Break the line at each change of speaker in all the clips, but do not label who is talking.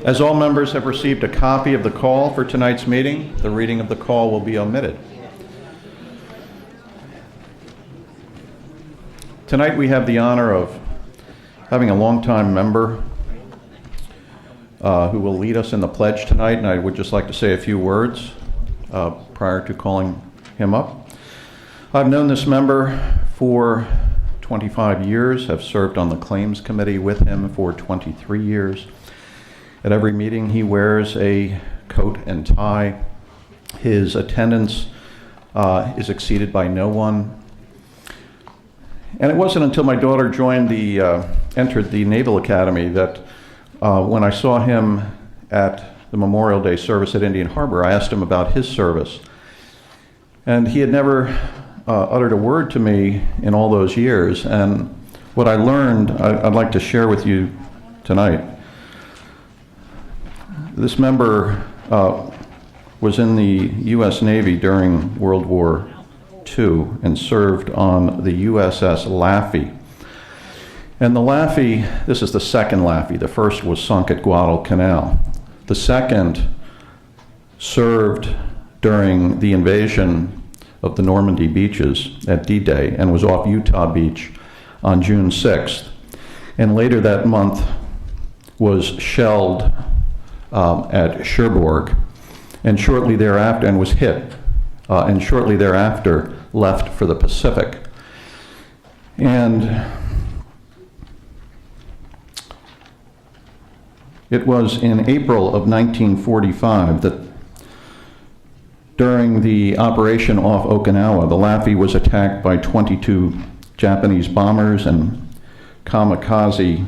As all members have received a copy of the call for tonight's meeting, the reading of the call will be omitted. Tonight we have the honor of having a longtime member who will lead us in the pledge tonight, and I would just like to say a few words prior to calling him up. I've known this member for 25 years, have served on the Claims Committee with him for 23 years. At every meeting he wears a coat and tie. His attendance is exceeded by no one. And it wasn't until my daughter entered the Naval Academy that when I saw him at the Memorial Day service at Indian Harbor, I asked him about his service. And he had never uttered a word to me in all those years. And what I learned, I'd like to share with you tonight. This member was in the U.S. Navy during World War II and served on the USS Laffey. And the Laffey, this is the second Laffey. The first was sunk at Guadalcanal. The second served during the invasion of the Normandy beaches at D-Day and was off Utah Beach on June 6th. And later that month was shelled at Cherbourg, and shortly thereafter, and was hit, and shortly thereafter left for the Pacific. And it was in April of 1945 that during the operation off Okinawa, the Laffey was attacked by 22 Japanese bombers and kamikaze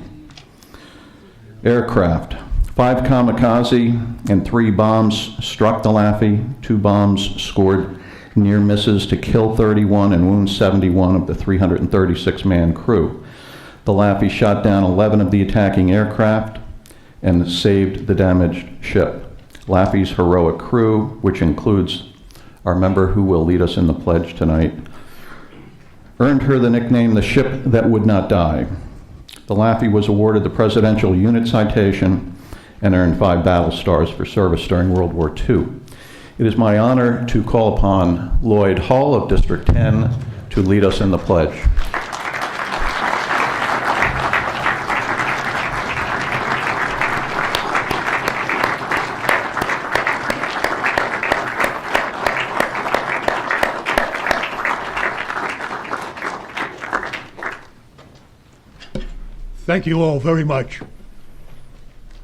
aircraft. 5 kamikaze and 3 bombs struck the Laffey. 2 bombs scored near misses to kill 31 and wound 71 of the 336-man crew. The Laffey shot down 11 of the attacking aircraft and saved the damaged ship. Laffey's heroic crew, which includes our member who will lead us in the pledge tonight, earned her the nickname the ship that would not die. The Laffey was awarded the Presidential Unit Citation and earned 5 battle stars for service during World War II. It is my honor to call upon Lloyd Hull of District 10 to lead us in the pledge.
Thank you all very much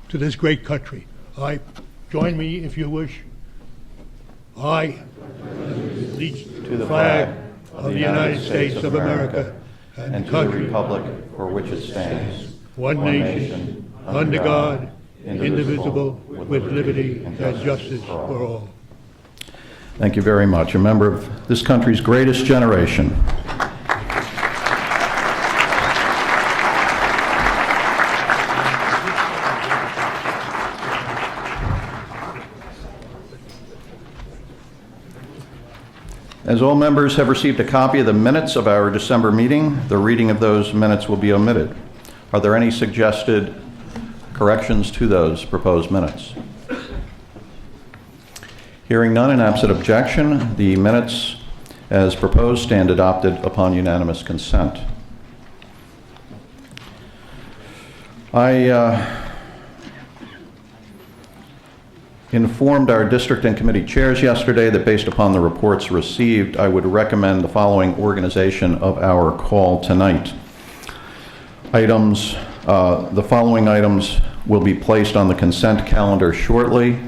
to this great country. Join me if you wish. I lead
To the flag of the United States of America and to the republic for which it stands,
one nation, under God, indivisible, with liberty and justice for all.
Thank you very much. A member of this country's greatest generation. As all members have received a copy of the minutes of our December meeting, the reading of those minutes will be omitted. Are there any suggested corrections to those proposed minutes? Hearing none and absent objection, the minutes as proposed stand adopted upon unanimous consent. I informed our district and committee chairs yesterday that based upon the reports received, I would recommend the following organization of our call tonight. The following items will be placed on the consent calendar shortly,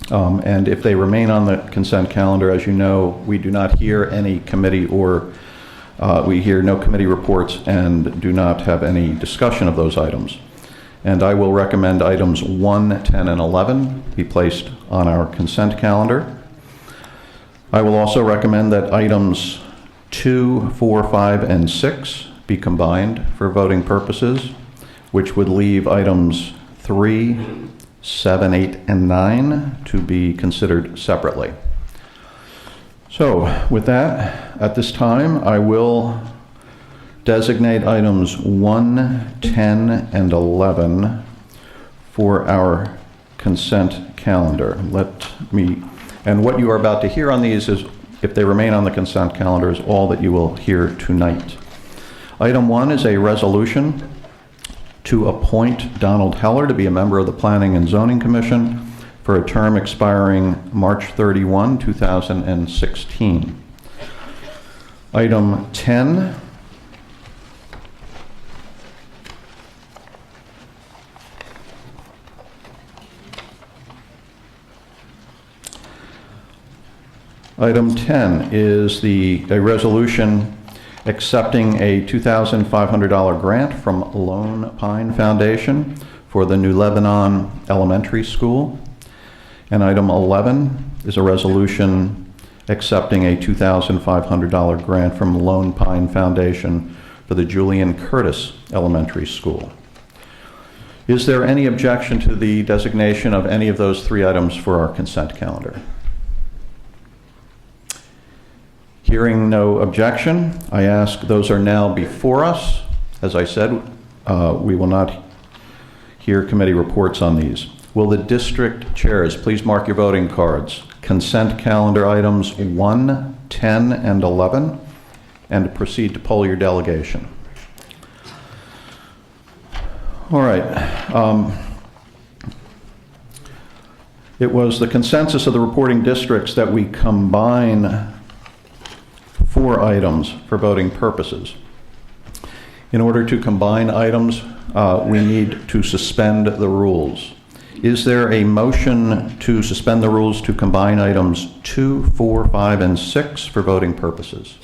and if they remain on the consent calendar, as you know, we do not hear any committee we hear no committee reports and do not have any discussion of those items. And I will recommend items 1, 10, and 11 be placed on our consent calendar. I will also recommend that items 2, 4, 5, and 6 be combined for voting purposes, which would leave items 3, 7, 8, and 9 to be considered separately. So with that, at this time, I will designate items 1, 10, and 11 for our consent calendar. And what you are about to hear on these is, if they remain on the consent calendar, is all that you will hear tonight. Item 1 is a resolution to appoint Donald Heller to be a member of the Planning and Zoning Commission for a term expiring March 31, 2016. Item 10 is a resolution accepting a $2,500 grant from Lone Pine Foundation for the New Lebanon Elementary School. And item 11 is a resolution accepting a $2,500 grant from Lone Pine Foundation for the Julian Curtis Elementary School. Is there any objection to the designation of any of those three items for our consent calendar? Hearing no objection, I ask those are now before us. As I said, we will not hear committee reports on these. Will the district chairs please mark your voting cards? Consent calendar items 1, 10, and 11, and proceed to poll your delegation. All right. It was the consensus of the reporting districts that we combine 4 items for voting purposes. In order to combine items, we need to suspend the rules. Is there a motion to suspend the rules to combine items 2, 4, 5, and 6 for voting purposes?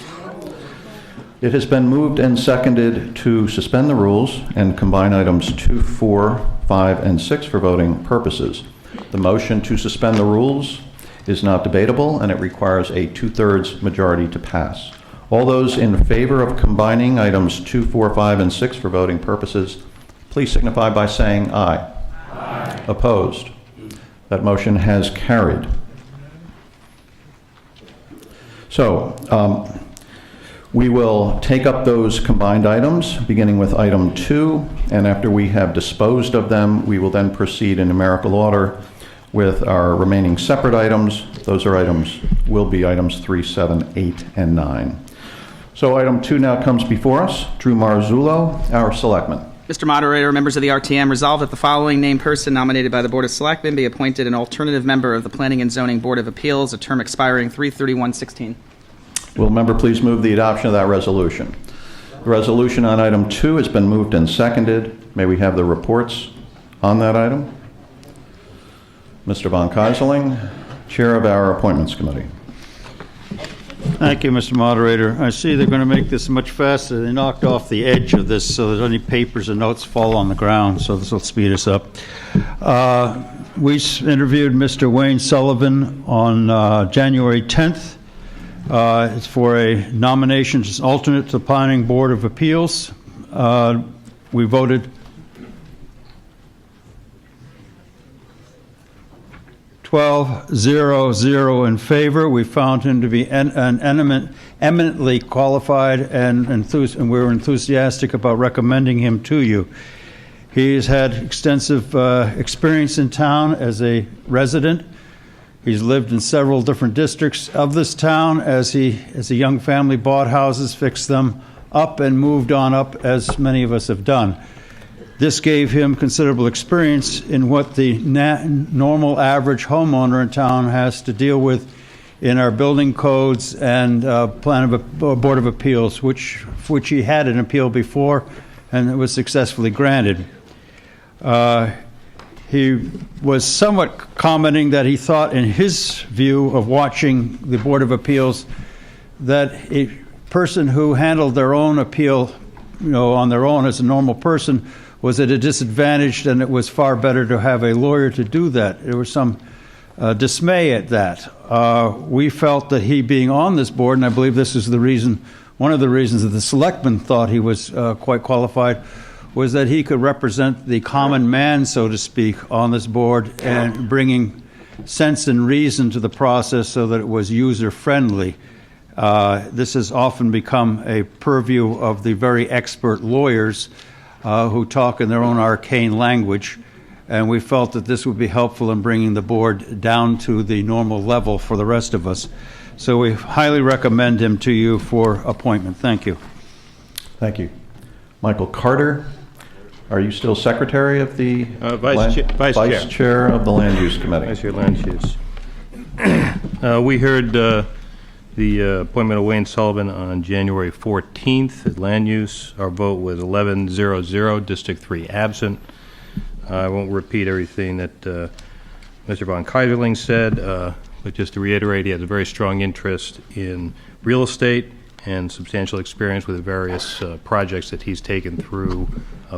It has been moved and seconded to suspend the rules and combine items 2, 4, 5, and 6 for voting purposes. The motion to suspend the rules is not debatable, and it requires a 2/3 majority to pass. All those in favor of combining items 2, 4, 5, and 6 for voting purposes, please signify by saying aye. Aye. Opposed? That motion has carried. So, we will take up those combined items, beginning with item 2, and after we have disposed of them, we will then proceed in numerical order with our remaining separate items. Those will be items 3, 7, 8, and 9. So item 2 now comes before us. Drew Marzullo, our selectman.
Mr. Moderator, members of the RTM, resolve that the following named person nominated by the Board of Selectmen be appointed an alternative member of the Planning and Zoning Board of Appeals, a term expiring 3/31/16.
Will the member please move the adoption of that resolution? The resolution on item 2 has been moved and seconded. May we have the reports on that item? Mr. Von Keyserling, Chair of our Appointments Committee.
Thank you, Mr. Moderator. I see they're going to make this much faster. They knocked off the edge of this so that any papers and notes fall on the ground, so this will speed us up. We interviewed Mr. Wayne Sullivan on January 10th. It's for a nomination as alternate to the Planning Board of Appeals. We voted 12-0-0 in favor. We found him to be eminently qualified, and we were enthusiastic about recommending him to you. He's had extensive experience in town as a resident. He's lived in several different districts of this town as a young family, bought houses, fixed them up, and moved on up, as many of us have done. This gave him considerable experience in what the normal average homeowner in town has to deal with in our building codes and Board of Appeals, which he had an appeal before, and it was successfully granted. He was somewhat commenting that he thought, in his view of watching the Board of Appeals, that a person who handled their own appeal, on their own as a normal person, was at a disadvantage, and it was far better to have a lawyer to do that. There was some dismay at that. We felt that he being on this board, and I believe this is one of the reasons that the selectmen thought he was quite qualified, was that he could represent the common man, so to speak, on this board, and bringing sense and reason to the process so that it was user-friendly. This has often become a purview of the very expert lawyers who talk in their own arcane language, and we felt that this would be helpful in bringing the board down to the normal level for the rest of us. So we highly recommend him to you for appointment. Thank you.
Thank you. Michael Carter, are you still secretary of the
Vice
Chair of the Land Use Committee?
Vice Chair Land Use. We heard the appointment of Wayne Sullivan on January 14th at Land Use. Our vote was 11-0-0, District 3 absent. I won't repeat everything that Mr. Von Kaiserling said, but just to reiterate, he has a very strong interest in real estate and substantial experience with the various projects that he's taken through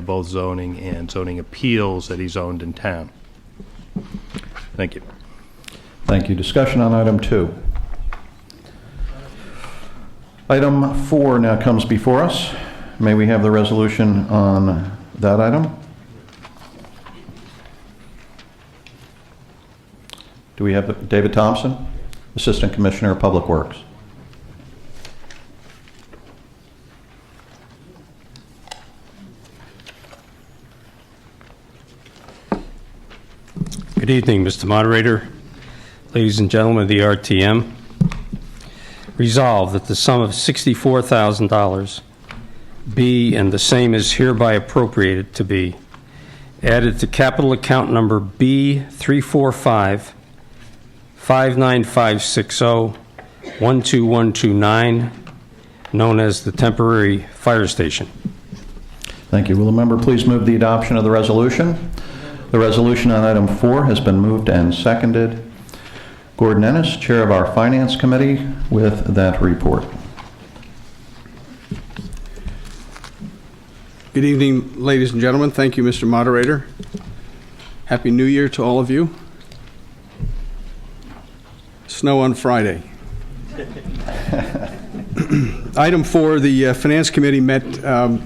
both zoning and zoning appeals that he's owned in town. Thank you.
Thank you. Discussion on item 2. Item 4 now comes before us. May we have the resolution on that item? Do we have David Thompson, Assistant Commissioner of Public Works?
Good evening, Mr. Moderator, ladies and gentlemen of the RTM. Resolved that the sum of $64,000 be and the same is hereby appropriated to be added to capital account number B345-59560-12129, known as the temporary fire station.
Thank you. Will the member please move the adoption of the resolution? The resolution on item 4 has been moved and seconded. Gordon Ennis, Chair of our Finance Committee, with that report.
Good evening, ladies and gentlemen. Thank you, Mr. Moderator. Happy New Year to all of you. Snow on Friday. Item 4, the Finance Committee met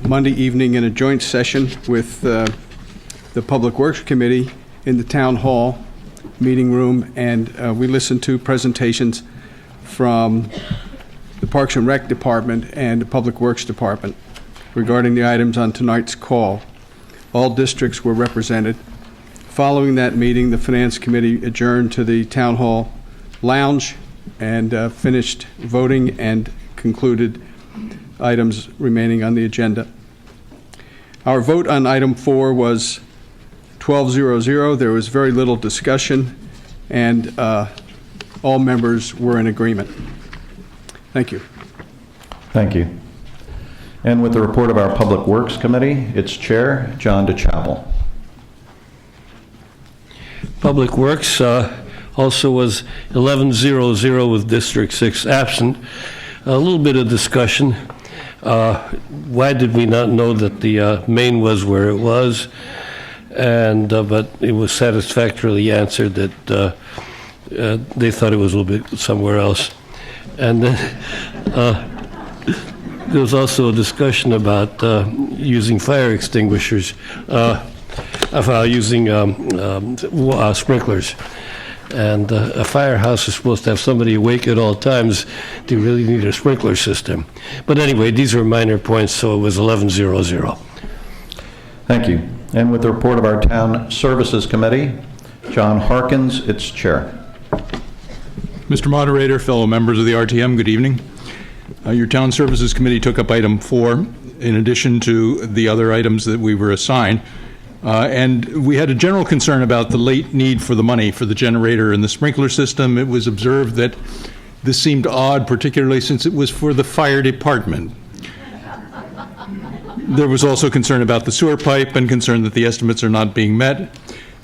Monday evening in a joint session with the Public Works Committee in the Town Hall meeting room, and we listened to presentations from the Parks and Rec Department and the Public Works Department regarding the items on tonight's call. All districts were represented. Following that meeting, the Finance Committee adjourned to the Town Hall lounge and finished voting and concluded items remaining on the agenda. Our vote on item 4 was 12-0-0. There was very little discussion, and all members were in agreement. Thank you.
Thank you. And with the report of our Public Works Committee, its Chair, John DeChapel.
Public Works also was 11-0-0 with District 6 absent. A little bit of discussion. Why did we not know that the main was where it was? And but it was satisfactorily answered that they thought it was a little bit somewhere else. And then there was also a discussion about using fire extinguishers, using sprinklers. And a firehouse is supposed to have somebody awake at all times. Do you really need a sprinkler system? But anyway, these were minor points, so it was 11-0-0.
Thank you. And with the report of our Town Services Committee, John Harkins, its Chair.
Mr. Moderator, fellow members of the RTM, good evening. Your Town Services Committee took up item 4 in addition to the other items that we were assigned. And we had a general concern about the late need for the money for the generator and the sprinkler system. It was observed that this seemed odd, particularly since it was for the fire department. There was also concern about the sewer pipe and concern that the estimates are not being met.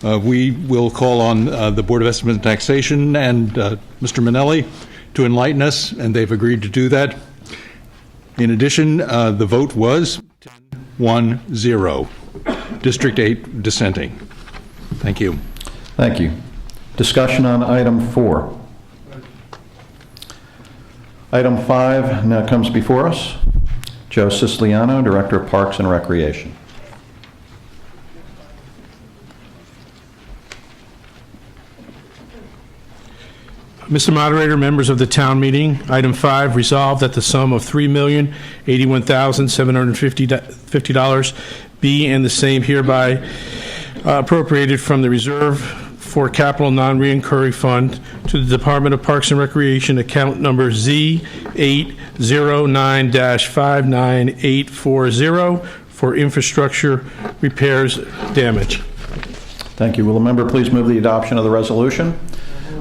We will call on the Board of Estimates and Taxation and Mr. Minnelli to enlighten us, and they've agreed to do that. In addition, the vote was 10-1-0. District 8 dissenting. Thank you.
Thank you. Discussion on item 4. Item 5 now comes before us. Joe Siciliano, Director of Parks and Recreation.
Mr. Moderator, members of the town meeting, item 5, resolved that the sum of $3,081,750 be and the same hereby appropriated from the Reserve for Capital Non-Reoccurring Fund to the Department of Parks and Recreation, account number Z809-59840 for infrastructure repairs damage.
Thank you. Will the member please move the adoption of the resolution?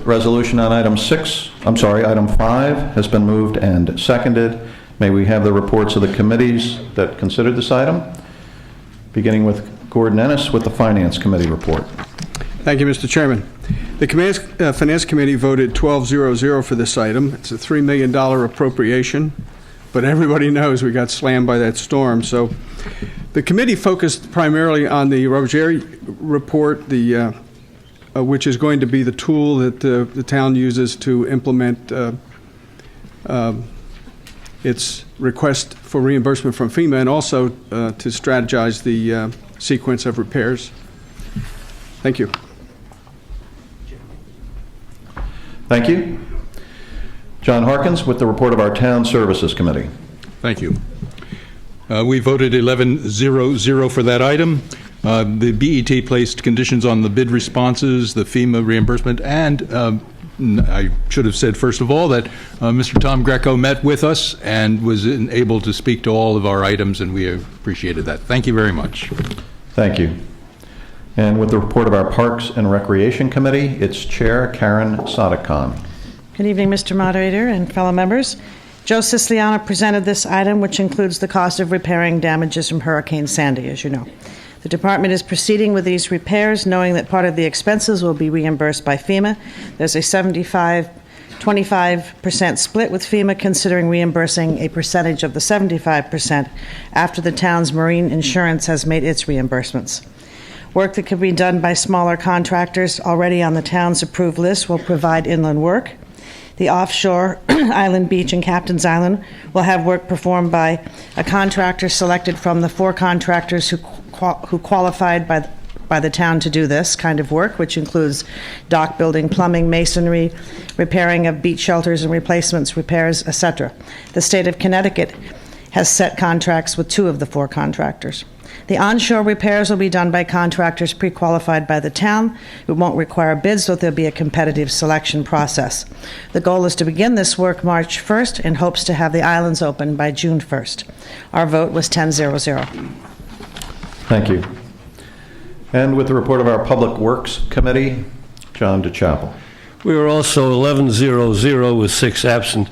Resolution on item 5 has been moved and seconded. May we have the reports of the committees that considered this item? Beginning with Gordon Ennis with the Finance Committee report.
Thank you, Mr. Chairman. The Finance Committee voted 12-0-0 for this item. It's a $3 million appropriation, but everybody knows we got slammed by that storm. So the committee focused primarily on the Rogeri report, which is going to be the tool that the town uses to implement its request for reimbursement from FEMA, and also to strategize the sequence of repairs. Thank you.
Thank you. John Harkins with the report of our Town Services Committee.
Thank you. We voted 11-0-0 for that item. The BET placed conditions on the bid responses, the FEMA reimbursement, and I should have said, first of all, that Mr. Tom Greco met with us and was able to speak to all of our items, and we appreciated that. Thank you very much.
Thank you. And with the report of our Parks and Recreation Committee, its Chair, Karen Sadekhan.
Good evening, Mr. Moderator and fellow members. Joe Siciliano presented this item, which includes the cost of repairing damages from Hurricane Sandy, as you know. The department is proceeding with these repairs, knowing that part of the expenses will be reimbursed by FEMA. There's a 25% split with FEMA, considering reimbursing a percentage of the 75% after the town's marine insurance has made its reimbursements. Work that could be done by smaller contractors already on the town's approved list will provide inland work. The offshore Island Beach and Captain's Island will have work performed by a contractor selected from the 4 contractors who qualified by the town to do this kind of work, which includes dock building, plumbing, masonry, repairing of beach shelters and replacements, repairs, etc. The state of Connecticut has set contracts with 2 of the 4 contractors. The onshore repairs will be done by contractors pre-qualified by the town. It won't require bids, so there'll be a competitive selection process. The goal is to begin this work March 1st in hopes to have the islands open by June 1st. Our vote was 10-0-0.
Thank you. And with the report of our Public Works Committee, John DeChapel.
We were also 11-0-0 with 6 absent.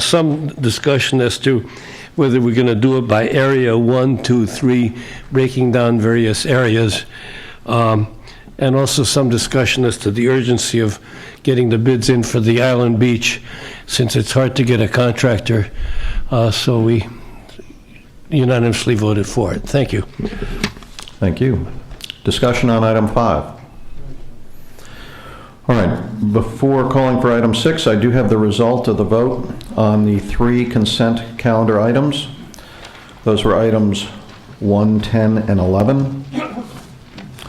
Some discussion as to whether we're going to do it by area 1, 2, 3, breaking down various areas, and also some discussion as to the urgency of getting the bids in for the Island Beach, since it's hard to get a contractor. So we unanimously voted for it. Thank you.
Thank you. Discussion on item 5. All right, before calling for item 6, I do have the result of the vote on the 3 consent calendar items. Those were items 1, 10, and 11.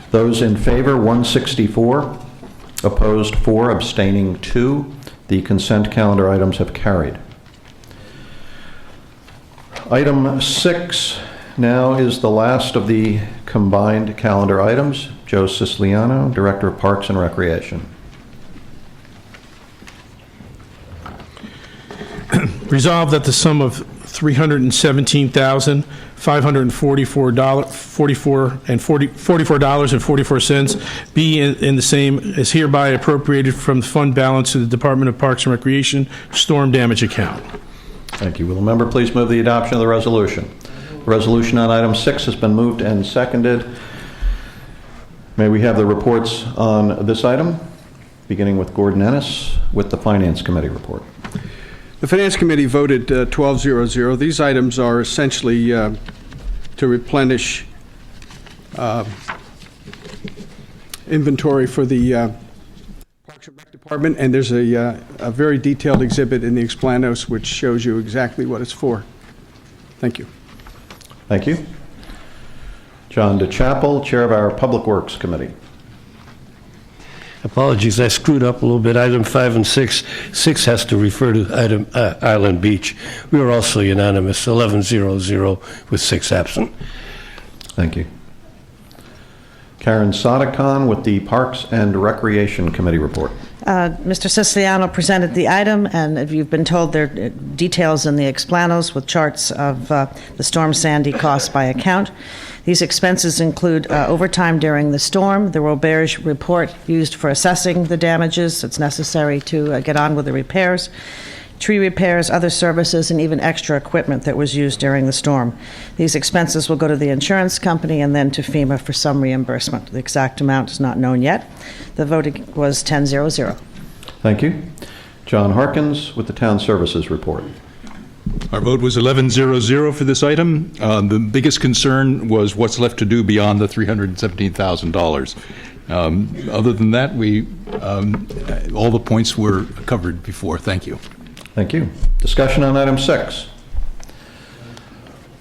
Those in favor, 164. Opposed, 4. Abstaining, 2. The consent calendar items have carried. Item 6 now is the last of the combined calendar items. Joe Siciliano, Director of Parks and Recreation.
Resolved that the sum of $317,544.44 be in the same is hereby appropriated from the fund balance to the Department of Parks and Recreation storm damage account.
Thank you. Will the member please move the adoption of the resolution? The resolution on item 6 has been moved and seconded. May we have the reports on this item, beginning with Gordon Ennis with the Finance Committee report.
The Finance Committee voted 12-0-0. These items are essentially to replenish inventory for the Parks and Rec Department, and there's a very detailed exhibit in the explanos which shows you exactly what it's for. Thank you.
Thank you. John DeChapel, Chair of our Public Works Committee.
Apologies, I screwed up a little bit. Item 5 and 6. 6 has to refer to item Island Beach. We were also unanimous, 11-0-0 with 6 absent.
Thank you. Karen Sadekhan with the Parks and Recreation Committee report.
Mr. Siciliano presented the item, and if you've been told, there are details in the explanos with charts of the Storm Sandy costs by account. These expenses include overtime during the storm, the Roberge report used for assessing the damages that's necessary to get on with the repairs, tree repairs, other services, and even extra equipment that was used during the storm. These expenses will go to the insurance company and then to FEMA for some reimbursement. The exact amount is not known yet. The vote was 10-0-0.
Thank you. John Harkins with the Town Services report.
Our vote was 11-0-0 for this item. The biggest concern was what's left to do beyond the $317,000. Other than that, all the points were covered before. Thank you.
Thank you. Discussion on item 6.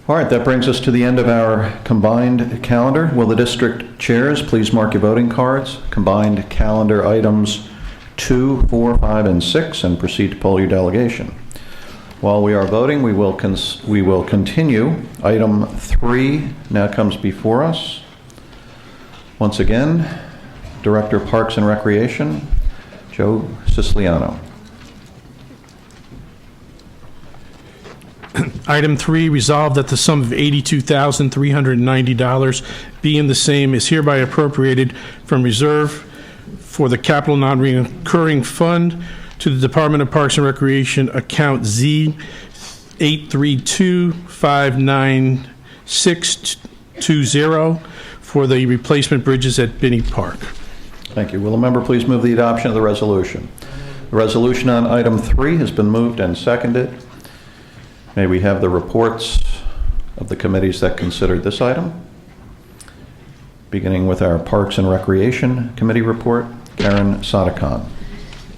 All right, that brings us to the end of our combined calendar. Will the district chairs please mark your voting cards? Combined calendar items 2, 4, 5, and 6, and proceed to poll your delegation. While we are voting, we will continue. Item 3 now comes before us. Once again, Director of Parks and Recreation, Joe Siciliano.
Item 3, resolved that the sum of $82,390 be and the same is hereby appropriated from reserve for the capital non-recurring fund to the Department of Parks and Recreation account Z832596620 for the replacement bridges at Binney Park.
Thank you. Will the member please move the adoption of the resolution? The resolution on item 3 has been moved and seconded. May we have the reports of the committees that considered this item? Beginning with our Parks and Recreation Committee report, Karen Sadekhan.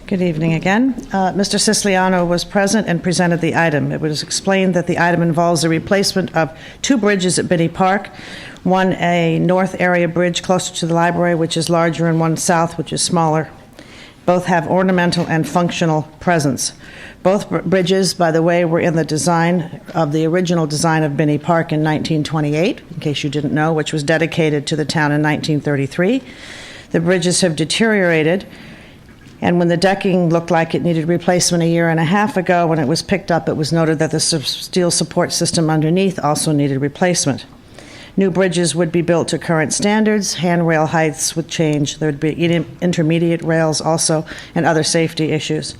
Good evening again. Mr. Siciliano was present and presented the item. It was explained that the item involves the replacement of 2 bridges at Binney Park, one a north area bridge closer to the library, which is larger, and one south, which is smaller. Both have ornamental and functional presence. Both bridges, by the way, were in the design of the original design of Binney Park in 1928, in case you didn't know, which was dedicated to the town in 1933. The bridges have deteriorated, and when the decking looked like it needed replacement a year and a half ago, when it was picked up, it was noted that the steel support system underneath also needed replacement. New bridges would be built to current standards, handrail heights would change, there would be intermediate rails also, and other safety issues.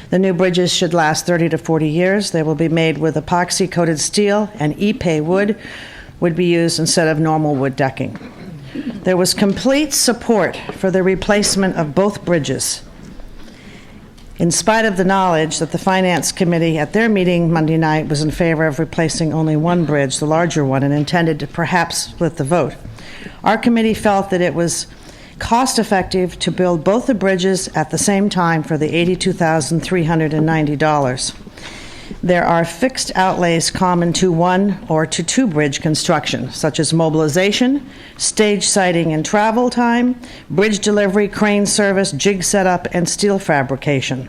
The new bridges should last 30 to 40 years. They will be made with epoxy-coated steel, and Ipe wood would be used instead of normal wood decking. There was complete support for the replacement of both bridges, in spite of the knowledge that the Finance Committee at their meeting Monday night was in favor of replacing only one bridge, the larger one, and intended to perhaps split the vote. Our committee felt that it was cost-effective to build both the bridges at the same time for the $82,390. There are fixed outlays common to one or to 2 bridge construction, such as mobilization, stage siting and travel time, bridge delivery, crane service, jig setup, and steel fabrication.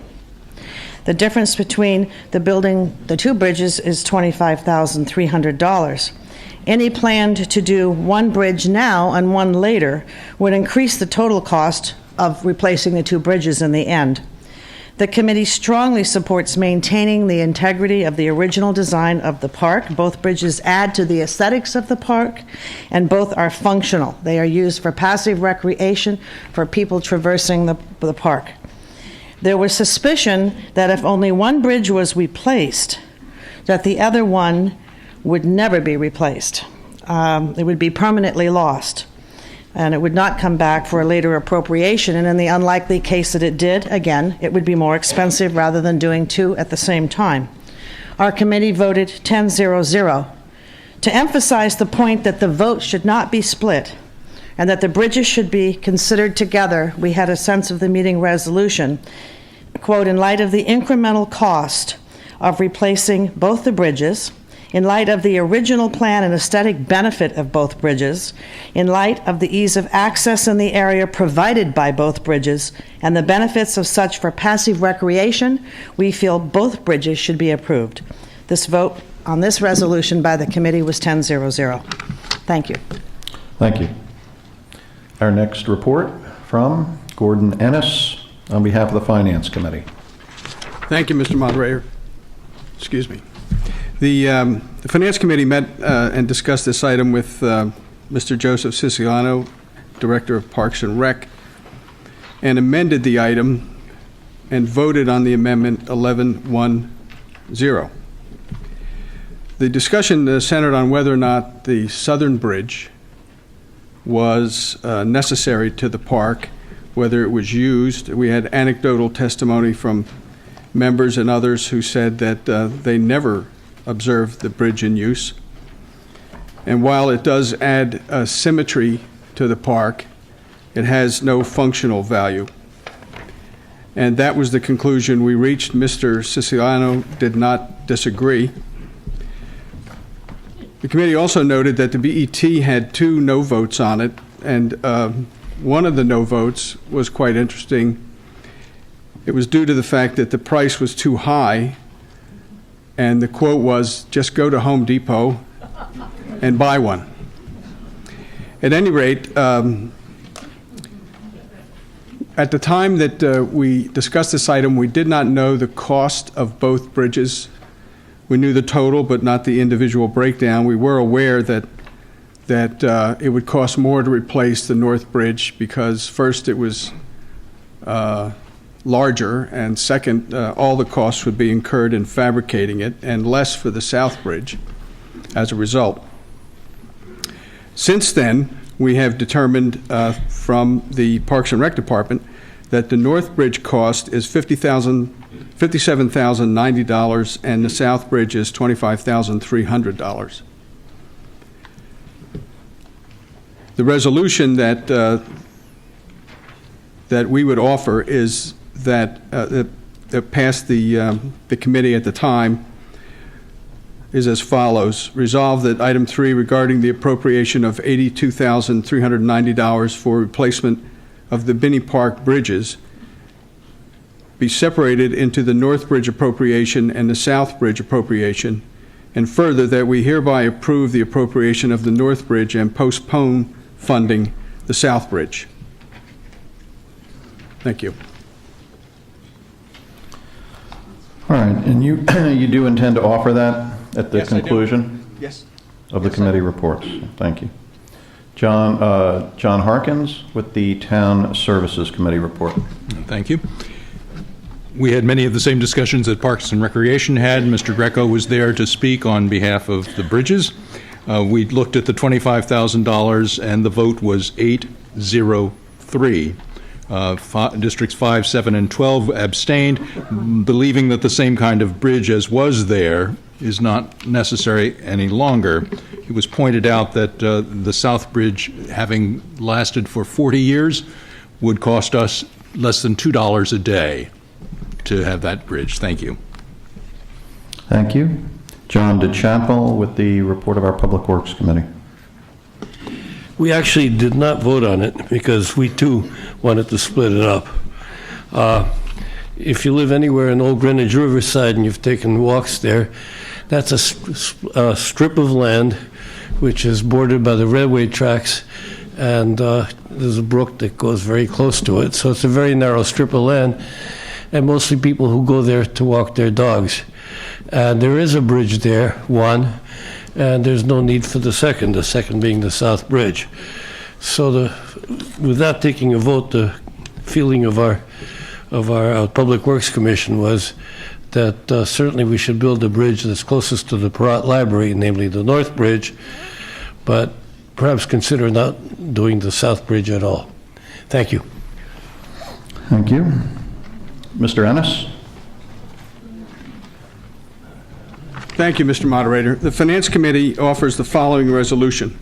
The difference between building the 2 bridges is $25,300. Any planned to do one bridge now and one later would increase the total cost of replacing the 2 bridges in the end. The committee strongly supports maintaining the integrity of the original design of the park. Both bridges add to the aesthetics of the park, and both are functional. They are used for passive recreation for people traversing the park. There was suspicion that if only one bridge was replaced, that the other one would never be replaced. It would be permanently lost, and it would not come back for a later appropriation. And in the unlikely case that it did, again, it would be more expensive rather than doing 2 at the same time. Our committee voted 10-0-0 to emphasize the point that the vote should not be split and that the bridges should be considered together. We had a sense of the meeting resolution, quote, in light of the incremental cost of replacing both the bridges, in light of the original plan and aesthetic benefit of both bridges, in light of the ease of access in the area provided by both bridges, and the benefits of such for passive recreation, we feel both bridges should be approved. This vote on this resolution by the committee was 10-0-0. Thank you.
Thank you. Our next report from Gordon Ennis on behalf of the Finance Committee.
Thank you, Mr. Moderator. Excuse me. The Finance Committee met and discussed this item with Mr. Joseph Siciliano, Director of Parks and Rec, and amended the item and voted on the amendment 1110. The discussion centered on whether or not the Southern Bridge was necessary to the park, whether it was used. We had anecdotal testimony from members and others who said that they never observed the bridge in use. And while it does add symmetry to the park, it has no functional value. And that was the conclusion we reached. Mr. Siciliano did not disagree. The committee also noted that the BET had 2 no votes on it, and one of the no votes was quite interesting. It was due to the fact that the price was too high, and the quote was, "Just go to Home Depot and buy one." At any rate, at the time that we discussed this item, we did not know the cost of both bridges. We knew the total, but not the individual breakdown. We were aware that it would cost more to replace the North Bridge because first it was larger, and second, all the costs would be incurred in fabricating it, and less for the South Bridge as a result. Since then, we have determined from the Parks and Rec Department that the North Bridge cost is $57,090, and the South Bridge is $25,300. The resolution that we would offer is that passed the committee at the time is as follows. Resolve that item 3 regarding the appropriation of $82,390 for replacement of the Binney Park bridges be separated into the North Bridge appropriation and the South Bridge appropriation, and further that we hereby approve the appropriation of the North Bridge and postpone funding the South Bridge. Thank you.
All right, and you do intend to offer that at the conclusion?
Yes.
Of the committee reports. Thank you. John Harkins with the Town Services Committee report.
Thank you. We had many of the same discussions that Parks and Recreation had. Mr. Greco was there to speak on behalf of the bridges. We looked at the $25,000, and the vote was 8-0-3. Districts 5, 7, and 12 abstained, believing that the same kind of bridge as was there is not necessary any longer. It was pointed out that the South Bridge, having lasted for 40 years, would cost us less than $2 a day to have that bridge. Thank you.
Thank you. John DeChapel with the report of our Public Works Committee.
We actually did not vote on it because we too wanted to split it up. If you live anywhere in Old Greenwich Riverside and you've taken walks there, that's a strip of land which is bordered by the railway tracks, and there's a brook that goes very close to it. So it's a very narrow strip of land, and mostly people who go there to walk their dogs. And there is a bridge there, one, and there's no need for the second being the South Bridge. So without taking a vote, the feeling of our Public Works Commission was that certainly we should build a bridge that's closest to the Perrott Library, namely the North Bridge, but perhaps consider not doing the South Bridge at all. Thank you.
Thank you. Mr. Ennis?
Thank you, Mr. Moderator. The Finance Committee offers the following resolution.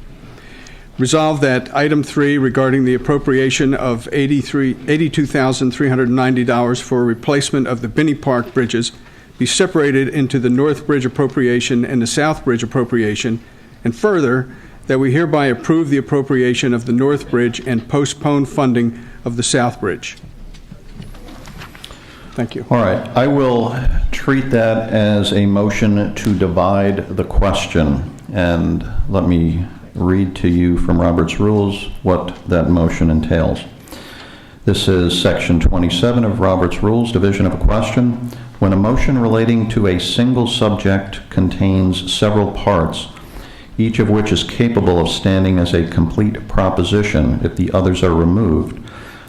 Resolve that item 3 regarding the appropriation of $82,390 for replacement of the Binney Park bridges be separated into the North Bridge appropriation and the South Bridge appropriation, and further, that we hereby approve the appropriation of the North Bridge and postpone funding of the South Bridge. Thank you.
All right. I will treat that as a motion to divide the question. And let me read to you from Robert's Rules what that motion entails. This is Section 27 of Robert's Rules, Division of a Question. When a motion relating to a single subject contains several parts, each of which is capable of standing as a complete proposition if the others are removed,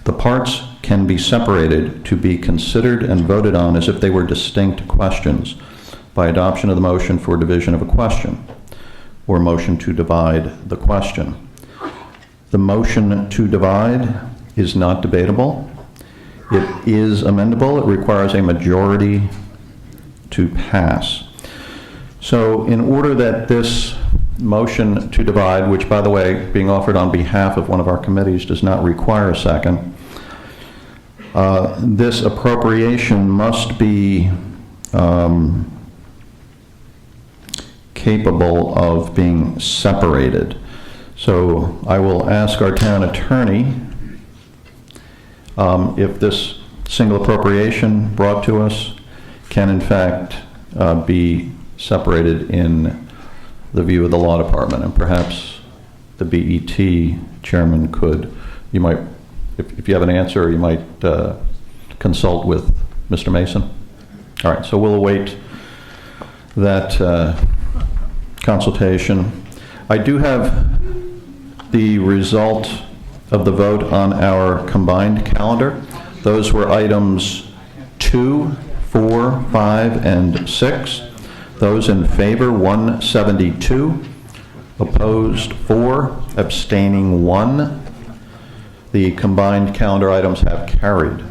the parts can be separated to be considered and voted on as if they were distinct questions by adoption of the motion for division of a question, or motion to divide the question. The motion to divide is not debatable. It is amendable. It requires a majority to pass. So in order that this motion to divide, which, by the way, being offered on behalf of one of our committees, does not require a second, this appropriation must be capable of being separated. So I will ask our town attorney if this single appropriation brought to us can in fact be separated in the view of the law department, and perhaps the BET chairman could. You might, if you have an answer, you might consult with Mr. Mason. All right, so we'll await that consultation. I do have the result of the vote on our combined calendar. Those were items 2, 4, 5, and 6. Those in favor, 172. Opposed, 4. Abstaining, 1. The combined calendar items have carried.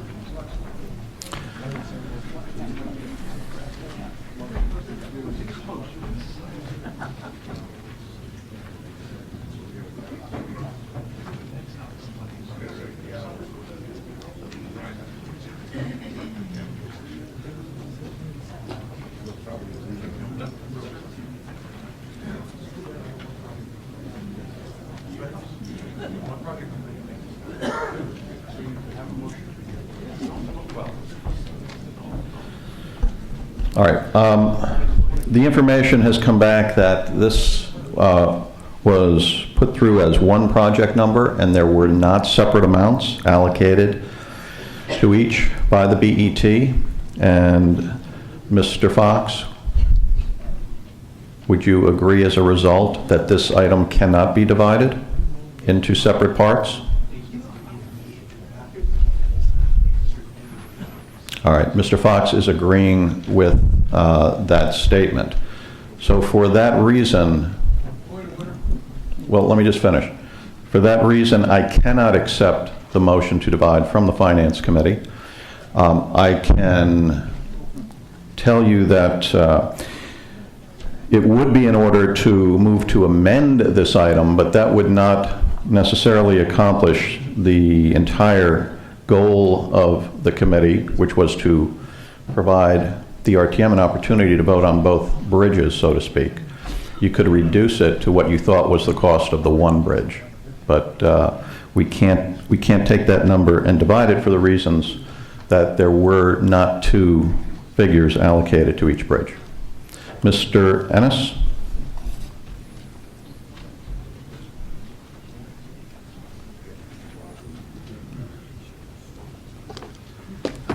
All right. The information has come back that this was put through as one project number, and there were not separate amounts allocated to each by the BET. And Mr. Fox, would you agree as a result that this item cannot be divided into separate parts? All right, Mr. Fox is agreeing with that statement. So for that reason, well, let me just finish. For that reason, I cannot accept the motion to divide from the Finance Committee. I can tell you that it would be in order to move to amend this item, but that would not necessarily accomplish the entire goal of the committee, which was to provide the RTM an opportunity to vote on both bridges, so to speak. You could reduce it to what you thought was the cost of the one bridge, but we can't take that number and divide it for the reasons that there were not two figures allocated to each bridge. Mr. Ennis?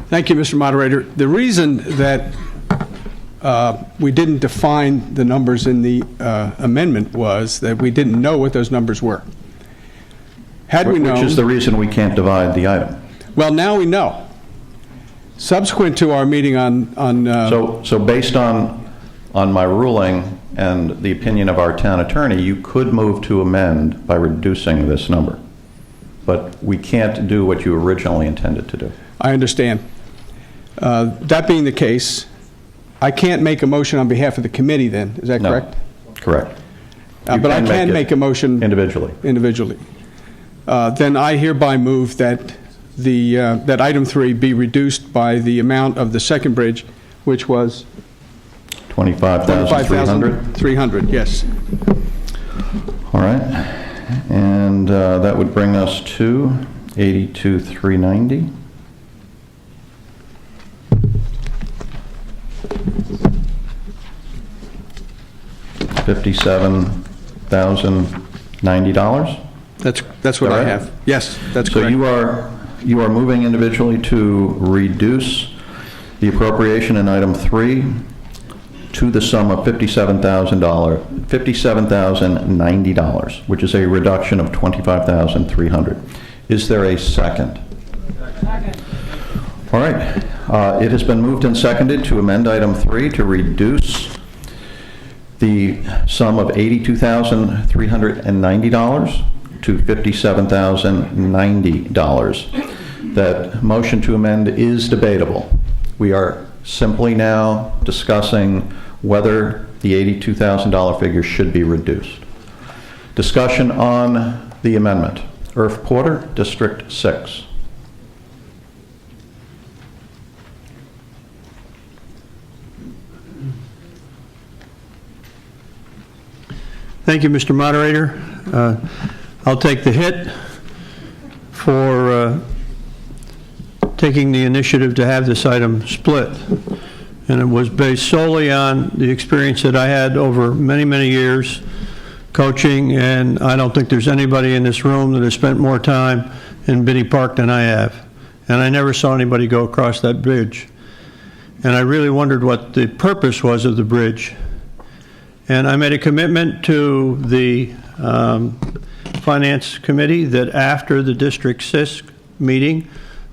Thank you, Mr. Moderator. The reason that we didn't define the numbers in the amendment was that we didn't know what those numbers were. Had we known...
Which is the reason we can't divide the item.
Well, now we know. Subsequent to our meeting on...
So based on my ruling and the opinion of our town attorney, you could move to amend by reducing this number. But we can't do what you originally intended to do.
I understand. That being the case, I can't make a motion on behalf of the committee then, is that correct?
Correct.
But I can make a motion
individually.
Then I hereby move that that item 3 be reduced by the amount of the second bridge, which was
$25,300.
$300, yes.
All right. And that would bring us to $82,390. $57,000
That's what I
All right.
have. Yes, that's
So
correct.
you are moving individually to reduce the appropriation in item 3 to the sum of $57,090, which is a reduction of $25,300. Is there a second? Second. All right. It has been moved and seconded to amend item 3 to reduce the sum of $82,390 to $57,090. That motion to amend is debatable. We are simply now discussing whether the $82,000 figure should be reduced. Discussion on the amendment. Irf Porter, District 6.
Thank you, Mr. Moderator. I'll take the hit for taking the initiative to have this item split. And it was based solely on the experience that I had over many, many years coaching, and I don't think there's anybody in this room that has spent more time in Binney Park than I have. And I never saw anybody go across that bridge. And I really wondered what the purpose was of the bridge. And I made a commitment to the Finance Committee that after the District 6 meeting,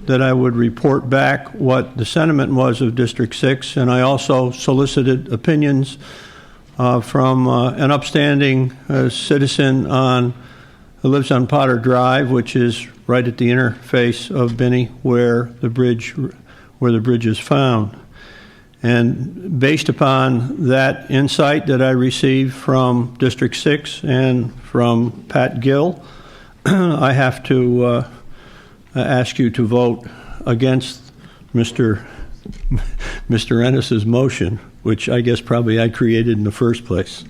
that I would report back what the sentiment was of District 6, and I also solicited opinions from an upstanding citizen who lives on Potter Drive, which is right at the interface of Binney, where the bridge is found. And based upon that insight that I received from District 6 and from Pat Gill, I have to ask you to vote against Mr. Ennis's motion, which I guess probably I created in the first place.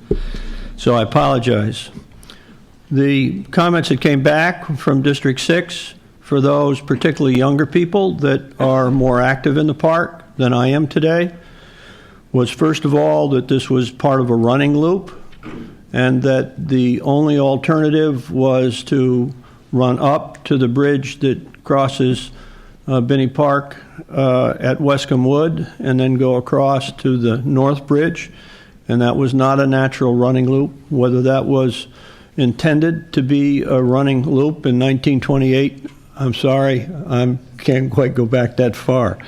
So I apologize. The comments that came back from District 6, for those particularly younger people that are more active in the park than I am today, was first of all that this was part of a running loop, and that the only alternative was to run up to the bridge that crosses Binney Park at Wescombe Wood and then go across to the North Bridge, and that was not a natural running loop. Whether that was intended to be a running loop in 1928, I'm sorry, I can't quite go back that far.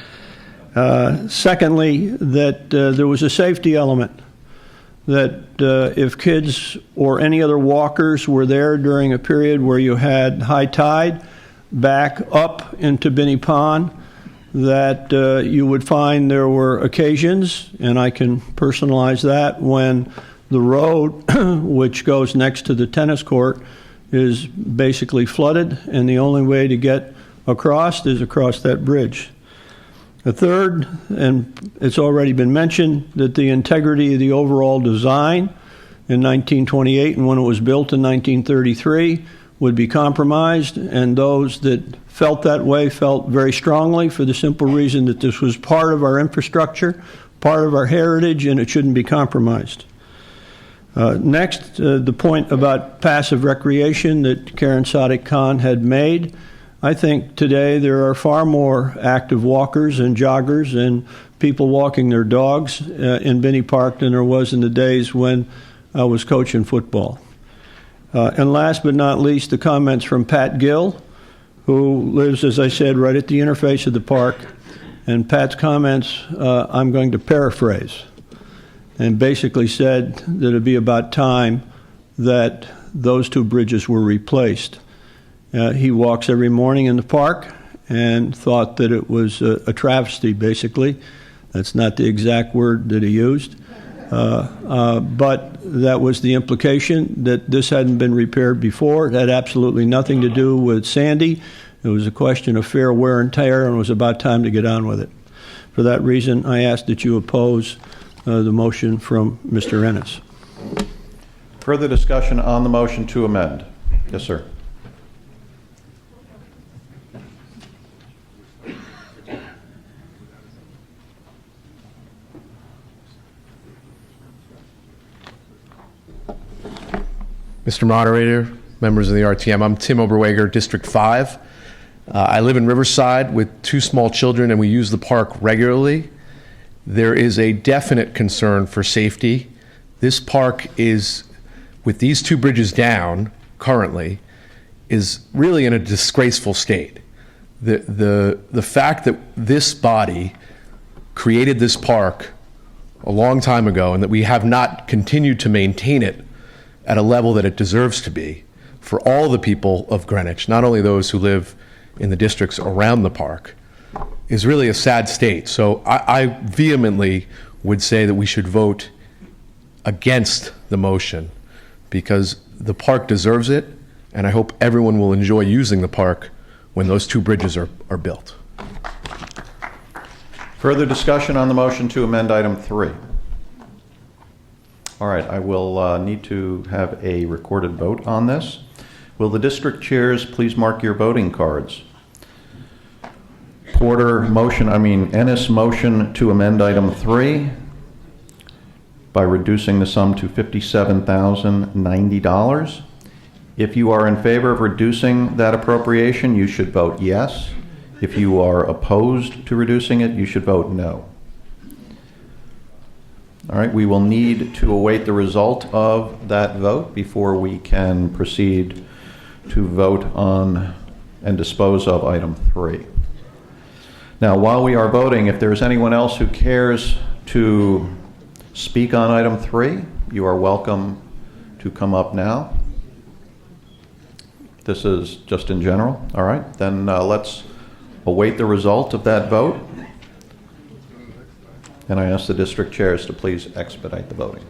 Secondly, that there was a safety element, that if kids or any other walkers were there during a period where you had high tide back up into Binney Pond, that you would find there were occasions, and I can personalize that, when the road which goes next to the tennis court is basically flooded, and the only way to get across is across that bridge. The third, and it's already been mentioned, that the integrity of the overall design in 1928 and when it was built in 1933 would be compromised, and those that felt that way felt very strongly, for the simple reason that this was part of our infrastructure, part of our heritage, and it shouldn't be compromised. Next, the point about passive recreation that Karen Sadiq-Khan had made. I think today there are far more active walkers and joggers and people walking their dogs in Binney Park than there was in the days when I was coaching football. And last but not least, the comments from Pat Gill, who lives, as I said, right at the interface of the park. And Pat's comments, I'm going to paraphrase, and basically said that it'd be about time that those two bridges were replaced. He walks every morning in the park and thought that it was a travesty, basically. That's not the exact word that he used. But that was the implication, that this hadn't been repaired before. It had absolutely nothing to do with Sandy. It was a question of fair wear and tear, and it was about time to get on with it. For that reason, I ask that you oppose the motion from Mr. Ennis.
Further discussion on the motion to amend? Yes, sir.
Mr. Moderator, members of the RTM. I'm Tim Oberweger, District 5. I live in Riverside with 2 small children, and we use the park regularly. There is a definite concern for safety. This park is, with these 2 bridges down currently, is really in a disgraceful state. The fact that this body created this park a long time ago and that we have not continued to maintain it at a level that it deserves to be for all the people of Greenwich, not only those who live in the districts around the park, is really a sad state. So I vehemently would say that we should vote against the motion because the park deserves it, and I hope everyone will enjoy using the park when those 2 bridges are built.
Further discussion on the motion to amend item 3? All right, I will need to have a recorded vote on this. Will the district chairs please mark your voting cards? Ennis motion to amend item 3 by reducing the sum to $57,090. If you are in favor of reducing that appropriation, you should vote yes. If you are opposed to reducing it, you should vote no. All right, we will need to await the result of that vote before we can proceed to vote on and dispose of item 3. Now, while we are voting, if there's anyone else who cares to speak on item 3, you are welcome to come up now. This is just in general. All right, then let's await the result of that vote. And I ask the district chairs to please expedite the voting.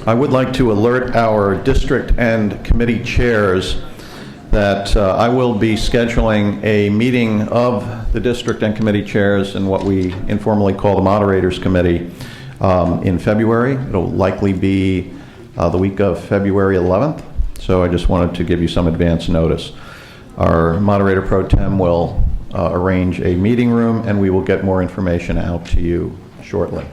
I would like to alert our district and committee chairs that I will be scheduling a meeting of the district and committee chairs in what we informally call the Moderators Committee in February. It'll likely be the week of February 11th, so I just wanted to give you some advance notice. Our moderator pro tem will arrange a meeting room, and we will get more information out to you shortly.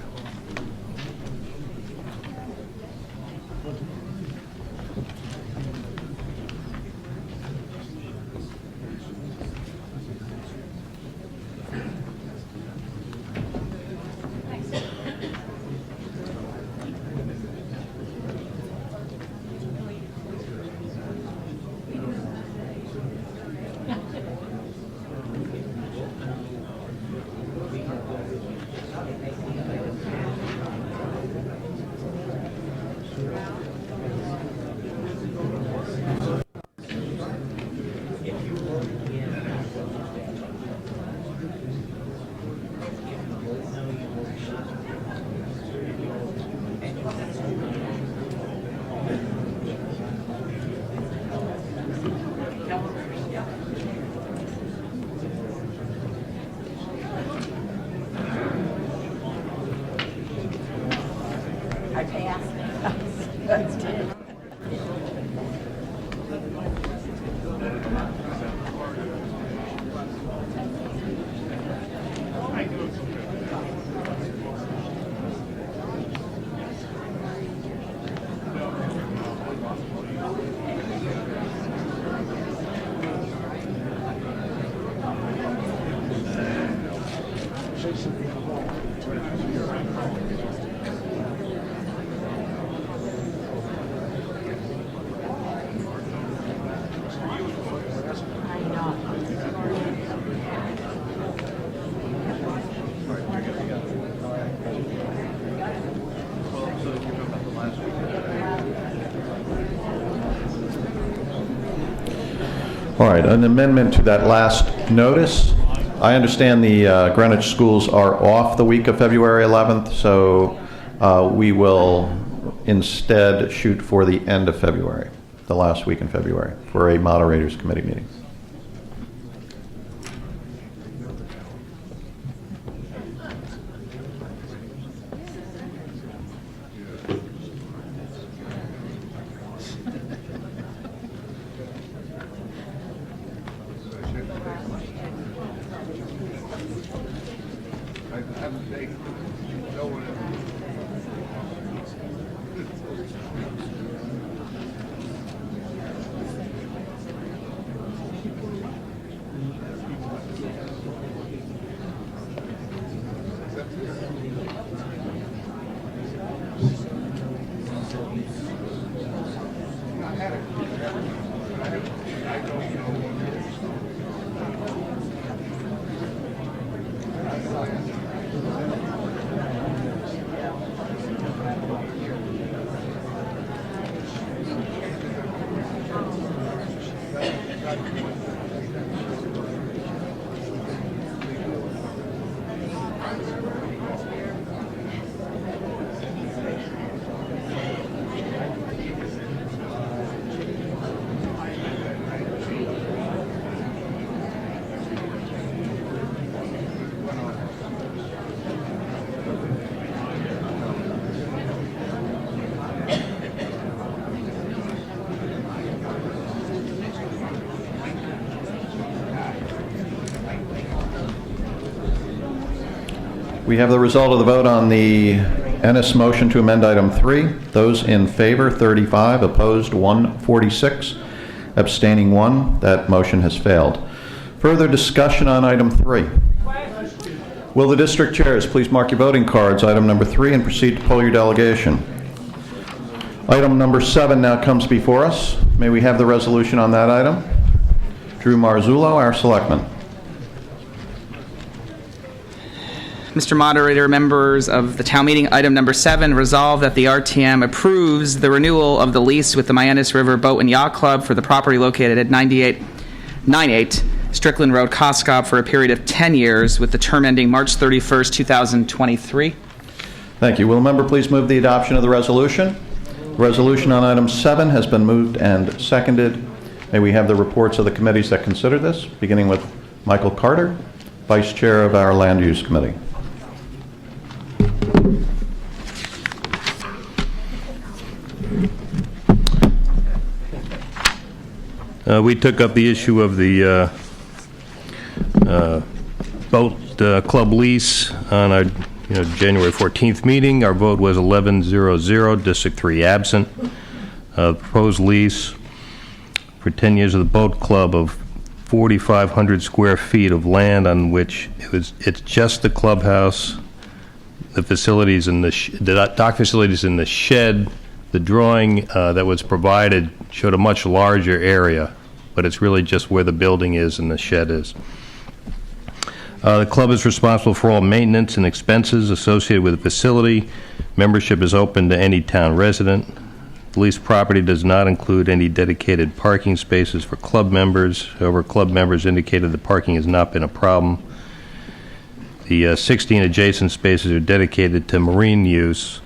All right, an amendment to that last notice. I understand the Greenwich schools are off the week of February 11th, so we will instead shoot for the end of February, the last week in February, for a moderators committee meeting. We have the result of the vote on the Ennis motion to amend item 3. Those in favor, 35, opposed 146, abstaining 1. That motion has failed. Further discussion on item 3. Will the district chairs please mark your voting cards, item number 3, and proceed to poll your delegation. Item number 7 now comes before us. May we have the resolution on that item? Drew Marzullo, our selectman.
Mr. Moderator, members of the town meeting, item number 7, resolve that the RTM approves the renewal of the lease with the Mianus River Boat and Yacht Club for the property located at 9898 Strickland Road, Coscob, for a period of 10 years with the term ending March 31st, 2023.
Thank you. Will a member please move the adoption of the resolution? The resolution on item 7 has been moved and seconded. May we have the reports of the committees that consider this, beginning with Michael Carter, Vice Chair of our Land Use Committee.
We took up the issue of the boat club lease on our January 14th meeting. Our vote was 11-0-0, District 3 absent. Proposed lease for 10 years of the boat club of 4,500 square feet of land on which it's just the clubhouse, the facilities and the dock facilities in the shed. The drawing that was provided showed a much larger area, but it's really just where the building is and the shed is. The club is responsible for all maintenance and expenses associated with the facility. Membership is open to any town resident. The leased property does not include any dedicated parking spaces for club members. However, club members indicated the parking has not been a problem. The 16 adjacent spaces are dedicated to marine use,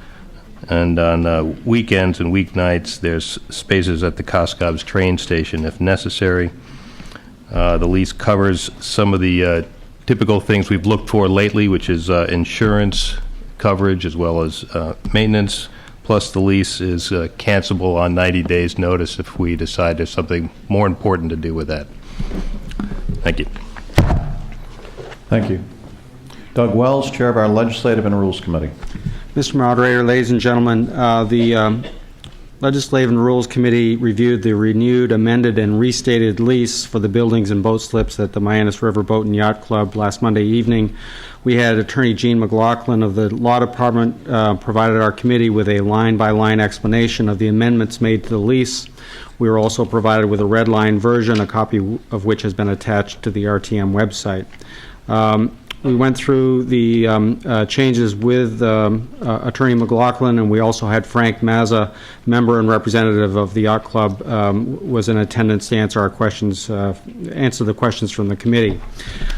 and on weekends and weeknights, there's spaces at the Coscob's train station if necessary. The lease covers some of the typical things we've looked for lately, which is insurance coverage as well as maintenance. Plus, the lease is cancelable on 90 days' notice if we decide there's something more important to do with that. Thank you.
Thank you. Doug Wells, Chair of our Legislative and Rules Committee.
Mr. Moderator, ladies and gentlemen, the
Legislative and Rules Committee reviewed the renewed, amended, and restated lease for the buildings and boat slips at the Mianus River Boat and Yacht Club last Monday evening. We had Attorney Gene McLaughlin of the Law Department provided our committee with a line-by-line explanation of the amendments made to the lease. We were also provided with a red line version, a copy of which has been attached to the RTM website. We went through the changes with Attorney McLaughlin, and we also had Frank Mazza, member and representative of the Yacht Club, was in attendance to answer our questions, answer the questions from the committee.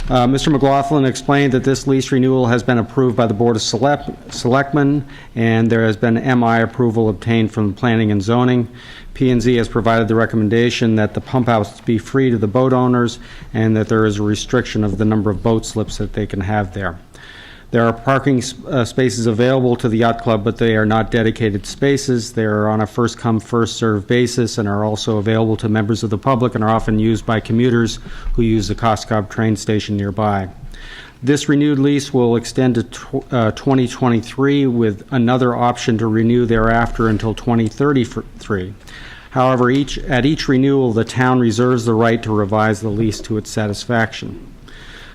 Mr. McLaughlin explained that this lease renewal has been approved by the Board of Selectmen, and there has been MI approval obtained from Planning and Zoning. P&Z has provided the recommendation that the pump house be free to the boat owners and that there is a restriction of the number of boat slips that they can have there. There are parking spaces available to the Yacht Club, but they are not dedicated spaces. They are on a first-come, first-served basis and are also available to members of the public and are often used by commuters who use the Coscob train station nearby. This renewed lease will extend to 2023 with another option to renew thereafter until 2033. However, at each renewal, the town reserves the right to revise the lease to its satisfaction.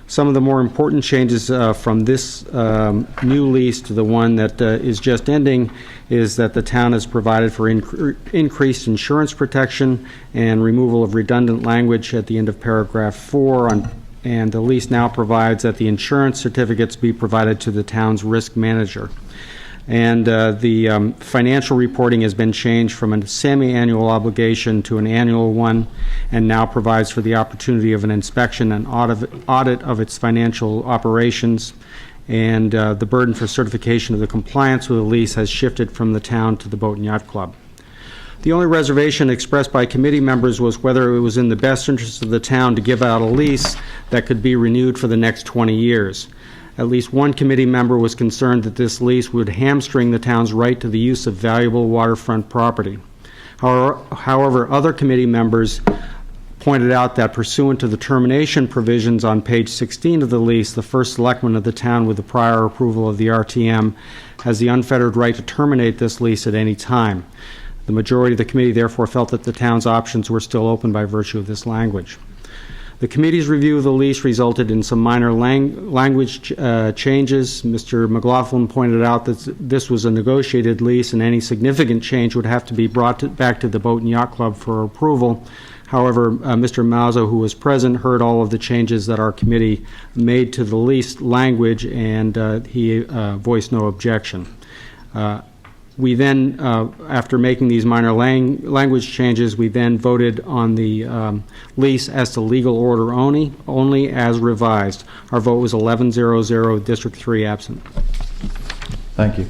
Some of the more important changes from this new lease to the one that is just ending is that the town has provided for increased insurance protection and removal of redundant language at the end of paragraph 4 and the lease now provides that the insurance certificates be provided to the town's risk manager. And the financial reporting has been changed from a semi-annual obligation to an annual one, and now provides for the opportunity of an inspection and audit of its financial operations. And the burden for certification of the compliance with the lease has shifted from the town to the Boat and Yacht Club. The only reservation expressed by committee members was whether it was in the best interest of the town to give out a lease that could be renewed for the next 20 years. At least one committee member was concerned that this lease would hamstring the town's right to the use of valuable waterfront property. However, other committee members pointed out that pursuant to the termination provisions on page 16 of the lease, the first selectman of the town with the prior approval of the RTM has the unfettered right to terminate this lease at any time. The majority of the committee therefore felt that the town's options were still open by virtue of this language. The committee's review of the lease resulted in some minor language changes. Mr. McLaughlin pointed out that this was a negotiated lease and any significant change would have to be brought back to the Boat and Yacht Club for approval. However, Mr. Mazza, who was present, heard all of the changes that our committee made to the lease language, and he voiced no objection. We then, after making these minor language changes, we then voted on the lease as to legal order only as revised. Our vote was 11-0-0, District 3 absent.
Thank you.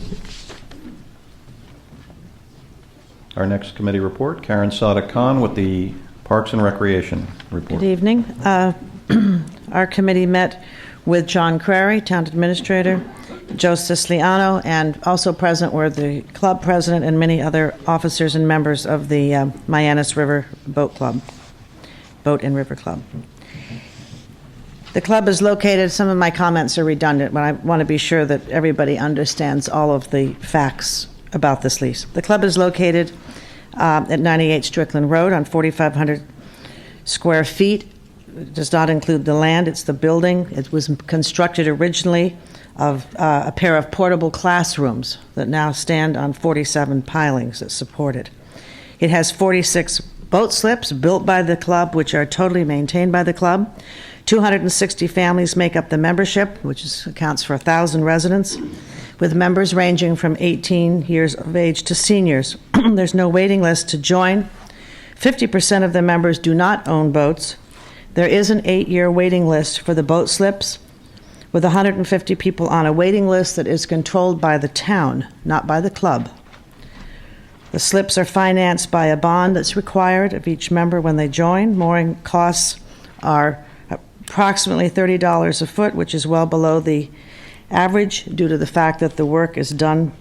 Our next committee report, Karen Sada-Khan with the Parks and Recreation report.
Good evening. Our committee met with John Crary, Town Administrator, Joe Siciliano, and also present were the club president and many other officers and members of the Mianus River Boat and River Club. The club is located, some of my comments are redundant, but I want to be sure that everybody understands all of the facts about this lease. The club is located at 98 Strickland Road on 4,500 square feet. It does not include the land, it's the building. It was constructed originally of a pair of portable classrooms that now stand on 47 pilings that support it. It has 46 boat slips built by the club, which are totally maintained by the club. 260 families make up the membership, which accounts for 1,000 residents, with members ranging from 18 years of age to seniors. There's no waiting list to join. 50% of the members do not own boats. There is an 8-year waiting list for the boat slips, with 150 people on a waiting list that is controlled by the town, not by the club. The slips are financed by a bond that's required of each member when they join. Mooring costs are approximately $30 a foot, which is well below the average due to the fact that the work is done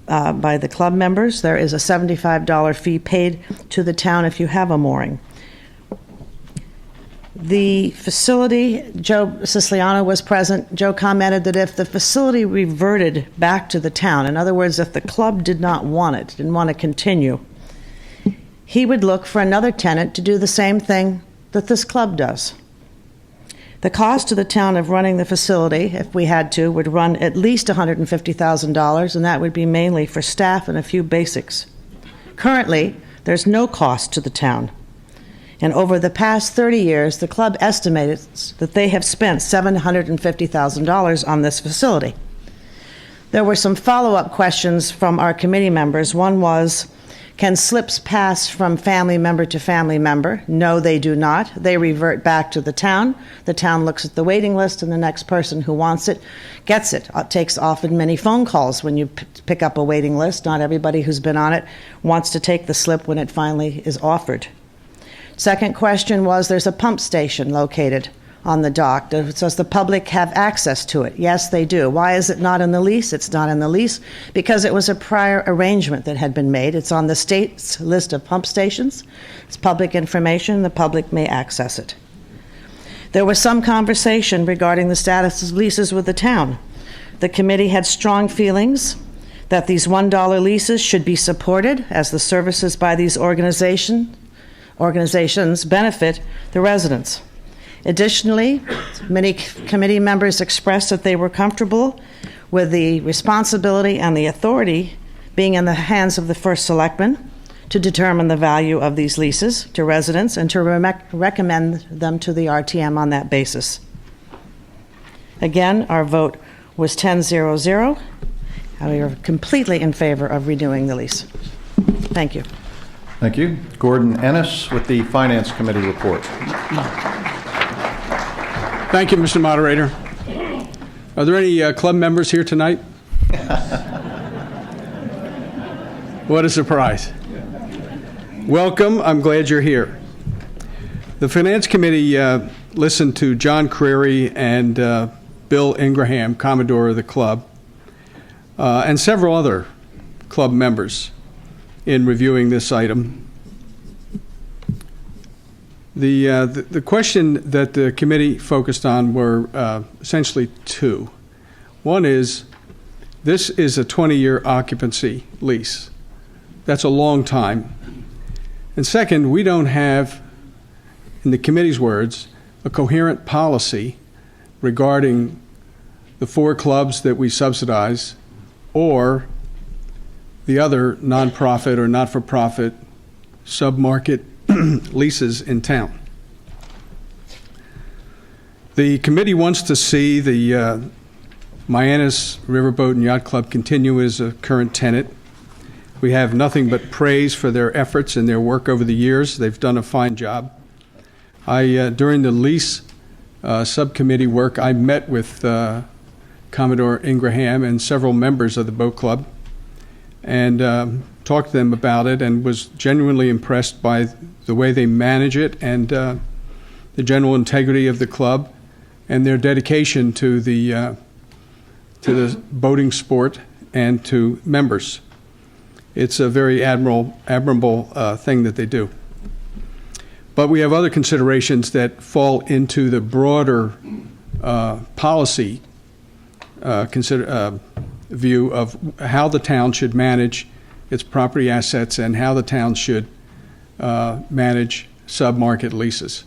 by the club members. There is a $75 fee paid to the town if you have a mooring. The facility, Joe Siciliano was present. Joe commented that if the facility reverted back to the town, in other words, if the club did not want it, didn't want to continue, he would look for another tenant to do the same thing that this club does. The cost to the town of running the facility, if we had to, would run at least $150,000, and that would be mainly for staff and a few basics. Currently, there's no cost to the town. And over the past 30 years, the club estimates that they have spent $750,000 on this facility. There were some follow-up questions from our committee members. One was, can slips pass from family member to family member? No, they do not. They revert back to the town. The town looks at the waiting list, and the next person who wants it gets it. It takes often many phone calls when you pick up a waiting list. Not everybody who's been on it wants to take the slip when it finally is offered. Second question was, there's a pump station located on the dock. Does the public have access to it? Yes, they do. Why is it not in the lease? It's not in the lease because it was a prior arrangement that had been made. It's on the state's list of pump stations. It's public information. The public may access it. There was some conversation regarding the status of leases with the town. The committee had strong feelings that these $1 leases should be supported as the services by these organizations benefit the residents. Additionally, many committee members expressed that they were comfortable with the responsibility and the authority being in the hands of the first selectman to determine the value of these leases to residents and to recommend them to the RTM on that basis. Again, our vote was 10-0-0. We are completely in favor of renewing the lease. Thank you.
Thank you. Gordon Ennis with the Finance Committee report.
Thank you, Mr. Moderator. Are there any club members here tonight? What a surprise. Welcome. I'm glad you're here. The Finance Committee listened to John Creary and Bill Ingraham, Commodore of the club, and several other club members in reviewing this item. The question that the committee focused on were essentially two. One is, this is a 20-year occupancy lease. That's a long time. And second, we don't have, in the committee's words, a coherent policy regarding the 4 clubs that we subsidize or the other nonprofit or not-for-profit sub-market leases in town. The committee wants to see the Mianus Riverboat and Yacht Club continue as a current tenant. We have nothing but praise for their efforts and their work over the years. They've done a fine job. During the lease subcommittee work, I met with Commodore Ingraham and several members of the boat club and talked to them about it and was genuinely impressed by the way they manage it and the general integrity of the club and their dedication to the boating sport and to members. It's a very admirable thing that they do. But we have other considerations that fall into the broader policy view of how the town should manage its property assets and how the town should manage sub-market leases.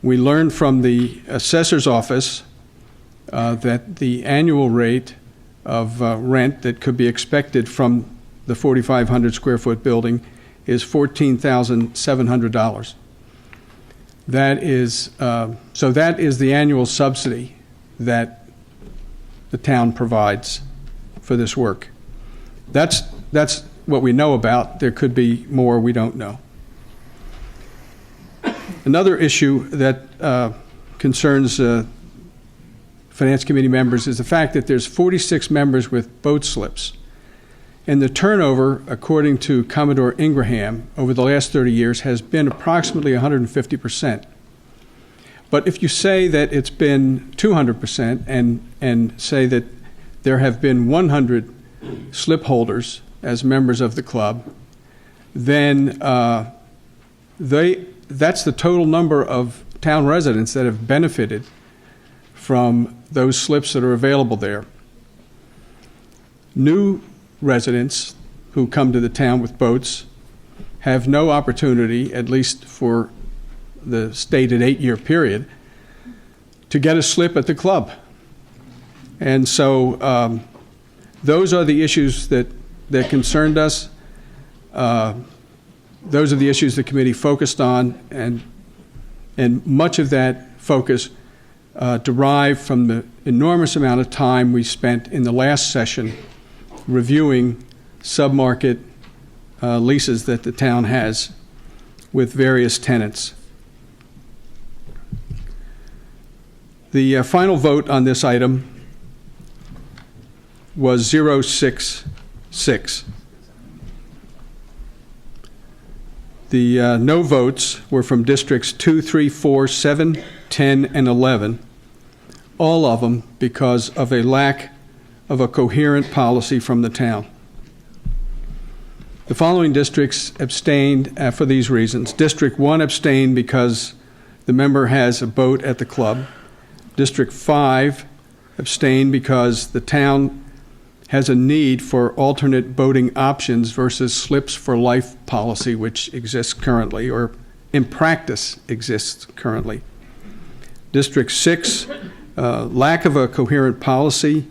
We learned from the assessor's office that the annual rate of rent that could be expected from the 4,500 square foot building is $14,700. That is so that is the annual subsidy that the town provides for this work. That's what we know about. There could be more we don't know. Another issue that concerns Finance Committee members is the fact that there's 46 members with boat slips. And the turnover, according to Commodore Ingraham, over the last 30 years has been approximately 150%. But if you say that it's been 200% and say that there have been 100 slip holders as members of the club, then that's the total number of town residents that have benefited from those slips that are available there. New residents who come to the town with boats have no opportunity, at least for the stated 8-year period, to get a slip at the club. And so those are the issues that concerned us. Those are the issues the committee focused on, and much of that focus derived from the enormous amount of time we spent in the last session reviewing submarket leases that the town has with various tenants. The final vote on this item was 066. The no votes were from districts 2, 3, 4, 7, 10, and 11, all of them because of a lack of a coherent policy from the town. The following districts abstained for these reasons. District 1 abstained because the member has a boat at the club. District 5 abstained because the town has a need for alternate boating options versus slips for life policy, which exists currently, or in practice exists currently. District 6, lack of a coherent policy,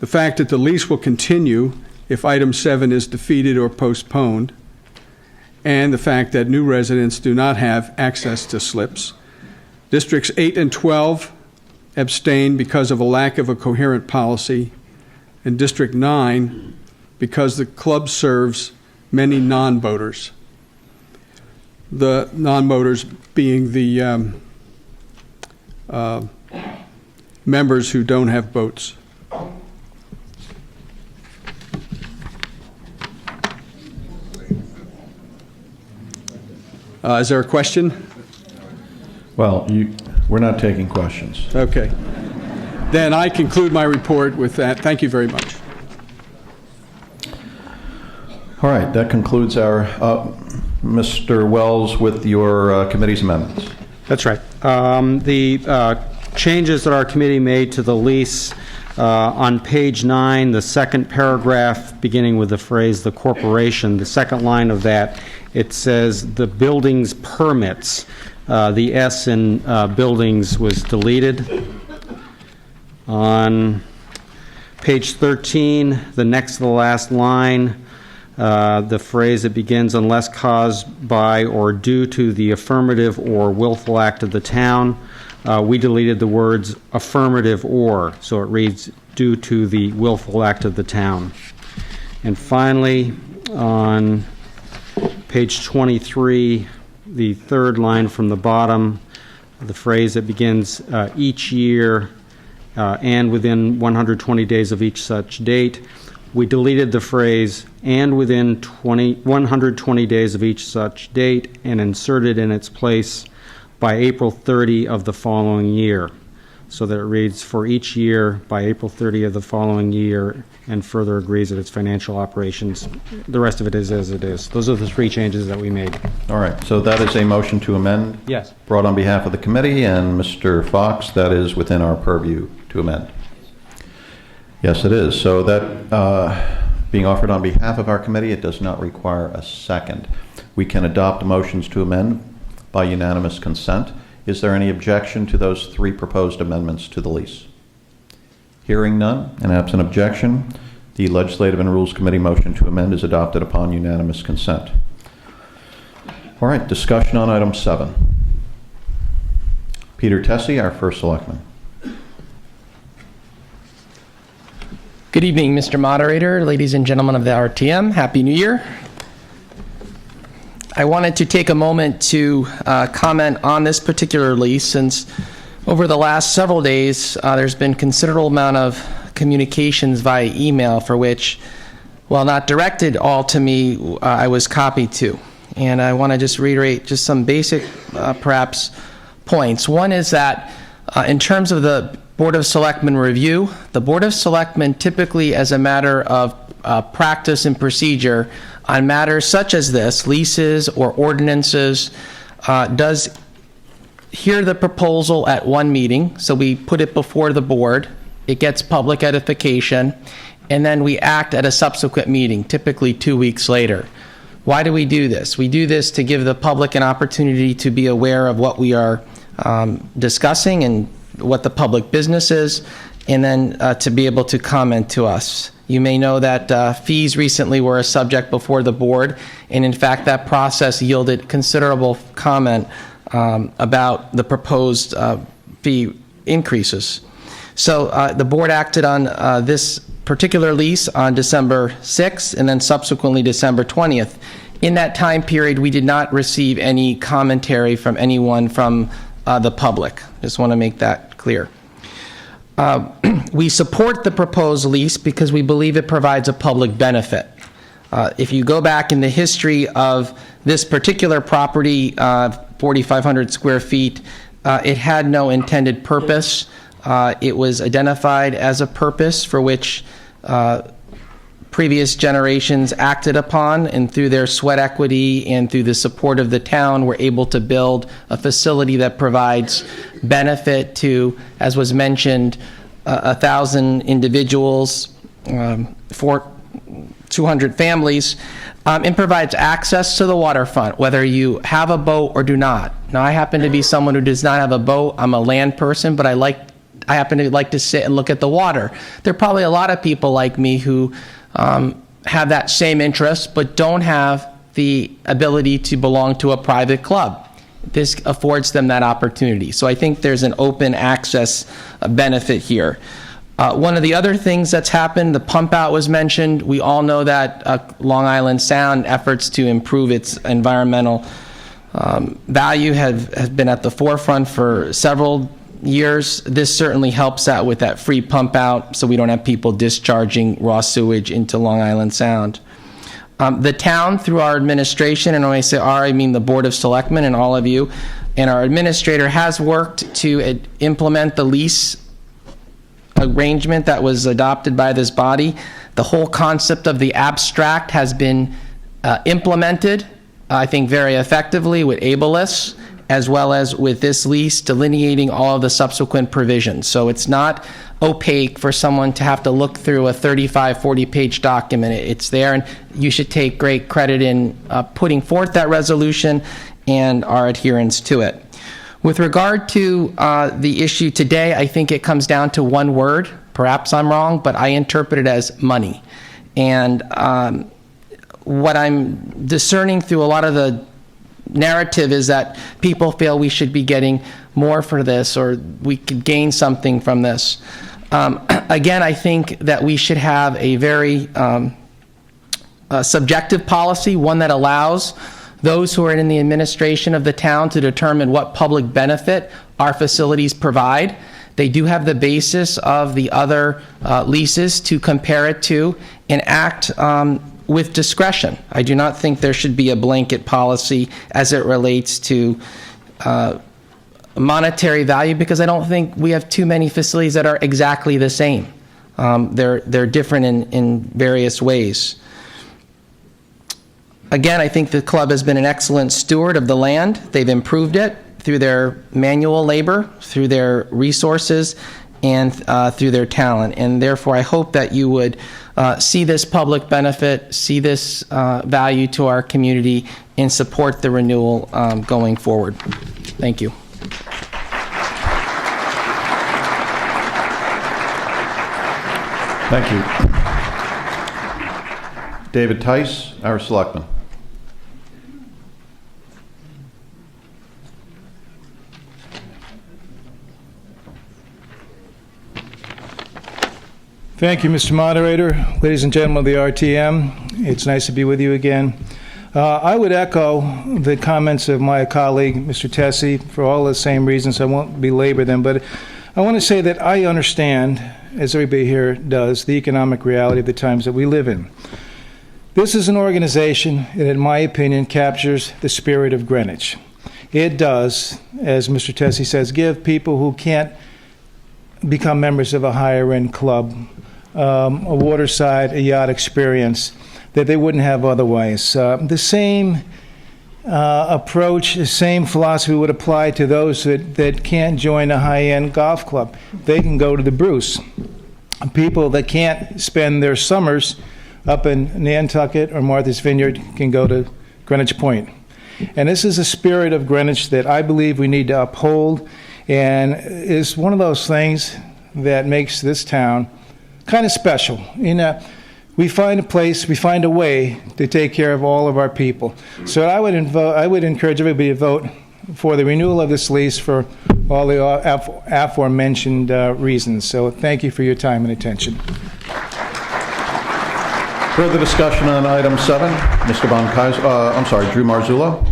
the fact that the lease will continue if item 7 is defeated or postponed, and the fact that new residents do not have access to slips. Districts 8 and 12 abstained because of a lack of a coherent policy, and District 9 because the club serves many non-boaters. The non-boaters being the members who don't have boats. Is there a question?
Well, we're not taking questions.
Okay. Then I conclude my report with that. Thank you very much.
All right, that concludes our, Mr. Wells, with your committee's amendments.
That's right. The changes that our committee made to the lease on page 9, the second paragraph beginning with the phrase "the corporation," the second line of that, it says the buildings permits. The S in buildings was deleted. On page 13, the next to the last line, the phrase that begins "unless caused by or due to the affirmative or willful act of the town," we deleted the words "affirmative or," so it reads "due to the willful act of the town." And finally, on page 23, the third line from the bottom, the phrase that begins "each year and within 120 days of each such date," we deleted the phrase "and within 120 days of each such date" and inserted in its place "by April 30 of the following year," so that it reads "for each year by April 30 of the following year," and further agrees that its financial operations, the rest of it is as it is. Those are the three changes that we made.
All right, so that is a motion to amend?
Yes.
Brought on behalf of the committee, and Mr. Fox, that is within our purview to amend. Yes, it is. So that being offered on behalf of our committee, it does not require a second. We can adopt motions to amend by unanimous consent. Is there any objection to those three proposed amendments to the lease? Hearing none, and absent objection, the Legislative and Rules Committee motion to amend is adopted upon unanimous consent. All right, discussion on item 7. Peter Tessie, our first selectman.
Good evening, Mr. Moderator, ladies and gentlemen of the RTM. Happy New Year. I wanted to take a moment to comment on this particular lease, since over the last several days there's been considerable amount of communications via email for which, while not directed all to me, I was copied to. And I want to just reiterate just some basic perhaps points. One is that in terms of the Board of Selectmen review, the Board of Selectmen typically, as a matter of practice and procedure on matters such as this, leases or ordinances, does hear the proposal at one meeting. So we put it before the board, it gets public edification, and then we act at a subsequent meeting, typically 2 weeks later. Why do we do this? We do this to give the public an opportunity to be aware of what we are discussing and what the public business is, and then to be able to comment to us. You may know that fees recently were a subject before the board, and in fact that process yielded considerable comment about the proposed fee increases. So the board acted on this particular lease on December 6th and then subsequently December 20th. In that time period, we did not receive any commentary from anyone from the public. Just want to make that clear. We support the proposed lease because we believe it provides a public benefit. If you go back in the history of this particular property, 4,500 square feet, it had no intended purpose. It was identified as a purpose for which previous generations acted upon, and through their sweat equity and through the support of the town were able to build a facility that provides benefit to, as was mentioned, 1,000 individuals, 200 families, and provides access to the waterfront, whether you have a boat or do not. Now, I happen to be someone who does not have a boat. I'm a land person, but I happen to like to sit and look at the water. There are probably a lot of people like me who have that same interest, but don't have the ability to belong to a private club. This affords them that opportunity. So I think there's an open access benefit here. One of the other things that's happened, the pump out was mentioned. We all know that Long Island Sound efforts to improve its environmental value have been at the forefront for several years. This certainly helps out with that free pump out, so we don't have people discharging raw sewage into Long Island Sound. The town, through our administration, and when I say our, I mean the Board of Selectmen and all of you, and our administrator has worked to implement the lease arrangement that was adopted by this body. The whole concept of the abstract has been implemented, I think, very effectively with Ableist, as well as with this lease delineating all of the subsequent provisions. So it's not opaque for someone to have to look through a 35, 40-page document. It's there, and you should take great credit in putting forth that resolution and our adherence to it. With regard to the issue today, I think it comes down to one word. Perhaps I'm wrong, but I interpret it as money. And what I'm discerning through a lot of the narrative is that people feel we should be getting more for this, or we could gain something from this. Again, I think that we should have a very subjective policy, one that allows those who are in the administration of the town to determine what public benefit our facilities provide. They do have the basis of the other leases to compare it to and act with discretion. I do not think there should be a blanket policy as it relates to monetary value, because I don't think we have too many facilities that are exactly the same. They're different in various ways. Again, I think the club has been an excellent steward of the land. They've improved it through their manual labor, through their resources, and through their talent. And therefore, I hope that you would see this public benefit, see this value to our community, and support the renewal going forward. Thank you.
Thank you. David Tice, our selectman.
Thank you, Mr. Moderator. Ladies and gentlemen of the RTM, it's nice to be with you again. I would echo the comments of my colleague, Mr. Tessie, for all the same reasons. I won't belabor them, but I want to say that I understand, as everybody here does, the economic reality of the times that we live in. This is an organization that, in my opinion, captures the spirit of Greenwich. It does, as Mr. Tessie says, give people who can't become members of a higher-end club a waterside, a yacht experience that they wouldn't have otherwise. The same approach, the same philosophy would apply to those that can't join a high-end golf club. They can go to the Bruce. People that can't spend their summers up in Nantucket or Martha's Vineyard can go to Greenwich Point. And this is a spirit of Greenwich that I believe we need to uphold, and is one of those things that makes this town kind of special. We find a place, we find a way to take care of all of our people. So I would encourage everybody to vote for the renewal of this lease for all the aforementioned reasons. So thank you for your time and attention.
Further discussion on item 7. Mr. Drew Marzullo.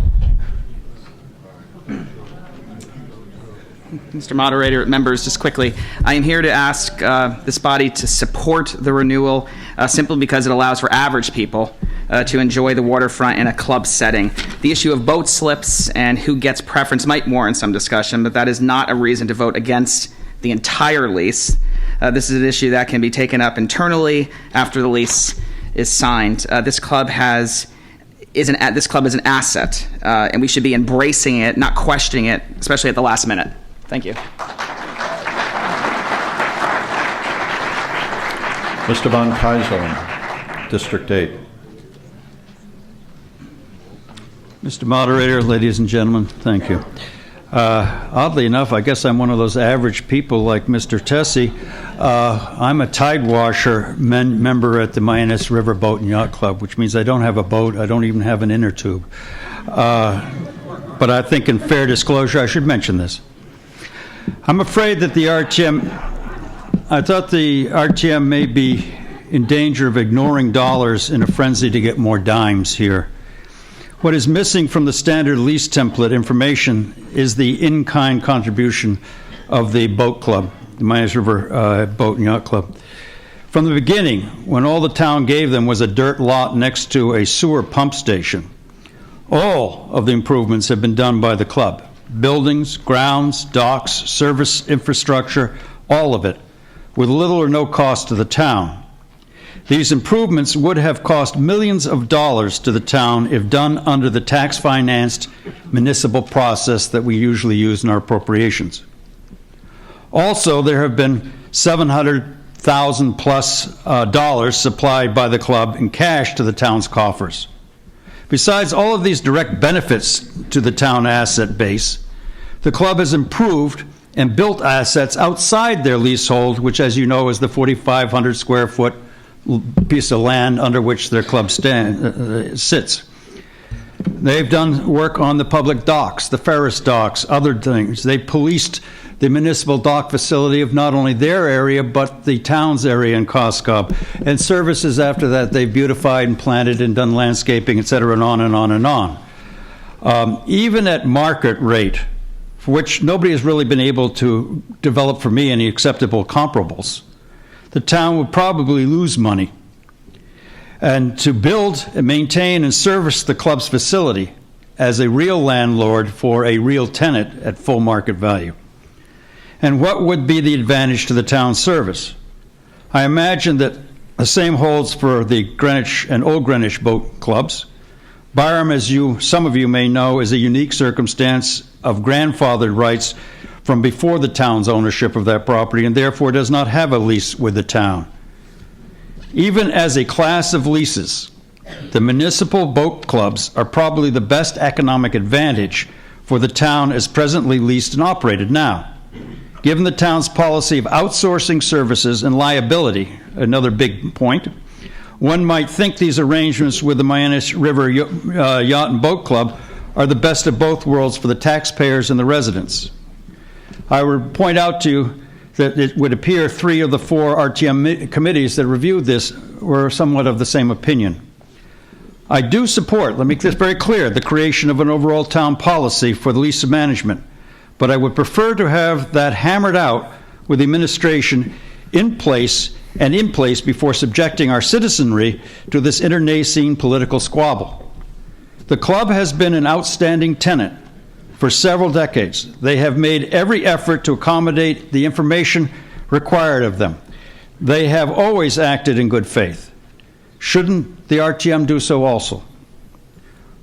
Mr. Moderator, members, just quickly, I am here to ask this body to support the renewal simply because it allows for average people to enjoy the waterfront in a club setting. The issue of boat slips and who gets preference might warrant some discussion, but that is not a reason to vote against the entire lease. This is an issue that can be taken up internally after the lease is signed. This club is an asset, and we should be embracing it, not questioning it, especially at the last minute. Thank you.
Mr. Von Keyserling, District 8.
Mr. Moderator, ladies and gentlemen, thank you. Oddly enough, I guess I'm one of those average people like Mr. Tessie. I'm a tide washer member at the Mianus River Boat and Yacht Club, which means I don't have a boat. I don't even have an inner tube. But I think in fair disclosure, I should mention this. I'm afraid that the RTM may be in danger of ignoring dollars in a frenzy to get more dimes here. What is missing from the standard lease template information is the in-kind contribution of the boat club, the Mianus River Boat and Yacht Club. From the beginning, when all the town gave them was a dirt lot next to a sewer pump station, all of the improvements have been done by the club. Buildings, grounds, docks, service infrastructure, all of it, with little or no cost to the town. These improvements would have cost millions of dollars to the town if done under the tax-financed municipal process that we usually use in our appropriations. Also, there have been $700,000 plus dollars supplied by the club in cash to the town's coffers. Besides all of these direct benefits to the town asset base, the club has improved and built assets outside their leasehold, which, as you know, is the 4,500 square foot piece of land under which their club sits. They've done work on the public docks, the Ferris docks, other things. They policed the municipal dock facility of not only their area, but the town's area in Coscob. And services after that, they've beautified and planted and done landscaping, et cetera, and on and on and on. Even at market rate, for which nobody has really been able to develop for me any acceptable comparables, the town would probably lose money. And to build and maintain and service the club's facility as a real landlord for a real tenant at full market value. And what would be the advantage to the town's service? I imagine that the same holds for the Greenwich and Old Greenwich boat clubs. Byram, as some of you may know, is a unique circumstance of grandfathered rights from before the town's ownership of that property, and therefore does not have a lease with the town. Even as a class of leases, the municipal boat clubs are probably the best economic advantage for the town as presently leased and operated now. Given the town's policy of outsourcing services and liability, another big point, one might think these arrangements with the Mianus River Yacht and Boat Club are the best of both worlds for the taxpayers and the residents. I would point out to you that it would appear 3 of the 4 RTM committees that reviewed this were somewhat of the same opinion. I do support, let me make this very clear, the creation of an overall town policy for the lease of management, but I would prefer to have that hammered out with the administration in place before subjecting our citizenry to this internecine political squabble. The club has been an outstanding tenant for several decades. They have made every effort to accommodate the information required of them. They have always acted in good faith. Shouldn't the RTM do so also?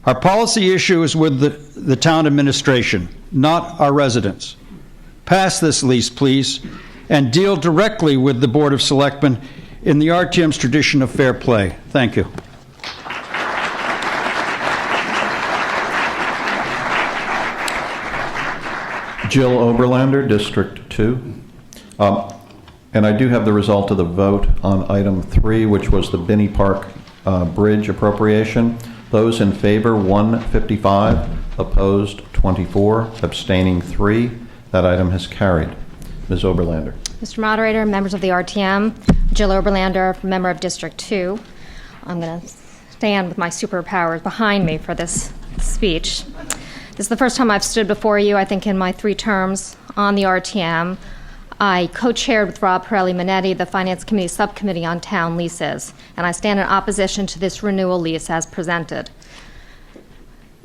Our policy issue is with the town administration, not our residents. Pass this lease, please, and deal directly with the Board of Selectmen in the RTM's tradition of fair play. Thank you.
Jill Oberlander, District 2. And I do have the result of the vote on item 3, which was the Binney Park Bridge appropriation. Those in favor, 155. Opposed, 24. Abstaining, 3. That item has carried. Ms. Oberlander.
Mr. Moderator, members of the RTM, Jill Oberlander, member of District 2. I'm going to stand with my superpowers behind me for this speech. This is the first time I've stood before you, I think, in my 3 terms on the RTM. I co-chaired with Rob Pirelli-Minetti the Finance Committee Subcommittee on Town Leases, and I stand in opposition to this renewal lease as presented.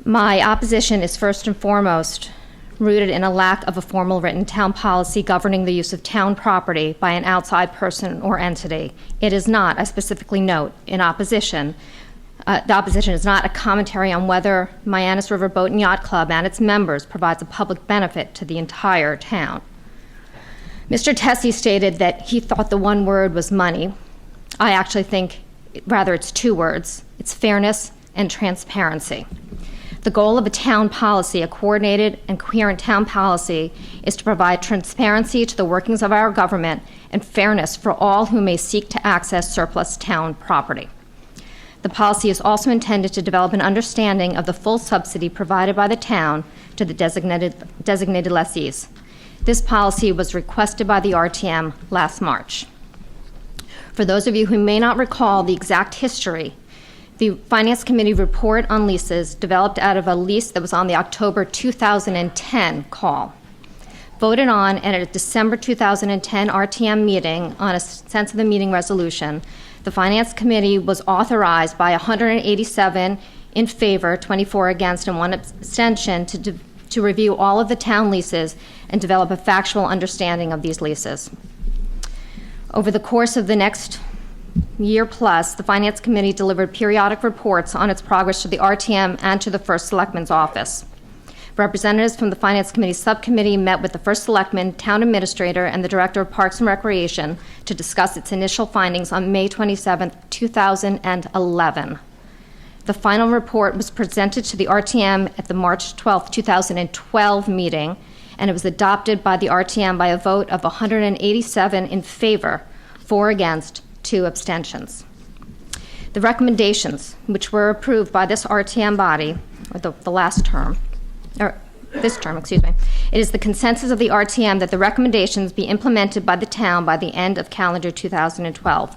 My opposition is first and foremost rooted in a lack of a formal written town policy governing the use of town property by an outside person or entity. It is not, I specifically note, in opposition. The opposition is not a commentary on whether Mianus River Boat and Yacht Club and its members provides a public benefit to the entire town. Mr. Tessie stated that he thought the one word was money. I actually think, rather, it's 2 words. It's fairness and transparency. The goal of a town policy, a coordinated and coherent town policy, is to provide transparency to the workings of our government and fairness for all who may seek to access surplus town property. The policy is also intended to develop an understanding of the full subsidy provided by the town to the designated lessees. This policy was requested by the RTM last March. For those of you who may not recall the exact history, the Finance Committee report on leases developed out of a lease that was on the October 2010 call. Voted on at a December 2010 RTM meeting on a sense of the meeting resolution, the Finance Committee was authorized by 187 in favor, 24 against, and 1 abstention to review all of the town leases and develop a factual understanding of these leases. Over the course of the next year plus, the Finance Committee delivered periodic reports on its progress to the RTM and to the First Selectman's office. Representatives from the Finance Committee subcommittee met with the First Selectman, Town Administrator, and the Director of Parks and Recreation to discuss its initial findings on May 27, 2011. The final report was presented to the RTM at the March 12, 2012 meeting, and it was adopted by the RTM by a vote of 187 in favor, 4 against, 2 abstentions. The recommendations, which were approved by this RTM body, or the last term, or this term, excuse me, it is the consensus of the RTM that the recommendations be implemented by the town by the end of calendar 2012.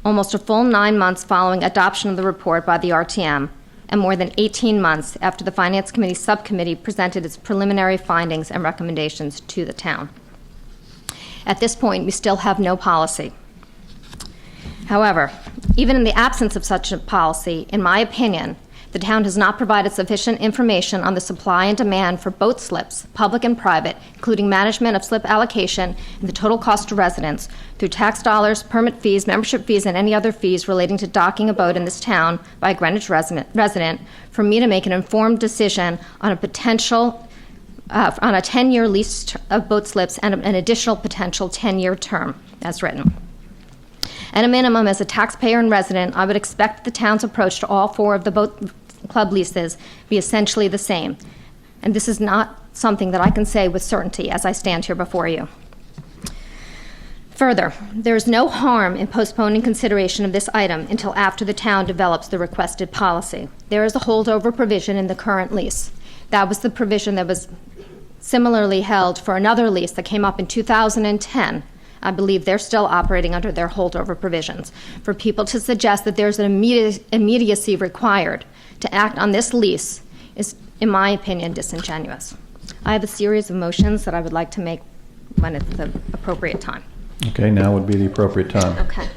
Almost a full 9 months following adoption of the report by the RTM, and more than 18 months after the Finance Committee subcommittee presented its preliminary findings and recommendations to the town. At this point, we still have no policy. However, even in the absence of such a policy, in my opinion, the town has not provided sufficient information on the supply and demand for boat slips, public and private, including management of slip allocation and the total cost to residents through tax dollars, permit fees, membership fees, and any other fees relating to docking a boat in this town by a Greenwich resident for me to make an informed decision on a potential on a 10-year lease of boat slips and an additional potential 10-year term, as written. At a minimum, as a taxpayer and resident, I would expect the town's approach to all 4 of the boat club leases be essentially the same. And this is not something that I can say with certainty as I stand here before you. Further, there is no harm in postponing consideration of this item until after the town develops the requested policy. There is a holdover provision in the current lease. That was the provision that was similarly held for another lease that came up in 2010. I believe they're still operating under their holdover provisions. For people to suggest that there's an immediacy required to act on this lease is, in my opinion, disingenuous. I have a series of motions that I would like to make when it's the appropriate time.
Okay, now would be the appropriate time.
Okay.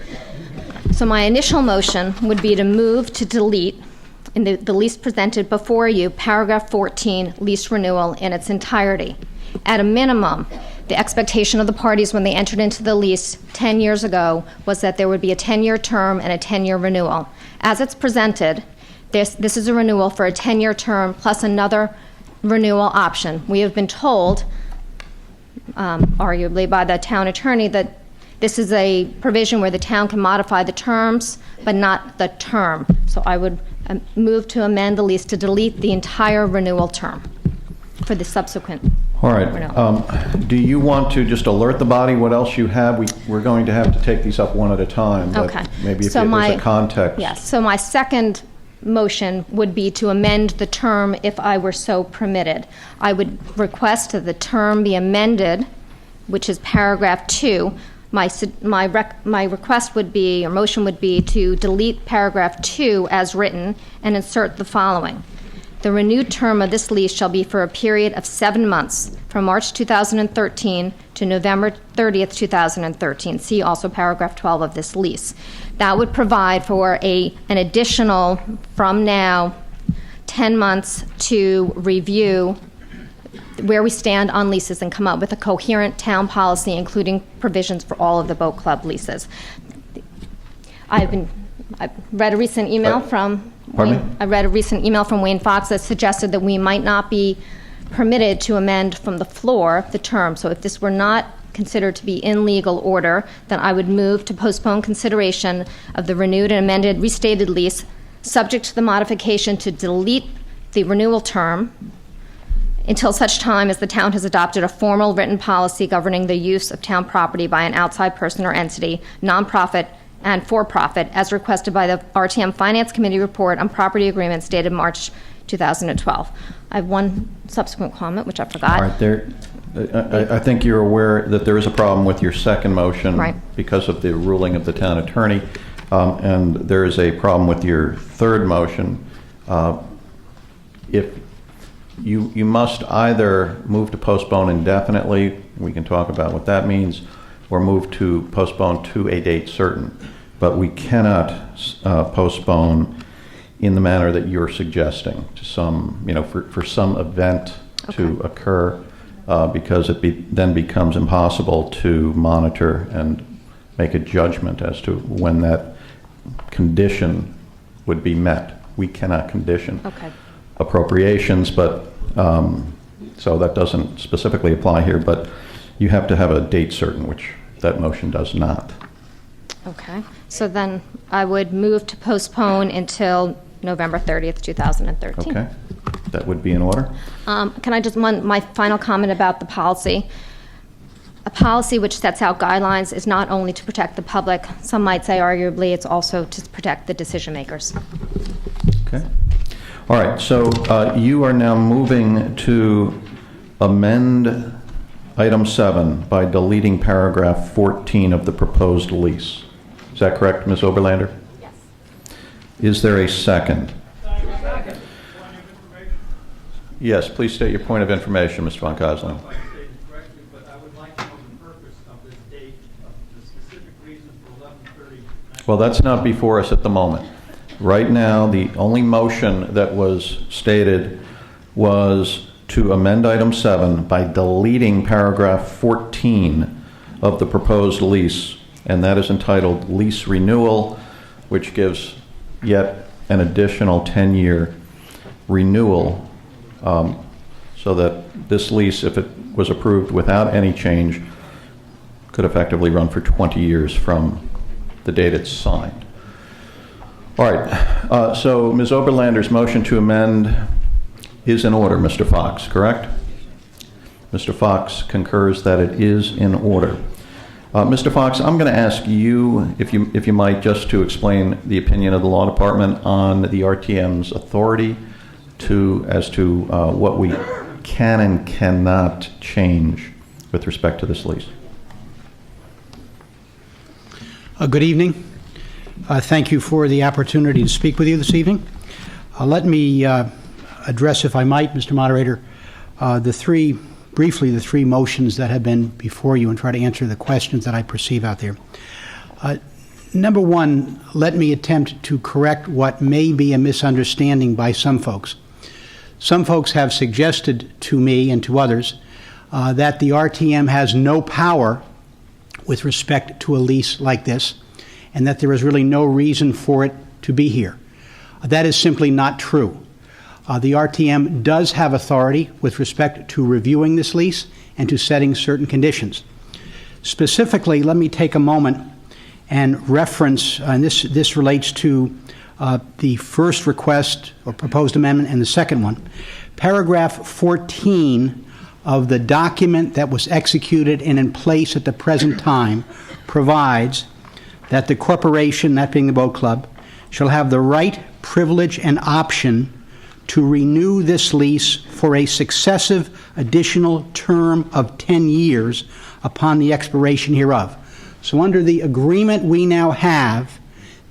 So my initial motion would be to move to delete, in the lease presented before you, paragraph 14, lease renewal in its entirety. At a minimum, the expectation of the parties when they entered into the lease 10 years ago was that there would be a 10-year term and a 10-year renewal. As it's presented, this is a renewal for a 10-year term plus another renewal option. We have been told, arguably by the town attorney, that This is a provision where the town can modify the terms, but not the term. So I would move to amend the lease to delete the entire renewal term for the subsequent
All right.
renewal.
Do you want to just alert the body what else you have? We're going to have to take these up one at a time. But
Okay.
maybe if
So
there's a context.
Yes, so my second motion would be to amend the term if I were so permitted. I would request that the term be amended, which is paragraph 2. My request would be, or motion would be, to delete paragraph 2 as written and insert the following. The renewed term of this lease shall be for a period of 7 months, from March 2013 to November 30th, 2013. See also paragraph 12 of this lease. That would provide for an additional, from now, 10 months to review where we stand on leases and come up with a coherent town policy, including provisions for all of the boat club leases. I've read a recent email from
Pardon me?
I read a recent email from Wayne Fox that suggested that we might not be permitted to amend from the floor the term. So if this were not considered to be in legal order, then I would move to postpone consideration of the renewed and amended restated lease, subject to the modification to delete the renewal term until such time as the town has adopted a formal written policy governing the use of town property by an outside person or entity, nonprofit and for-profit, as requested by the RTM Finance Committee report on property agreements dated March 2012. I have one subsequent comment, which I forgot.
All right, I think you're aware that there is a problem with your second motion.
Right.
Because of the ruling of the town attorney, and there is a problem with your third motion. If you must either move to postpone indefinitely, we can talk about what that means, or move to postpone to a date certain. But we cannot postpone in the manner that you're suggesting to some, for some event to occur, because it then becomes impossible to monitor and make a judgment as to when that condition would be met. We cannot condition appropriations, but so that doesn't specifically apply here, but you have to have a date certain, which that motion does not.
Okay, so then I would move to postpone until November 30th, 2013.
Okay, that would be in order.
Can I just, my final comment about the policy. A policy which sets out guidelines is not only to protect the public, some might say arguably it's also to protect the decision makers.
Okay. All right, so you are now moving to amend item 7 by deleting paragraph 14 of the proposed lease. Is that correct, Ms. Oberlander?
Yes.
Is there a second?
Second.
Yes, please state your point of information, Mr. Von Gosling. Well, that's not before us at the moment. Right now, the only motion that was stated was to amend item 7 by deleting paragraph 14 of the proposed lease, and that is entitled Lease Renewal, which gives yet an additional 10-year renewal, so that this lease, if it was approved without any change, could effectively run for 20 years from the date it's signed. All right, so Ms. Oberlander's motion to amend is in order, Mr. Fox, correct? Mr. Fox concurs that it is in order. Mr. Fox, I'm going to ask you, if you might, just to explain the opinion of the law department on the RTM's authority as to what we can and cannot change with respect to this lease.
Good evening. Thank you for the opportunity to speak with you this evening. Let me address, if I might, Mr. Moderator, the three motions that have been before you and try to answer the questions that I perceive out there. Number one, let me attempt to correct what may be a misunderstanding by some folks. Some folks have suggested to me and to others that the RTM has no power with respect to a lease like this, and that there is really no reason for it to be here. That is simply not true. The RTM does have authority with respect to reviewing this lease and to setting certain conditions. Specifically, let me take a moment and reference, and this relates to the first request or proposed amendment and the second one. Paragraph 14 of the document that was executed and in place at the present time provides that the corporation, that being the boat club, shall have the right, privilege, and option to renew this lease for a successive additional term of 10 years upon the expiration hereof. So under the agreement we now have,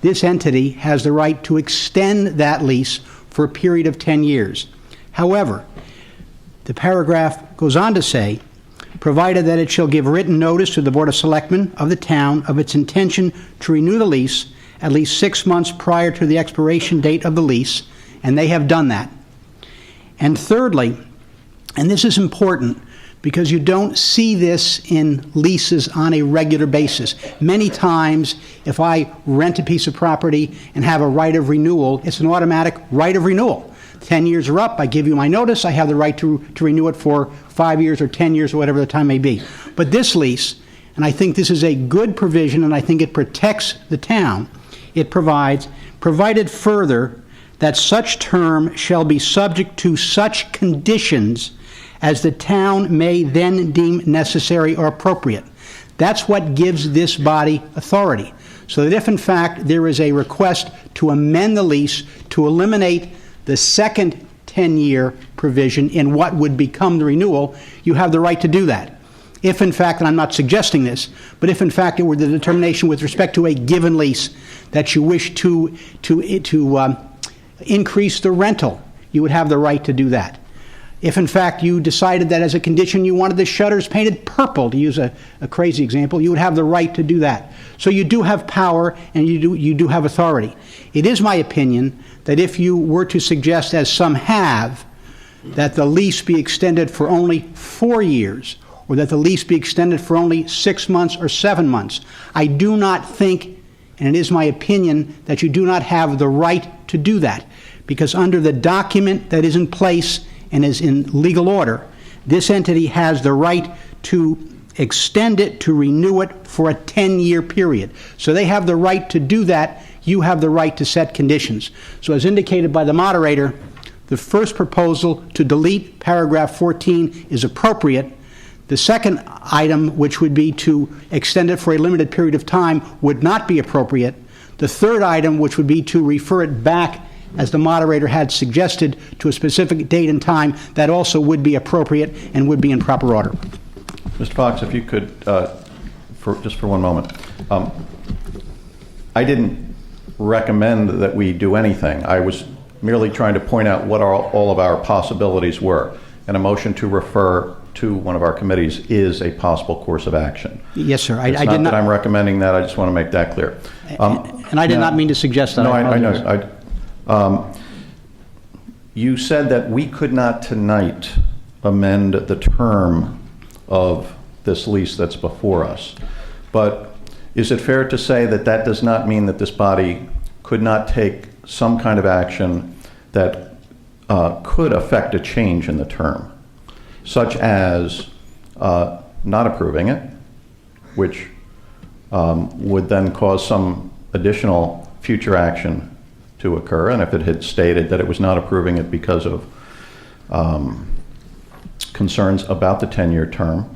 this entity has the right to extend that lease for a period of 10 years. However, the paragraph goes on to say, provided that it shall give written notice to the Board of Selectmen of the town of its intention to renew the lease at least 6 months prior to the expiration date of the lease, and they have done that. And thirdly, and this is important because you don't see this in leases on a regular basis. Many times, if I rent a piece of property and have a right of renewal, it's an automatic right of renewal. 10 years are up, I give you my notice, I have the right to renew it for 5 years or 10 years or whatever the time may be. But this lease, and I think this is a good provision and I think it protects the town, it provides, provided further that such term shall be subject to such conditions as the town may then deem necessary or appropriate. That's what gives this body authority. So that if in fact there is a request to amend the lease to eliminate the second 10-year provision in what would become the renewal, you have the right to do that. If in fact, and I'm not suggesting this, but if in fact it were the determination with respect to a given lease that you wish to increase the rental, you would have the right to do that. If in fact you decided that as a condition you wanted the shutters painted purple, to use a crazy example, you would have the right to do that. So you do have power and you do have authority. It is my opinion that if you were to suggest, as some have, that the lease be extended for only 4 years, or that the lease be extended for only 6 months or 7 months, I do not think, and it is my opinion, that you do not have the right to do that. Because under the document that is in place and is in legal order, this entity has the right to extend it, to renew it for a 10-year period. So they have the right to do that. You have the right to set conditions. So as indicated by the moderator, the first proposal to delete paragraph 14 is appropriate. The second item, which would be to extend it for a limited period of time, would not be appropriate. The third item, which would be to refer it back, as the moderator had suggested, to a specific date and time, that also would be appropriate and would be in proper order.
Mr. Fox, if you could, just for one moment. I didn't recommend that we do anything. I was merely trying to point out what all of our possibilities were. And a motion to refer to one of our committees is a possible course of action.
Yes, sir.
It's not that I'm recommending that. I just want to make that clear.
And I did not mean to suggest that.
No, I know. You said that we could not tonight amend the term of this lease that's before us. But is it fair to say that that does not mean that this body could not take some kind of action that could affect a change in the term, such as not approving it, which would then cause some additional future action to occur, and if it had stated that it was not approving it because of concerns about the 10-year term,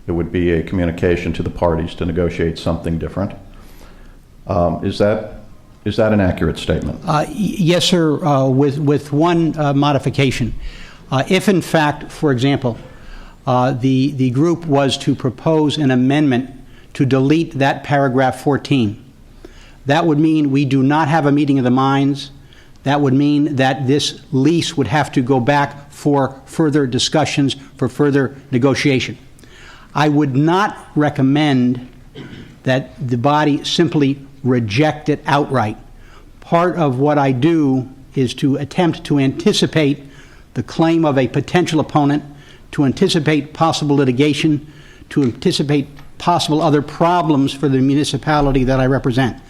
it would be a communication to the parties to negotiate something different. Is that an accurate statement?
Yes, sir, with one modification. If in fact, for example, the group was to propose an amendment to delete that paragraph 14, that would mean we do not have a meeting of the minds. That would mean that this lease would have to go back for further discussions, for further negotiation. I would not recommend that the body simply reject it outright. Part of what I do is to attempt to anticipate the claim of a potential opponent, to anticipate possible litigation, to anticipate possible other problems for the municipality that I represent.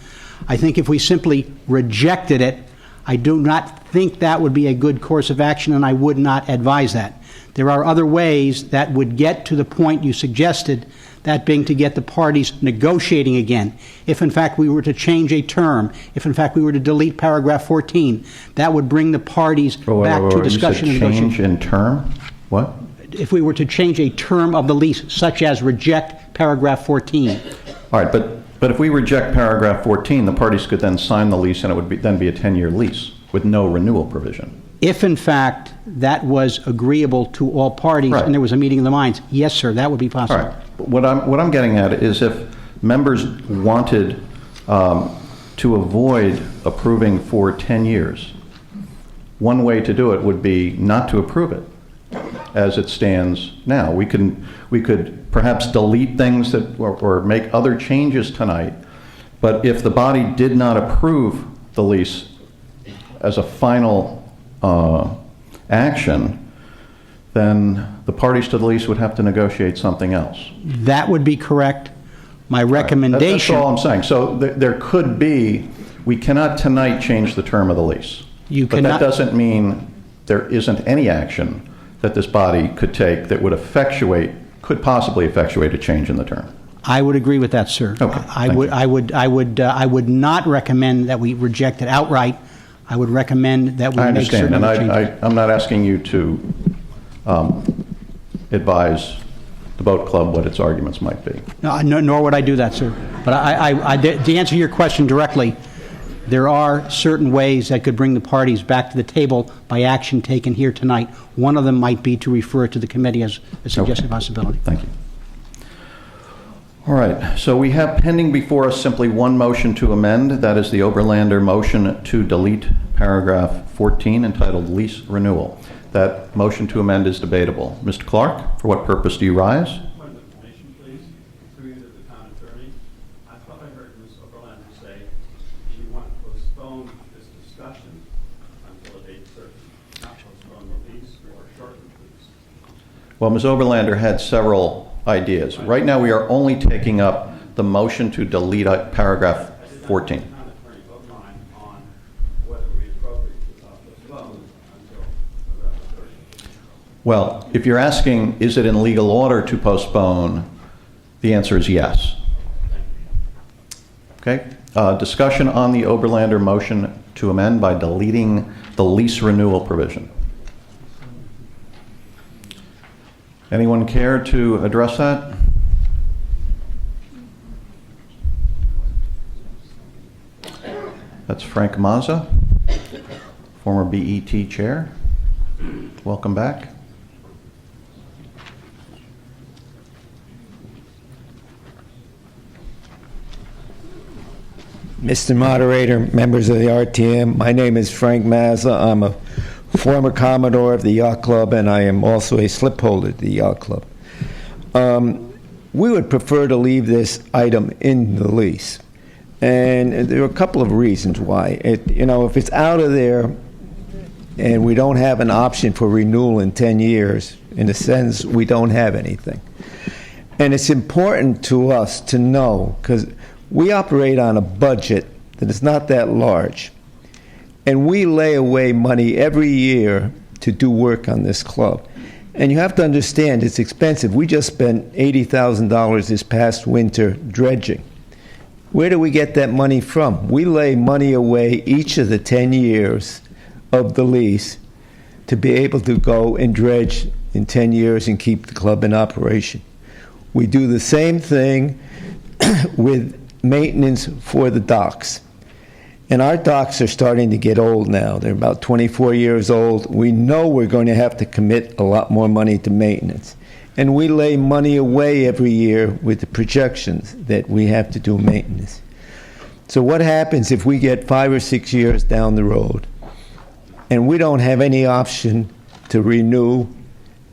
I think if we simply rejected it, I do not think that would be a good course of action, and I would not advise that. There are other ways that would get to the point you suggested, that being to get the parties negotiating again. If in fact we were to change a term, if in fact we were to delete paragraph 14, that would bring the parties back to discussion and
You said change
negotiation.
in term? What?
If we were to change a term of the lease, such as reject paragraph 14.
All right, but if we reject paragraph 14, the parties could then sign the lease and it would then be a 10-year lease with no renewal provision.
If in fact that was agreeable to all parties
Right.
and there was a meeting of the minds, yes, sir, that would be possible.
All right. What I'm getting at is if members wanted to avoid approving for 10 years, one way to do it would be not to approve it as it stands now. We could perhaps delete things that or make other changes tonight, but if the body did not approve the lease as a final action, then the parties to the lease would have to negotiate something else.
That would be correct. My recommendation...
That's all I'm saying. So there could be, we cannot tonight change the term of the lease.
You
But
cannot-
that doesn't mean there isn't any action that this body could take that would could possibly effectuate a change in the term.
I would agree with that, sir.
Okay,
I would not recommend that we reject it outright. I would recommend that we
I
make certain
understand, and
other changes.
I'm not asking you to advise the boat club what its arguments might be.
No, nor would I do that, sir. But to answer your question directly, there are certain ways that could bring the parties back to the table by action taken here tonight. One of them might be to refer it to the committee as a suggested possibility.
Thank you. All right, so we have pending before us simply one motion to amend. That is the Oberlander motion to delete paragraph 14 entitled Lease Renewal. That motion to amend is debatable. Mr. Clark, for what purpose do you rise?
Point of information, please. Through the town attorney. I thought I heard Ms. Oberlander say she wanted to postpone this discussion until a date certain, not postpone the lease or shorten the lease.
Well, Ms. Oberlander had several ideas. Right now, we are only taking up the motion to delete paragraph 14. Well, if you're asking, is it in legal order to postpone, the answer is yes. Okay. Discussion on the Oberlander motion to amend by deleting the lease renewal provision. Anyone care to address that? That's Frank Mazza, former BET chair. Welcome back.
Mr. Moderator, members of the RTM, my name is Frank Mazza. I'm a former Commodore of the Yacht Club, and I am also a slip holder at the Yacht Club. We would prefer to leave this item in the lease. And there are a couple of reasons why. If it's out of there and we don't have an option for renewal in 10 years, in a sense, we don't have anything. And it's important to us to know, because we operate on a budget that is not that large. And we lay away money every year to do work on this club. And you have to understand, it's expensive. We just spent $80,000 this past winter dredging. Where do we get that money from? We lay money away each of the 10 years of the lease to be able to go and dredge in 10 years and keep the club in operation. We do the same thing with maintenance for the docks. And our docks are starting to get old now. They're about 24 years old. We know we're going to have to commit a lot more money to maintenance. And we lay money away every year with the projections that we have to do maintenance. So what happens if we get 5 or 6 years down the road and we don't have any option to renew?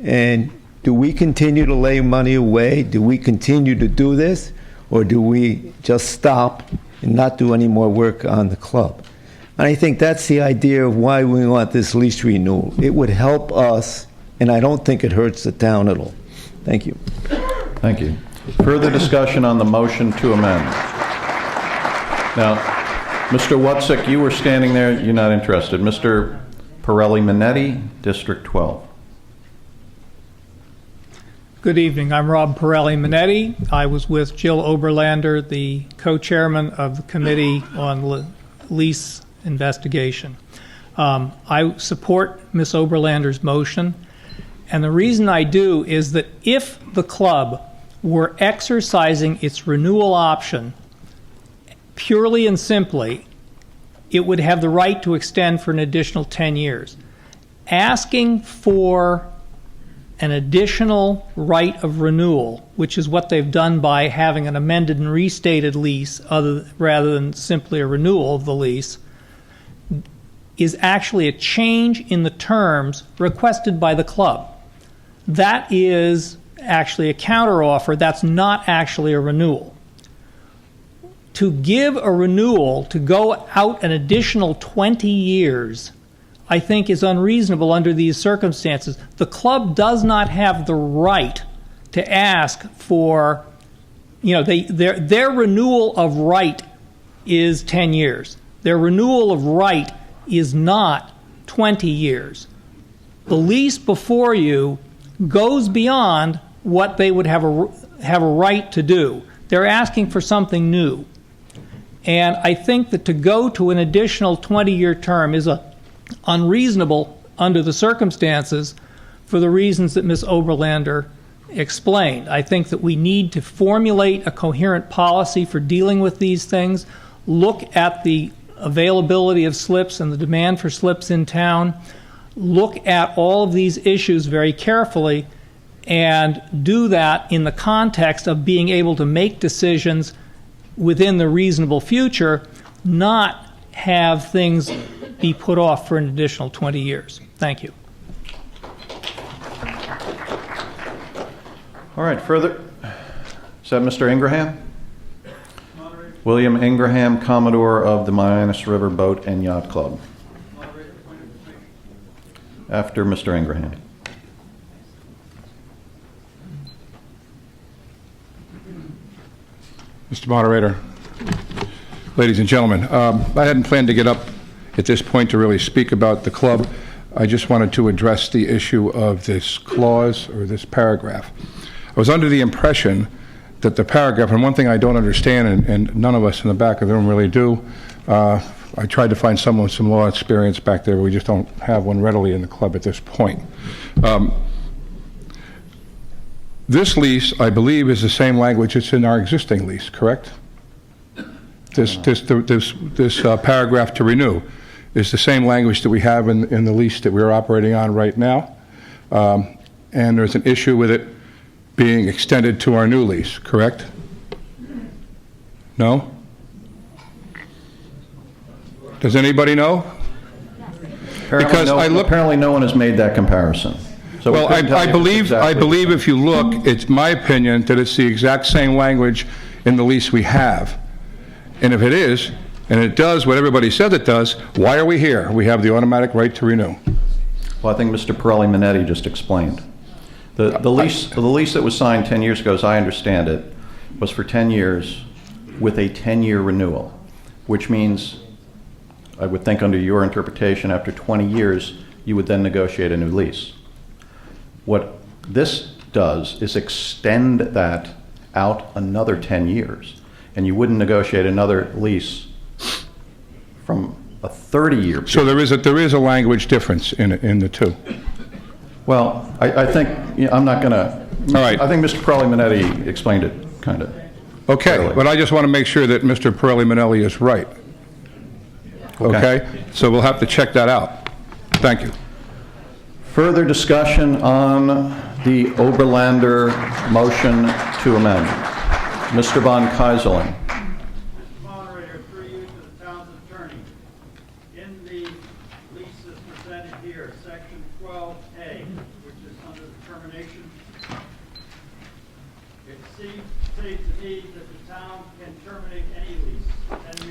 And do we continue to lay money away? Do we continue to do this? Or do we just stop and not do any more work on the club? And I think that's the idea of why we want this lease renewal. It would help us, and I don't think it hurts the town at all. Thank you.
Thank you. Further discussion on the motion to amend. Now, Mr. Wutzik, you were standing there. You're not interested. Mr. Pirelli Minetti, District 12.
Good evening. I'm Rob Pirelli Minetti. I was with Jill Oberlander, the co-chairman of the Committee on Lease Investigation. I support Ms. Oberlander's motion, and the reason I do is that if the club were exercising its renewal option purely and simply, it would have the right to extend for an additional 10 years. Asking for an additional right of renewal, which is what they've done by having an amended and restated lease rather than simply a renewal of the lease, is actually a change in the terms requested by the club. That is actually a counteroffer. That's not actually a renewal. To give a renewal to go out an additional 20 years, I think, is unreasonable under these circumstances. The club does not have the right to ask for, their renewal of right is 10 years. Their renewal of right is not 20 years. The lease before you goes beyond what they would have a right to do. They're asking for something new. And I think that to go to an additional 20-year term is unreasonable under the circumstances for the reasons that Ms. Oberlander explained. I think that we need to formulate a coherent policy for dealing with these things, look at the availability of slips and the demand for slips in town, look at all of these issues very carefully, and do that in the context of being able to make decisions within the reasonable future, not have things be put off for an additional 20 years. Thank you.
All right, further. Is that Mr. Ingraham? William Ingraham, Commodore of the Mianus River Boat and Yacht Club. After Mr. Ingraham.
Mr. Moderator, ladies and gentlemen, I hadn't planned to get up at this point to really speak about the club. I just wanted to address the issue of this clause or this paragraph. I was under the impression that the paragraph, and one thing I don't understand, and none of us in the back of the room really do, I tried to find someone with some law experience back there, but we just don't have one readily in the club at this point. This lease, I believe, is the same language that's in our existing lease, correct? This paragraph to renew is the same language that we have in the lease that we're operating on right now. And there's an issue with it being extended to our new lease, correct? No? Does anybody know?
Apparently no one has made that comparison. So
well, I believe if you look, it's my opinion that it's the exact same language in the lease we have. And if it is, and it does what everybody said it does, why are we here? We have the automatic right to renew.
Well, I think Mr. Pirelli Minetti just explained. The lease that was signed 10 years ago, as I understand it, was for 10 years with a 10-year renewal, which means, I would think under your interpretation, after 20 years, you would then negotiate a new lease. What this does is extend that out another 10 years, and you wouldn't negotiate another lease from a 30-year period.
So there is a language difference in the two.
Well, I think, I'm not going to... All right. I think Mr. Pirelli Minetti explained it kind of.
Okay,
clearly.
But I just want to make sure that Mr. Pirelli Minetti is right. Okay? So we'll have to check that out. Thank you.
Further discussion on the Oberlander motion to amend. Mr. von Keyserling.
Moderator, through you to the town's attorney. In the leases presented here, section 12A, which is under the termination, it seems to me that the town can terminate any lease.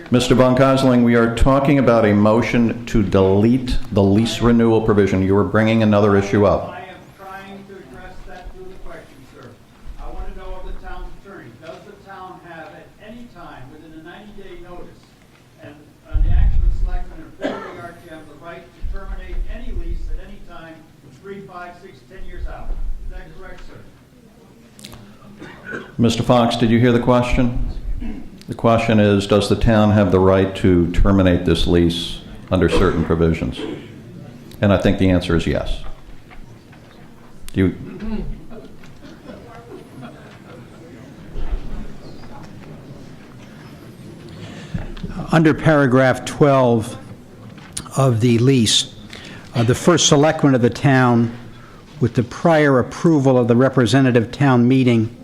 Mr. von Keyserling, we are talking about a motion to delete the lease renewal provision. You were bringing another issue up.
I am trying to address that through the question, sir. I want to know of the town's attorney. Does the town have at any time within a 90-day notice and on the action of the selectmen and approval of the RTM the right to terminate any lease at any time 3, 5, 6, 10 years out? Is that correct, sir?
Mr. Fox, did you hear the question? The question is, does the town have the right to terminate this lease under certain provisions? And I think the answer is yes. Do you?
Under paragraph 12 of the lease, the first selectman of the town, with the prior approval of the representative town meeting,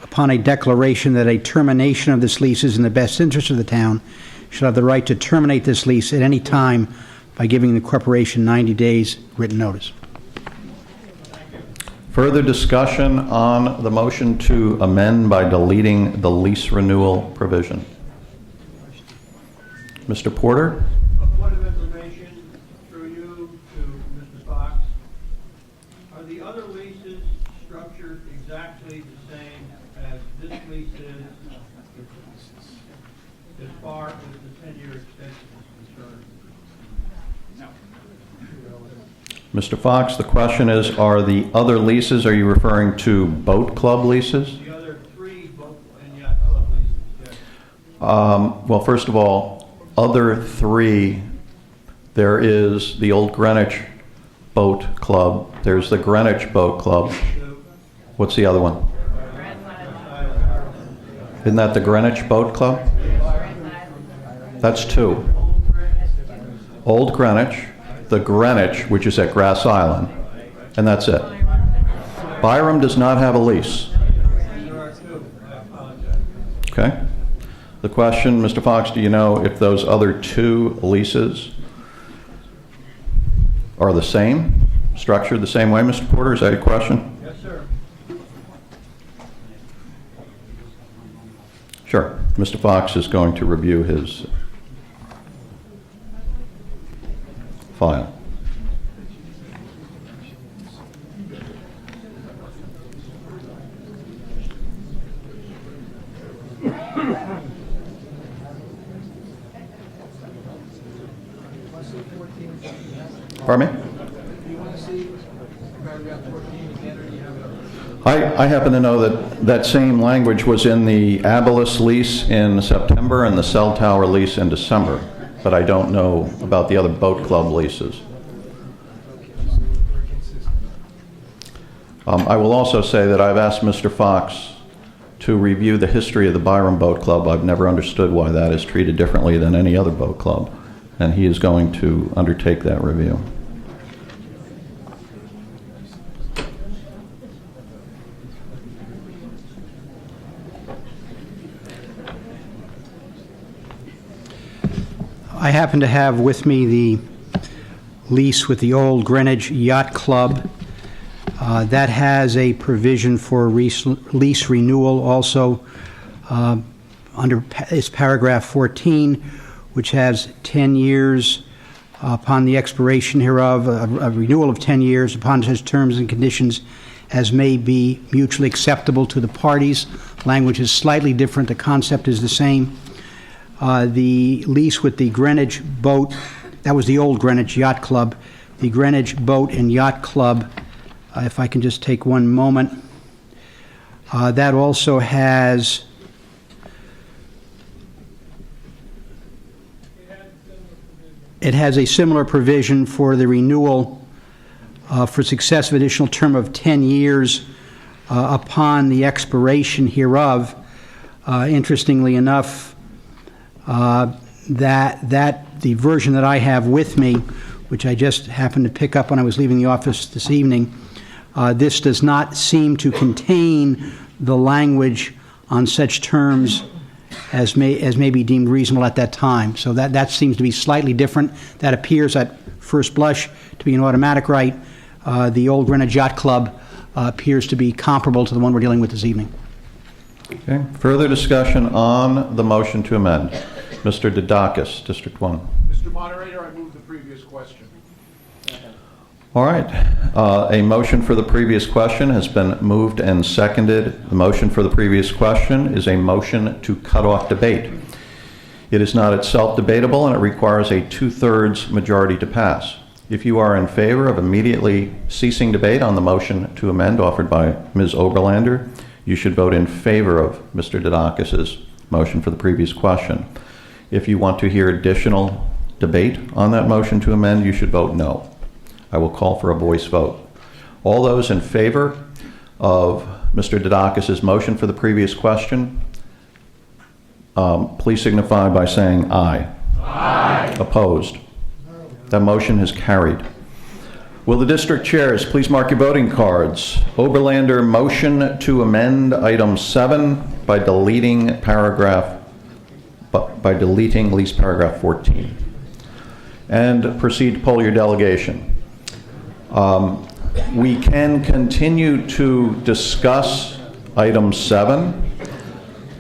upon a declaration that a termination of this lease is in the best interest of the town, shall have the right to terminate this lease at any time by giving the corporation 90 days written notice.
Further discussion on the motion to amend by deleting the lease renewal provision? Mr. Porter?
A point of information through you to Mr. Fox. Are the other leases structured exactly the same as this lease is as far as the 10-year extension is concerned? No.
Mr. Fox, the question is, are the other leases, are you referring to boat club leases?
The other 3 boat and yacht club leases, yes.
Well, first of all, other 3, there is the Old Greenwich Boat Club, there's the Greenwich Boat Club. What's the other one? Isn't that the Greenwich Boat Club? That's 2. Old Greenwich, the Greenwich, which is at Grass Island, and that's it. Byram does not have a lease. Okay. The question, Mr. Fox, do you know if those other 2 leases are the same, structured the same way, Mr. Porter? Is that your question?
Yes, sir.
Sure. Mr. Fox is going to review his file. Pardon me? I happen to know that that same language was in the Abilis lease in September and the cell tower lease in December, but I don't know about the other boat club leases. I will also say that I've asked Mr. Fox to review the history of the Byram Boat Club. I've never understood why that is treated differently than any other boat club, and he is going to undertake that review.
I happen to have with me the lease with the Old Greenwich Yacht Club. That has a provision for lease renewal also under its paragraph 14, which has 10 years upon the expiration hereof, a renewal of 10 years upon such terms and conditions as may be mutually acceptable to the parties. Language is slightly different. The concept is the same. The lease with the Greenwich Boat, that was the Old Greenwich Yacht Club. The Greenwich Boat and Yacht Club, if I can just take one moment, that also has it has a similar provision for the renewal for successive additional term of 10 years upon the expiration hereof. Interestingly enough, that the version that I have with me, which I just happened to pick up when I was leaving the office this evening, this does not seem to contain the language on such terms as may be deemed reasonable at that time. So that seems to be slightly different. That appears at first blush to be an automatic right. The Old Greenwich Yacht Club appears to be comparable to the one we're dealing with this evening.
Okay. Further discussion on the motion to amend. Mr. Dudakis, District 1.
Mr. Moderator, I move the previous question.
All right. A motion for the previous question has been moved and seconded. The motion for the previous question is a motion to cut off debate. It is not itself debatable, and it requires a 2/3 majority to pass. If you are in favor of immediately ceasing debate on the motion to amend offered by Ms. Oberlander, you should vote in favor of Mr. Dodakis' motion for the previous question. If you want to hear additional debate on that motion to amend, you should vote no. I will call for a voice vote. All those in favor of Mr. Dodakis' motion for the previous question, please signify by saying aye. Aye. Opposed? That motion is carried. Will the district chairs please mark your voting cards? Oberlander motion to amend item 7 by deleting lease paragraph 14. And proceed to poll your delegation. We can continue to discuss item 7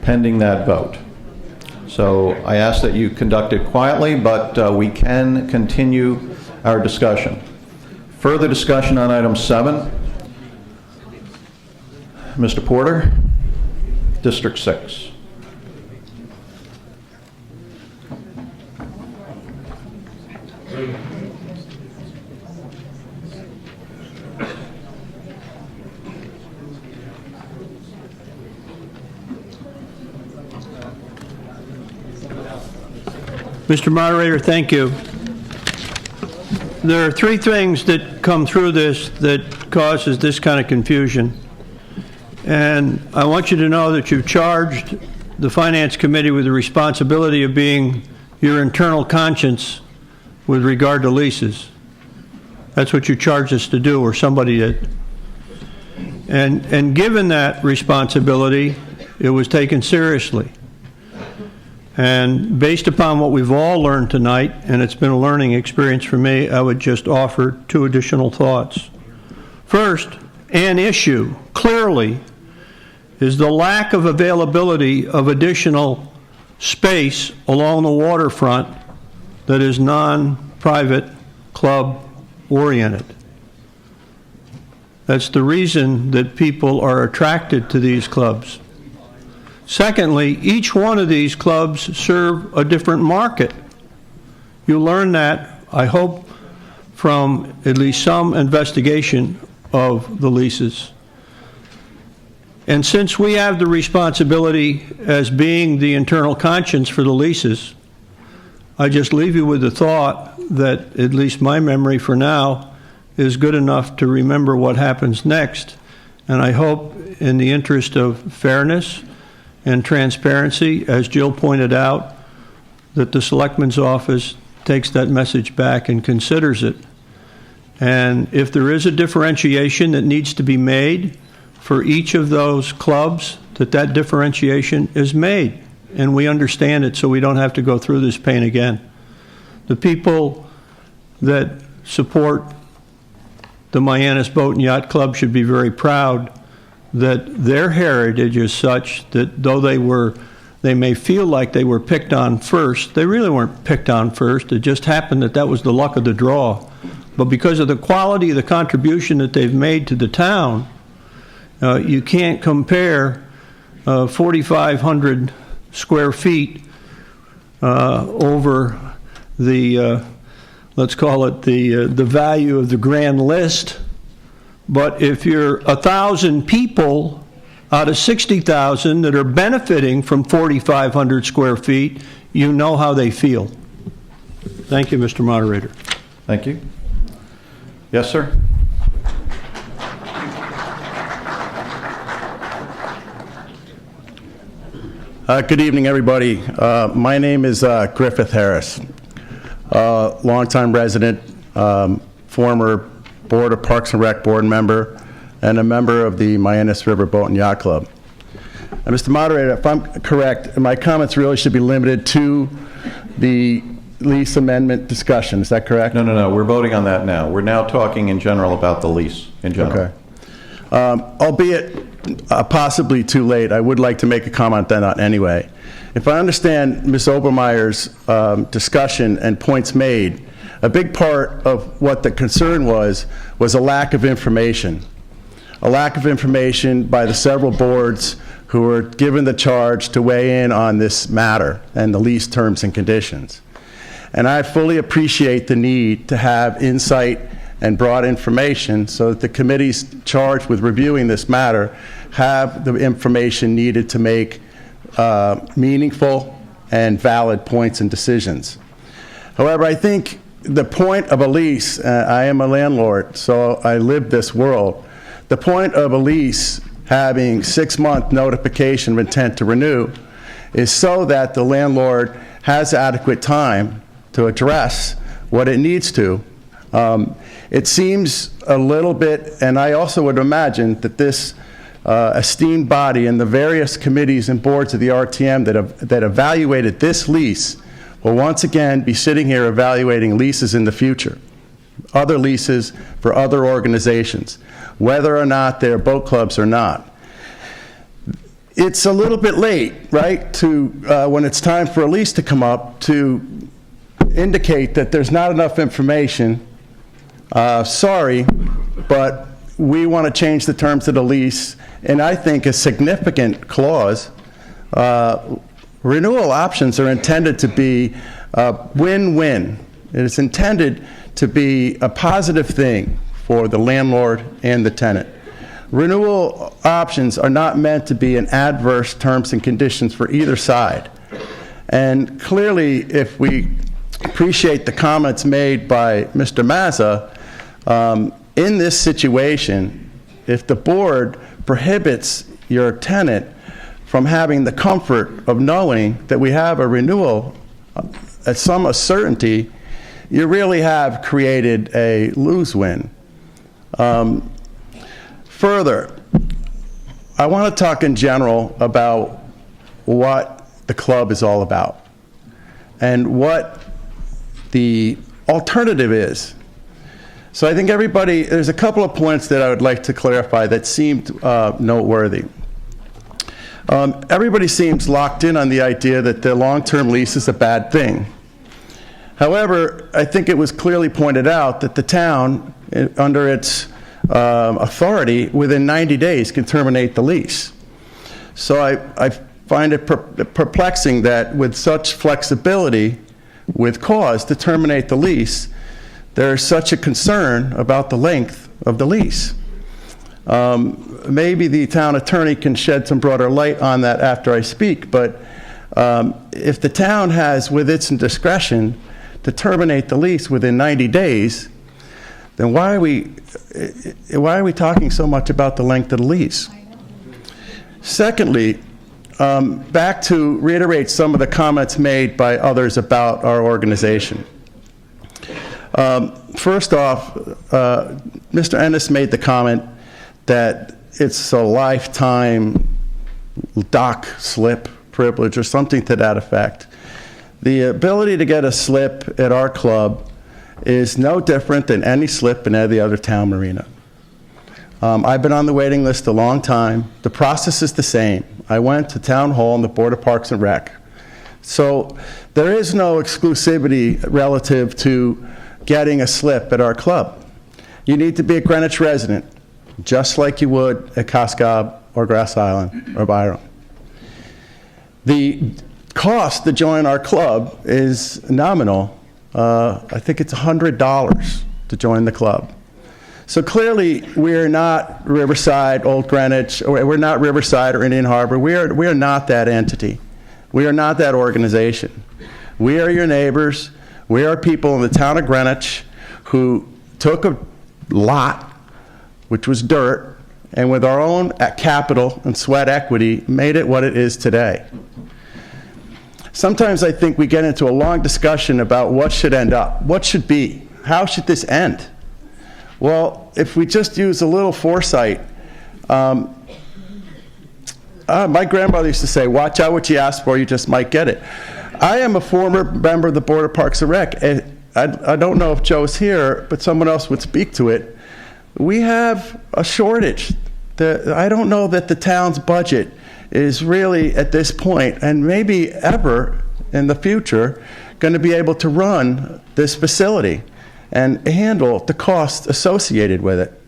pending that vote. So I ask that you conduct it quietly, but we can continue our discussion. Further discussion on item 7. Mr. Porter, District 6.
Mr. Moderator, thank you. There are 3 things that come through this that causes this kind of confusion. And I want you to know that you've charged the Finance Committee with the responsibility of being your internal conscience with regard to leases. That's what you charged us to do, or somebody did. And given that responsibility, it was taken seriously. And based upon what we've all learned tonight, and it's been a learning experience for me, I would just offer 2 additional thoughts. First, an issue, clearly, is the lack of availability of additional space along the waterfront that is non-private club oriented. That's the reason that people are attracted to these clubs. Secondly, each one of these clubs serve a different market. You learn that, I hope, from at least some investigation of the leases. And since we have the responsibility as being the internal conscience for the leases, I just leave you with the thought that at least my memory for now is good enough to remember what happens next. And I hope, in the interest of fairness and transparency, as Jill pointed out, that the Selectman's office takes that message back and considers it. And if there is a differentiation that needs to be made for each of those clubs, that differentiation is made. And we understand it, so we don't have to go through this pain again. The people that support the Mianus Boat and Yacht Club should be very proud that their heritage is such that though they may feel like they were picked on first, they really weren't picked on first. It just happened that was the luck of the draw. But because of the quality of the contribution that they've made to the town, you can't compare 4,500 square feet over the, let's call it the value of the grand list. But if you're 1,000 people out of 60,000 that are benefiting from 4,500 square feet, you know how they feel. Thank you, Mr. Moderator.
Thank you. Yes, sir.
Good evening, everybody. My name is Griffith Harris, longtime resident, former Board of Parks and Rec board member, and a member of the Mianus River Boat and Yacht Club. And Mr. Moderator, if I'm correct, my comments really should be limited to the lease amendment discussion. Is that correct?
No. We're voting on that now. We're now talking in general about the lease in general.
Okay. Albeit possibly too late, I would like to make a comment then anyway. If I understand Ms. Obermeyer's discussion and points made, a big part of what the concern was a lack of information. A lack of information by the several boards who were given the charge to weigh in on this matter and the lease terms and conditions. And I fully appreciate the need to have insight and brought information so that the committees charged with reviewing this matter have the information needed to make meaningful and valid points and decisions. However, I think the point of a lease, I am a landlord, so I live this world. The point of a lease having 6-month notification of intent to renew is so that the landlord has adequate time to address what it needs to. It seems a little bit, and I also would imagine that this esteemed body and the various committees and boards of the RTM that evaluated this lease will once again be sitting here evaluating leases in the future, other leases for other organizations, whether or not they're boat clubs or not. It's a little bit late, right, to when it's time for a lease to come up to indicate that there's not enough information. Sorry, but we want to change the terms of the lease, and I think a significant clause. Renewal options are intended to be win-win. It is intended to be a positive thing for the landlord and the tenant. Renewal options are not meant to be an adverse terms and conditions for either side. And clearly, if we appreciate the comments made by Mr. Mazza, in this situation, if the board prohibits your tenant from having the comfort of knowing that we have a renewal at some certainty, you really have created a lose-win. Further, I want to talk in general about what the club is all about and what the alternative is. So I think everybody, there's a couple of points that I would like to clarify that seemed noteworthy. Everybody seems locked in on the idea that the long-term lease is a bad thing. However, I think it was clearly pointed out that the town, under its authority, within 90 days can terminate the lease. So I find it perplexing that with such flexibility, with cause to terminate the lease, there's such a concern about the length of the lease. Maybe the town attorney can shed some broader light on that after I speak, but if the town has, with its discretion, to terminate the lease within 90 days, then why are we talking so much about the length of the lease? Secondly, back to reiterate some of the comments made by others about our organization. First off, Mr. Ennis made the comment that it's a lifetime dock slip privilege or something to that effect. The ability to get a slip at our club is no different than any slip in any other town marina. I've been on the waiting list a long time. The process is the same. I went to Town Hall and the Board of Parks and Rec. So there is no exclusivity relative to getting a slip at our club. You need to be a Greenwich resident, just like you would at Coscob or Grass Island or Byron. The cost to join our club is nominal. I think it's $100 to join the club. So clearly, we're not Riverside, Old Greenwich, or we're not Riverside or Indian Harbor. We are not that entity. We are not that organization. We are your neighbors. We are people in the town of Greenwich who took a lot, which was dirt, and with our own capital and sweat equity, made it what it is today. Sometimes I think we get into a long discussion about what should end up, what should be, how should this end? Well, if we just use a little foresight, my grandmother used to say, watch out what you ask for, you just might get it. I am a former member of the Board of Parks and Rec, and I don't know if Joe's here, but someone else would speak to it. We have a shortage. I don't know that the town's budget is really, at this point, and maybe ever in the future, going to be able to run this facility and handle the costs associated with it.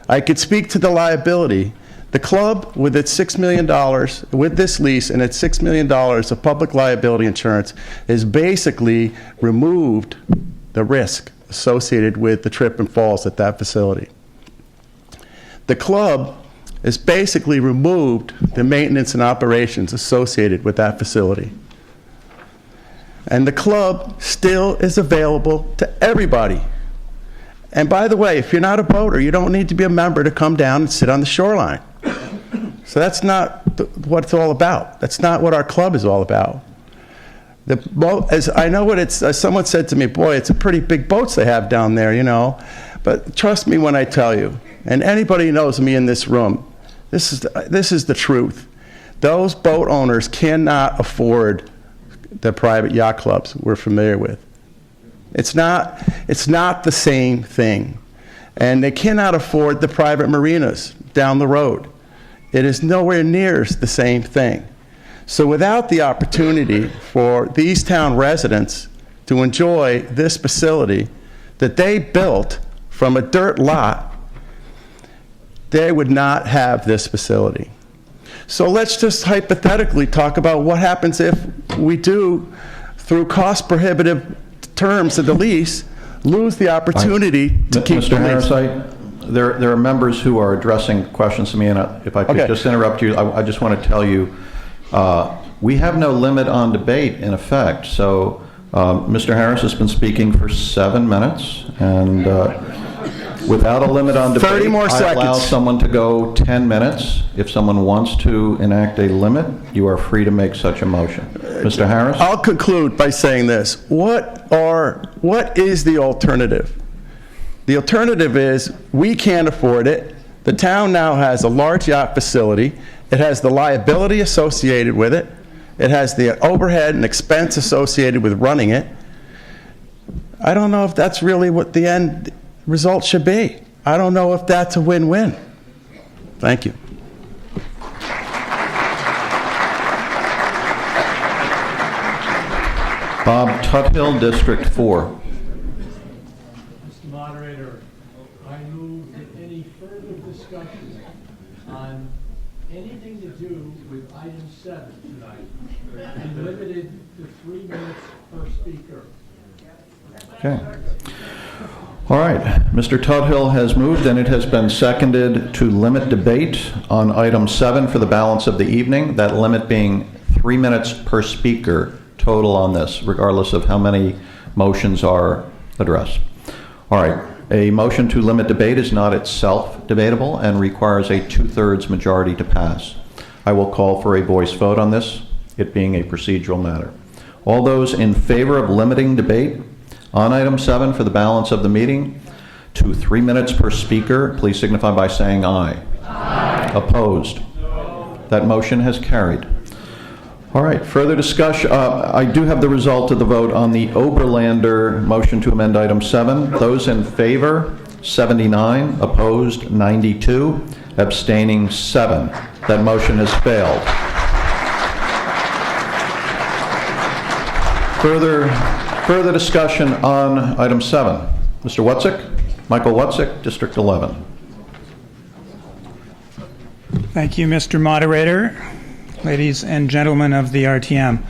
I could speak to the liability. The club, with its $6 million, with this lease and its $6 million of public liability insurance, has basically removed the risk associated with the trip and falls at that facility. The club has basically removed the maintenance and operations associated with that facility. And the club still is available to everybody. And by the way, if you're not a boater, you don't need to be a member to come down and sit on the shoreline. So that's not what it's all about. That's not what our club is all about. As I know what it's, someone said to me, boy, it's a pretty big boats they have down there, you know. But trust me when I tell you, and anybody who knows me in this room, this is the truth. Those boat owners cannot afford the private yacht clubs we're familiar with. It's not the same thing. And they cannot afford the private marinas down the road. It is nowhere near the same thing. So without the opportunity for these town residents to enjoy this facility that they built from a dirt lot, they would not have this facility. So let's just hypothetically talk about what happens if we do, through cost prohibitive terms of the lease, lose the opportunity to keep
Mr.
the
Harris,
lease.
there are members who are addressing questions to me, and if I could just interrupt you, I just want to tell you, we have no limit on debate in effect. So Mr. Harris has been speaking for 7 minutes, and without a limit on debate,
30 more
I allow
seconds.
someone to go 10 minutes. If someone wants to enact a limit, you are free to make such a motion. Mr. Harris?
I'll conclude by saying this. What is the alternative? The alternative is we can't afford it. The town now has a large yacht facility. It has the liability associated with it. It has the overhead and expense associated with running it. I don't know if that's really what the end result should be. I don't know if that's a win-win. Thank you.
Bob Tuthill, District 4.
Mr. Moderator, I move that any further discussion on anything to do with item 7 tonight be limited to 3 minutes per speaker.
Okay. All right. Mr. Tuthill has moved, and it has been seconded to limit debate on item 7 for the balance of the evening, that limit being 3 minutes per speaker total on this, regardless of how many motions are addressed. All right. A motion to limit debate is not itself debatable and requires a 2/3 majority to pass. I will call for a voice vote on this, it being a procedural matter. All those in favor of limiting debate on item 7 for the balance of the meeting to 3 minutes per speaker, please signify by saying aye. Aye. Opposed? No. That motion has carried. All right, further discussion. I do have the result of the vote on the Oberlander motion to amend item 7. Those in favor, 79. Opposed, 92. Abstaining, 7. That motion has failed. Further discussion on item 7. Mr. Wutzik, Michael Wutzik, District 11.
Thank you, Mr. Moderator, ladies and gentlemen of the RTM.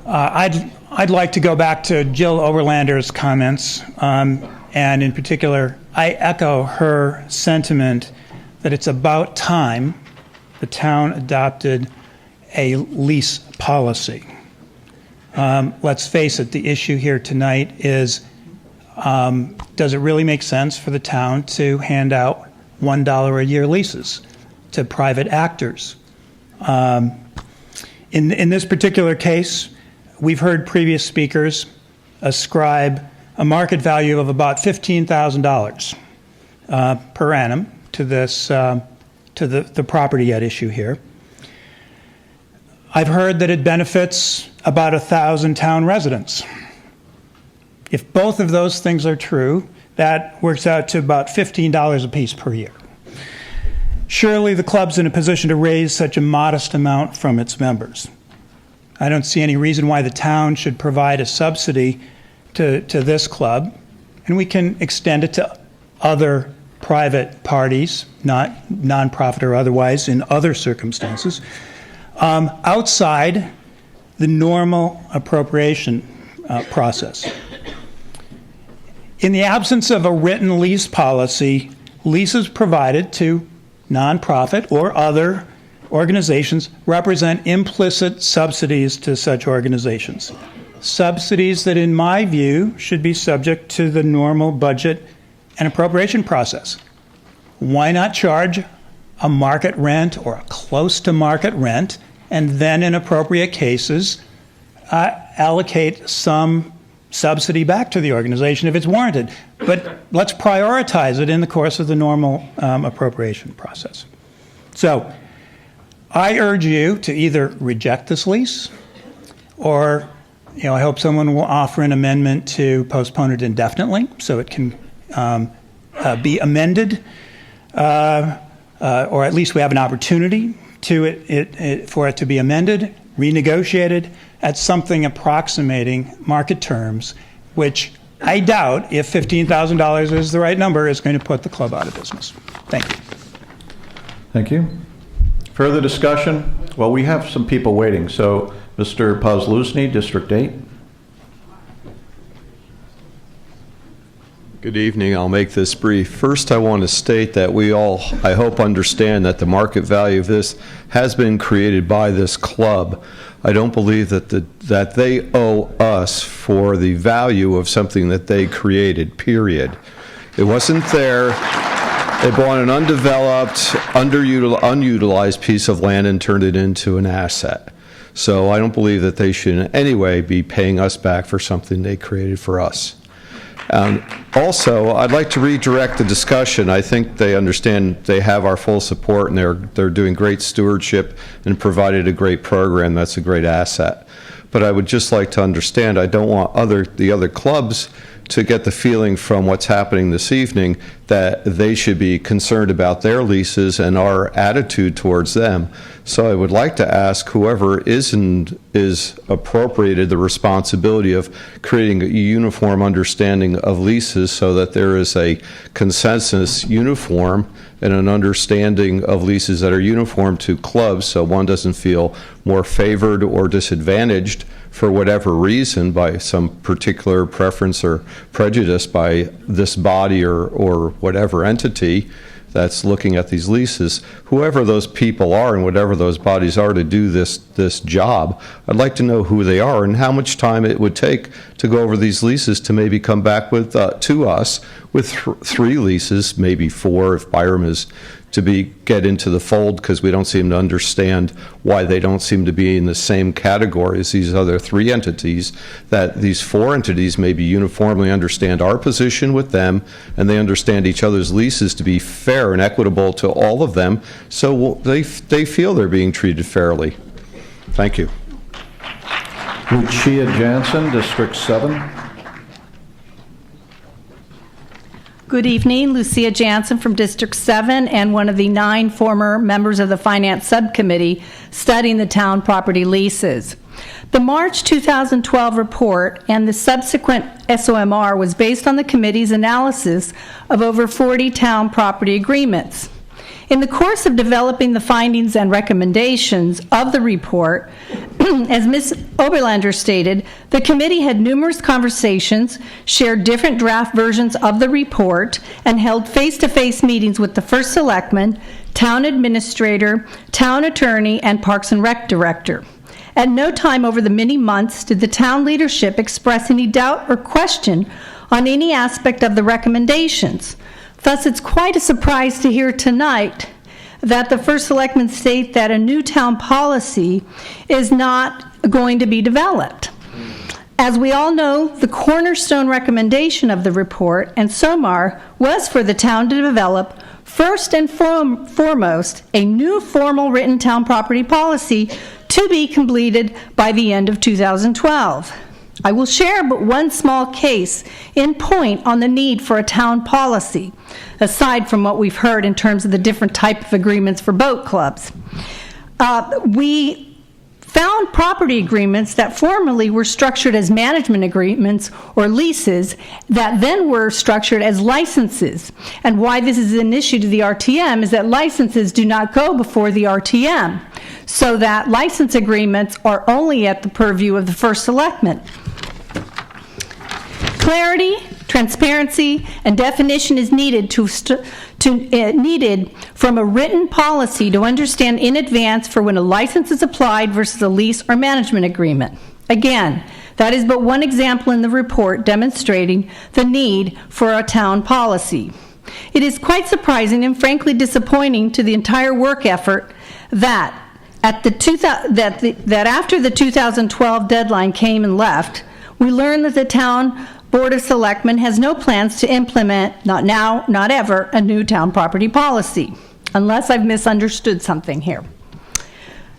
I'd like to go back to Jill Oberlander's comments, and in particular, I echo her sentiment that it's about time the town adopted a lease policy. Let's face it, the issue here tonight is, does it really make sense for the town to hand out $1 a year leases to private actors? In this particular case, we've heard previous speakers ascribe a market value of about $15,000 per annum to this to the property at issue here. I've heard that it benefits about 1,000 town residents. If both of those things are true, that works out to about $15 apiece per year. Surely the club's in a position to raise such a modest amount from its members. I don't see any reason why the town should provide a subsidy to this club, and we can extend it to other private parties, not nonprofit or otherwise, in other circumstances, outside the normal appropriation process. In the absence of a written lease policy, leases provided to nonprofit or other organizations represent implicit subsidies to such organizations. Subsidies that, in my view, should be subject to the normal budget and appropriation process. Why not charge a market rent or a close to market rent, and then in appropriate cases allocate some subsidy back to the organization if it's warranted? But let's prioritize it in the course of the normal appropriation process. So I urge you to either reject this lease, or I hope someone will offer an amendment to postpone it indefinitely so it can be amended, or at least we have an opportunity for it to be amended, renegotiated at something approximating market terms, which I doubt, if $15,000 is the right number, is going to put the club out of business. Thank you.
Thank you. Further discussion? Well, we have some people waiting. So, Mr. Pozlusny, District 8.
Good evening. I'll make this brief. First, I want to state that we all, I hope, understand that the market value of this has been created by this club. I don't believe that that they owe us for the value of something that they created, period. It wasn't there. They bought an undeveloped, unutilized piece of land and turned it into an asset. So I don't believe that they should in any way be paying us back for something they created for us. Also, I'd like to redirect the discussion. I think they understand they have our full support, and they're doing great stewardship and provided a great program that's a great asset. But I would just like to understand, I don't want the other clubs to get the feeling from what's happening this evening that they should be concerned about their leases and our attitude towards them. So I would like to ask whoever is appropriated the responsibility of creating a uniform understanding of leases so that there is a consensus uniform and an understanding of leases that are uniform to clubs, so one doesn't feel more favored or disadvantaged for whatever reason by some particular preference or prejudice by this body or whatever entity that's looking at these leases. Whoever those people are and whatever those bodies are to do this job, I'd like to know who they are and how much time it would take to go over these leases to maybe come back with to us with 3 leases, maybe 4 if Byram is to get into the fold, because we don't seem to understand why they don't seem to be in the same category as these other 3 entities, that these 4 entities maybe uniformly understand our position with them, and they understand each other's leases to be fair and equitable to all of them, so they feel they're being treated fairly. Thank you.
Lucia Jansen, District 7.
Good evening, Lucia Jansen from District 7 and one of the 9 former members of the Finance Subcommittee studying the town property leases. The March 2012 report and the subsequent SOMR was based on the committee's analysis of over 40 town property agreements. In the course of developing the findings and recommendations of the report, as Ms. Oberlander stated, the committee had numerous conversations, shared different draft versions of the report, and held face-to-face meetings with the first selectman, town administrator, town attorney, and Parks and Rec director. At no time over the many months did the town leadership express any doubt or question on any aspect of the recommendations. Thus, it's quite a surprise to hear tonight that the first selectman state that a new town policy is not going to be developed. As we all know, the cornerstone recommendation of the report and SOMR was for the town to develop, first and foremost, a new formal written town property policy to be completed by the end of 2012. I will share but one small case in point on the need for a town policy, aside from what we've heard in terms of the different type of agreements for boat clubs. We found property agreements that formerly were structured as management agreements or leases that then were structured as licenses. And why this is an issue to the RTM is that licenses do not go before the RTM, so that license agreements are only at the purview of the first selectman. Clarity Transparency and definition is needed needed from a written policy to understand in advance for when a license is applied versus a lease or management agreement. Again, that is but one example in the report demonstrating the need for a town policy. It is quite surprising and frankly disappointing to the entire work effort that after the 2012 deadline came and left, we learned that the town Board of Selectmen has no plans to implement, not now, not ever, a new town property policy, unless I've misunderstood something here.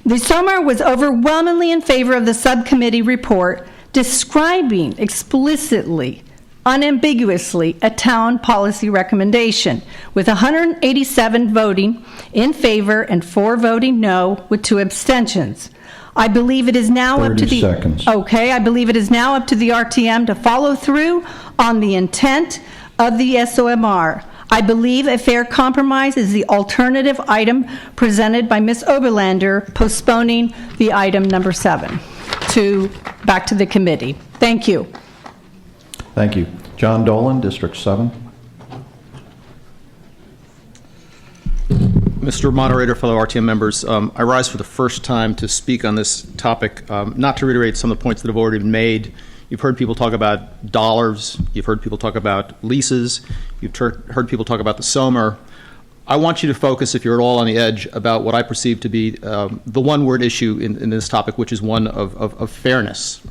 The SOMAR was overwhelmingly in favor of the subcommittee report describing explicitly, unambiguously, a town policy recommendation, with 187 voting in favor and 4 voting no, with 2 abstentions. I believe it is now up to
30 seconds.
Okay, I believe it is now up to the RTM to follow through on the intent of the SOMR. I believe a fair compromise is the alternative item presented by Ms. Oberlander, postponing the item number 7 back to the committee. Thank you.
Thank you. John Dolan, District 7.
Mr. Moderator, fellow RTM members, I rise for the first time to speak on this topic, not to reiterate some of the points that have already been made. You've heard people talk about dollars. You've heard people talk about leases. You've heard people talk about the SOMR. I want you to focus, if you're at all on the edge, about what I perceive to be the one-word issue in this topic, which is one of fairness.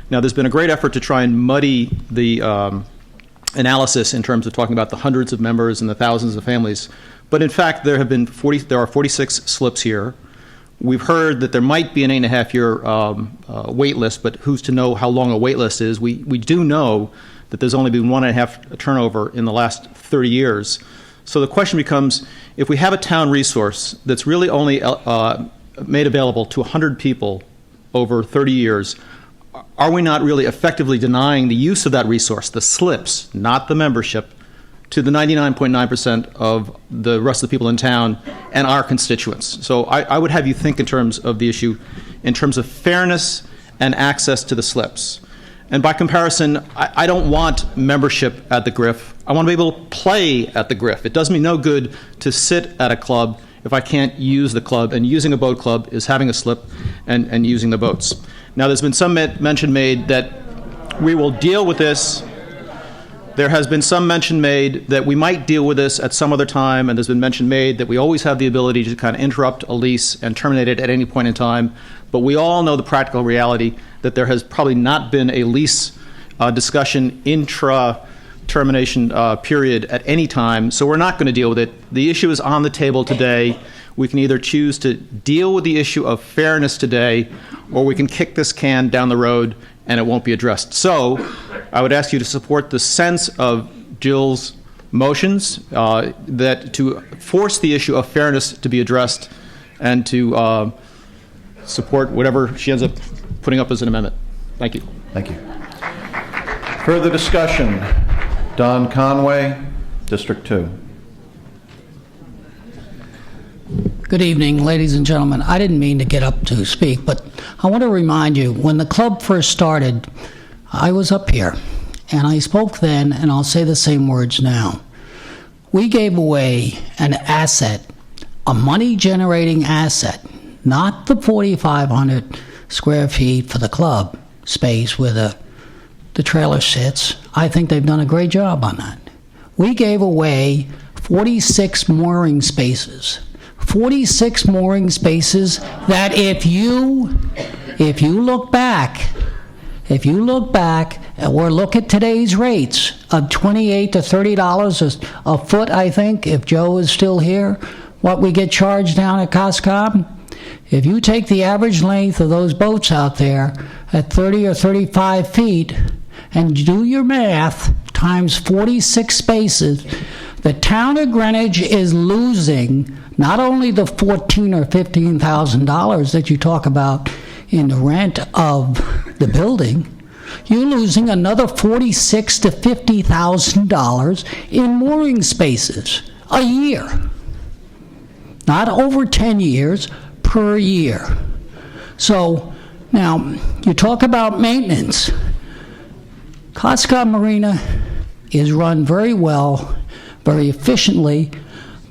Now, there's been a great effort to try and muddy the analysis in terms of talking about the hundreds of members and the thousands of families. But in fact, there are 46 slips here. We've heard that there might be an 8.5-year wait list, but who's to know how long a wait list is? We do know that there's only been 1.5 turnover in the last 30 years. So the question becomes, if we have a town resource that's really only made available to 100 people over 30 years, are we not really effectively denying the use of that resource, the slips, not the membership, to the 99.9% of the rest of the people in town and our constituents? So I would have you think in terms of the issue, in terms of fairness and access to the slips. And by comparison, I don't want membership at the Griff. I want to be able to play at the Griff. It does me no good to sit at a club if I can't use the club, and using a boat club is having a slip and using the boats. Now, there's been some mention made that we will deal with this. There has been some mention made that we might deal with this at some other time, and there's been mention made that we always have the ability to kind of interrupt a lease and terminate it at any point in time. But we all know the practical reality that there has probably not been a lease discussion intra-termination period at any time, so we're not going to deal with it. The issue is on the table today. We can either choose to deal with the issue of fairness today, or we can kick this can down the road and it won't be addressed. So I would ask you to support the sense of Jill's motions, that to force the issue of fairness to be addressed, and to support whatever she ends up putting up as an amendment. Thank you.
Thank you. Further discussion. Don Conway, District 2.
Good evening, ladies and gentlemen. I didn't mean to get up to speak, but I want to remind you, when the club first started, I was up here, and I spoke then, and I'll say the same words now. We gave away an asset, a money-generating asset, not the 4,500 square feet for the club space where the trailer sits. I think they've done a great job on that. We gave away 46 mooring spaces. 46 mooring spaces that if you look back or look at today's rates of $28 to $30 a foot, I think, if Joe is still here, what we get charged down at Coscob, if you take the average length of those boats out there at 30 or 35 feet and do your math times 46 spaces, the town of Greenwich is losing not only the $14,000 or $15,000 that you talk about in the rent of the building, you're losing another $46,000 to $50,000 in mooring spaces a year. Not over 10 years, per year. So now you talk about maintenance. Coscob Marina is run very well, very efficiently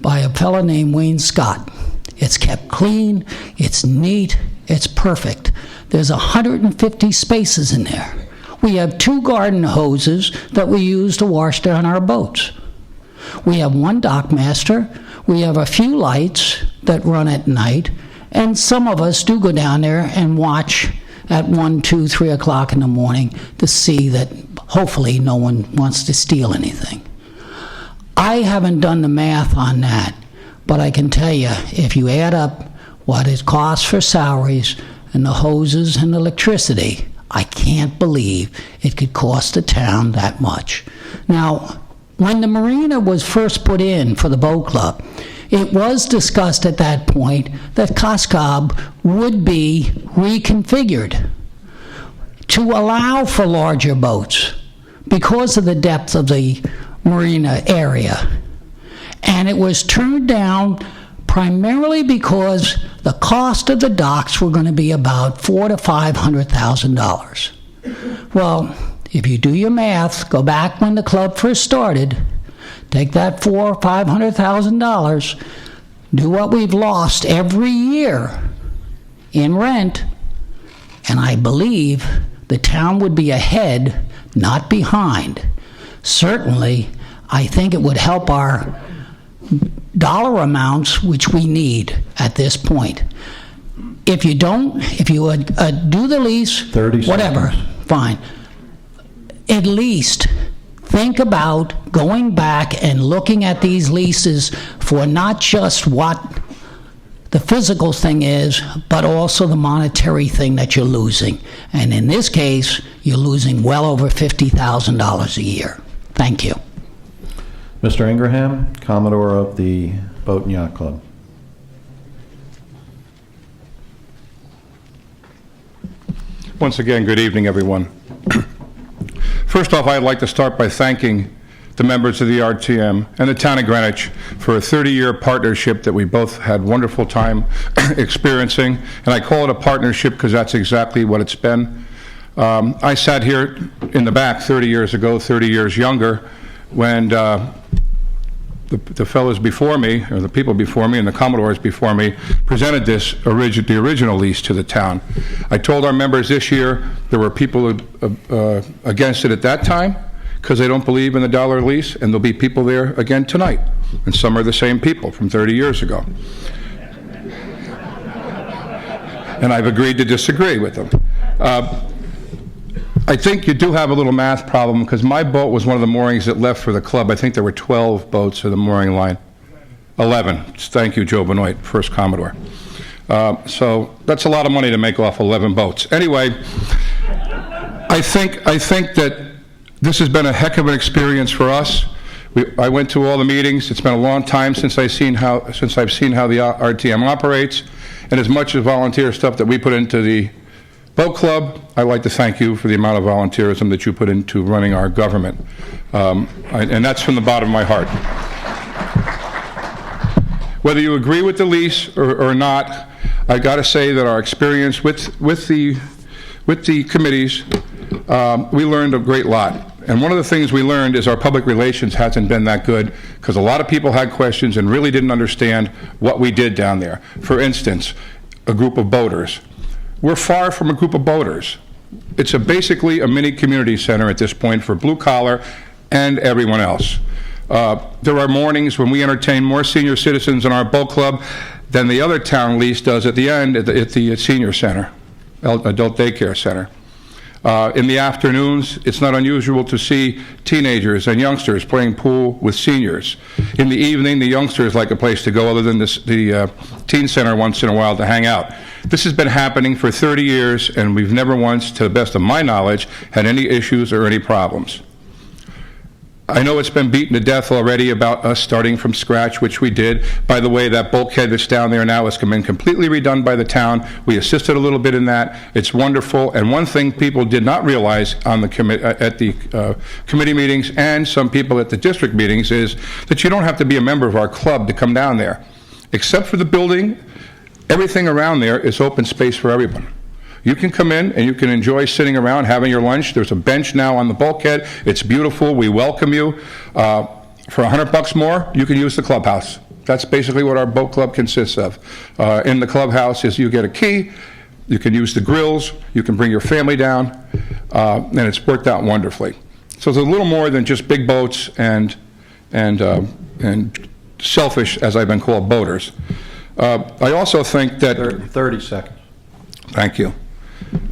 by a fellow named Wayne Scott. It's kept clean, it's neat, it's perfect. There's 150 spaces in there. We have 2 garden hoses that we use to wash down our boats. We have 1 dockmaster. We have a few lights that run at night, and some of us do go down there and watch at 1, 2, 3 o'clock in the morning to see that hopefully no one wants to steal anything. I haven't done the math on that, but I can tell you, if you add up what it costs for salaries and the hoses and electricity, I can't believe it could cost the town that much. Now, when the marina was first put in for the boat club, it was discussed at that point that Coscob would be reconfigured to allow for larger boats because of the depth of the marina area. And it was turned down primarily because the cost of the docks were going to be about $400,000 to $500,000. Well, if you do your math, go back when the club first started, take that $400,000 or $500,000, do what we've lost every year in rent, and I believe the town would be ahead, not behind. Certainly, I think it would help our dollar amounts which we need at this point. If you don't, if you do the lease,
30
whatever, fine. At least think about going back and looking at these leases for not just what the physical thing is, but also the monetary thing that you're losing. And in this case, you're losing well over $50,000 a year. Thank you.
Mr. Ingraham, Commodore of the Boat and Yacht Club.
Once again, good evening, everyone. First off, I'd like to start by thanking the members of the RTM and the town of Greenwich for a 30-year partnership that we both had wonderful time experiencing. And I call it a partnership because that's exactly what it's been. I sat here in the back 30 years ago, 30 years younger, when the fellows before me, or the people before me, and the Commodores before me, presented the original lease to the town. I told our members this year there were people against it at that time because they don't believe in the dollar lease, and there'll be people there again tonight, and some are the same people from 30 years ago. And I've agreed to disagree with them. I think you do have a little math problem because my boat was one of the moorings that left for the club. I think there were 12 boats in the mooring line. 11. Thank you, Joe Benoit, first Commodore. So that's a lot of money to make off 11 boats. Anyway, I think that this has been a heck of an experience for us. I went to all the meetings. It's been a long time since I've seen how the RTM operates, and as much as volunteer stuff that we put into the Boat Club, I'd like to thank you for the amount of volunteerism that you put into running our government. And that's from the bottom of my heart. Whether you agree with the lease or not, I got to say that our experience with the committees, we learned a great lot. And one of the things we learned is our public relations hasn't been that good because a lot of people had questions and really didn't understand what we did down there. For instance, a group of boaters. We're far from a group of boaters. It's basically a mini community center at this point for blue collar and everyone else. There are mornings when we entertain more senior citizens in our boat club than the other town lease does at the end at the senior center, adult daycare center. In the afternoons, it's not unusual to see teenagers and youngsters playing pool with seniors. In the evening, the youngsters like a place to go other than the teen center once in a while to hang out. This has been happening for 30 years, and we've never once, to the best of my knowledge, had any issues or any problems. I know it's been beaten to death already about us starting from scratch, which we did. By the way, that bulkhead that's down there now has been completely redone by the town. We assisted a little bit in that. It's wonderful. And one thing people did not realize on the at the committee meetings and some people at the district meetings is that you don't have to be a member of our club to come down there. Except for the building, everything around there is open space for everyone. You can come in and you can enjoy sitting around having your lunch. There's a bench now on the bulkhead. It's beautiful. We welcome you. For $100 more, you can use the clubhouse. That's basically what our boat club consists of. In the clubhouse is you get a key, you can use the grills, you can bring your family down, and it's worked out wonderfully. So it's a little more than just big boats and selfish, as I've been called, boaters. I also think that...
30 seconds.
Thank you.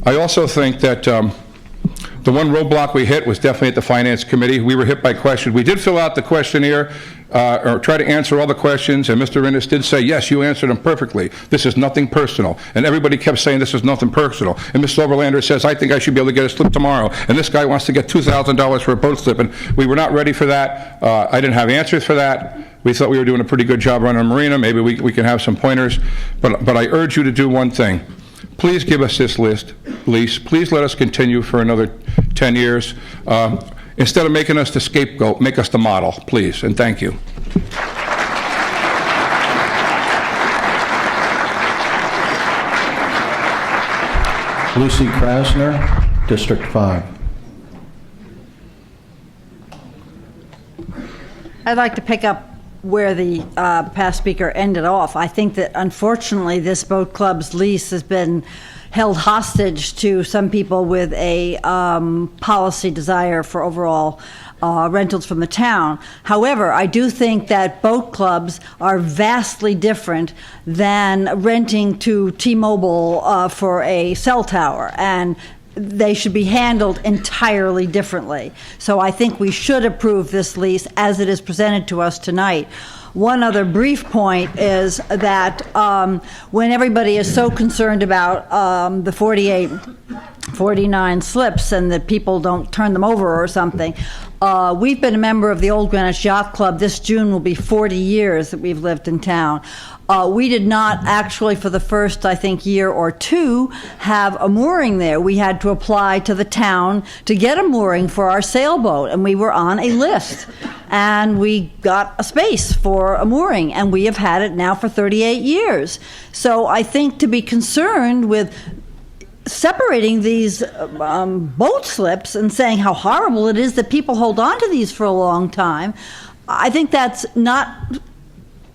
I also think that the one roadblock we hit was definitely at the Finance Committee. We were hit by questions. We did fill out the questionnaire, or try to answer all the questions, and Mr. Innes did say, yes, you answered them perfectly. This is nothing personal. And everybody kept saying this is nothing personal. And Mr. Oberlander says, I think I should be able to get a slip tomorrow. And this guy wants to get $2,000 for a boat slip. And we were not ready for that. I didn't have answers for that. We thought we were doing a pretty good job running a marina. Maybe we can have some pointers. But I urge you to do one thing. Please give us this lease. Please let us continue for another 10 years. Instead of making us the scapegoat, make us the model, please, and thank you.
Lucy Krasner, District 5.
I'd like to pick up where the past speaker ended off. I think that unfortunately this boat club's lease has been held hostage to some people with a policy desire for overall rentals from the town. However, I do think that boat clubs are vastly different than renting to T-Mobile for a cell tower, and they should be handled entirely differently. So I think we should approve this lease as it is presented to us tonight. One other brief point is that when everybody is so concerned about the 49 slips and that people don't turn them over or something, we've been a member of the Old Greenwich Yacht Club. This June will be 40 years that we've lived in town. We did not actually, for the first, I think, year or two, have a mooring there. We had to apply to the town to get a mooring for our sailboat, and we were on a list. And we got a space for a mooring, and we have had it now for 38 years. So I think to be concerned with separating these boat slips and saying how horrible it is that people hold on to these for a long time, I think that's not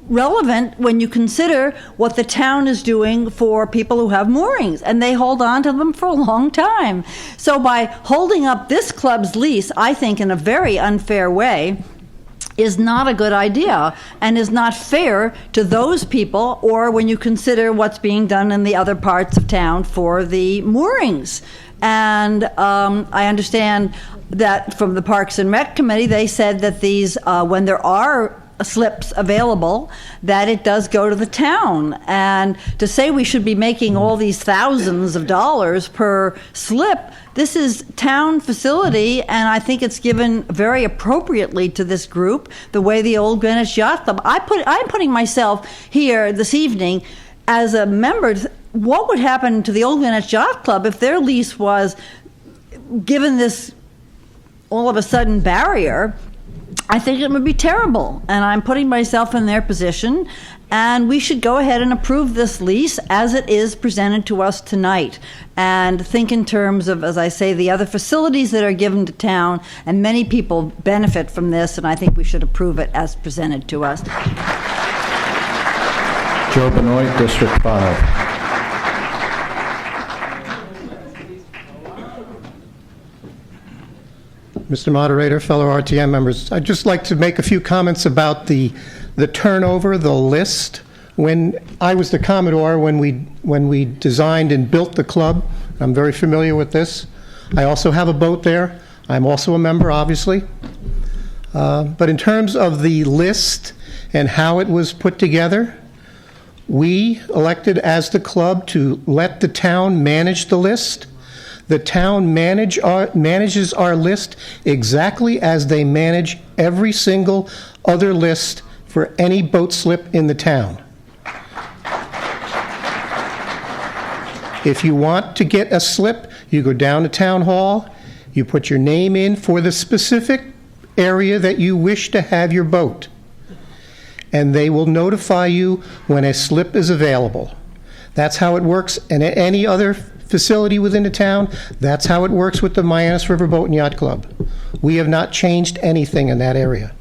relevant when you consider what the town is doing for people who have moorings, and they hold on to them for a long time. So by holding up this club's lease, I think in a very unfair way, is not a good idea and is not fair to those people, or when you consider what's being done in the other parts of town for the moorings. And I understand that from the Parks and Rec Committee, they said that these, when there are slips available, that it does go to the town. And to say we should be making all these thousands of dollars per slip, this is town facility, and I think it's given very appropriately to this group, the way the Old Greenwich Yacht Club. I'm putting myself here this evening as a member. What would happen to the Old Greenwich Yacht Club if their lease was given this all of a sudden barrier? I think it would be terrible, and I'm putting myself in their position, and we should go ahead and approve this lease as it is presented to us tonight, and think in terms of, as I say, the other facilities that are given to town, and many people benefit from this, and I think we should approve it as presented to us.
Joe Benoit, District 5.
Mr. Moderator, fellow RTM members, I'd just like to make a few comments about the turnover, the list. When I was the Commodore, when we designed and built the club, I'm very familiar with this. I also have a boat there. I'm also a member, obviously. But in terms of the list and how it was put together, we elected as the club to let the town manage the list. The town manages our list exactly as they manage every single other list for any boat slip in the town. If you want to get a slip, you go down to town hall, you put your name in for the specific area that you wish to have your boat, and they will notify you when a slip is available. That's how it works in any other facility within the town. That's how it works with the Mianus River Boat and Yacht Club. We have not changed anything in that area.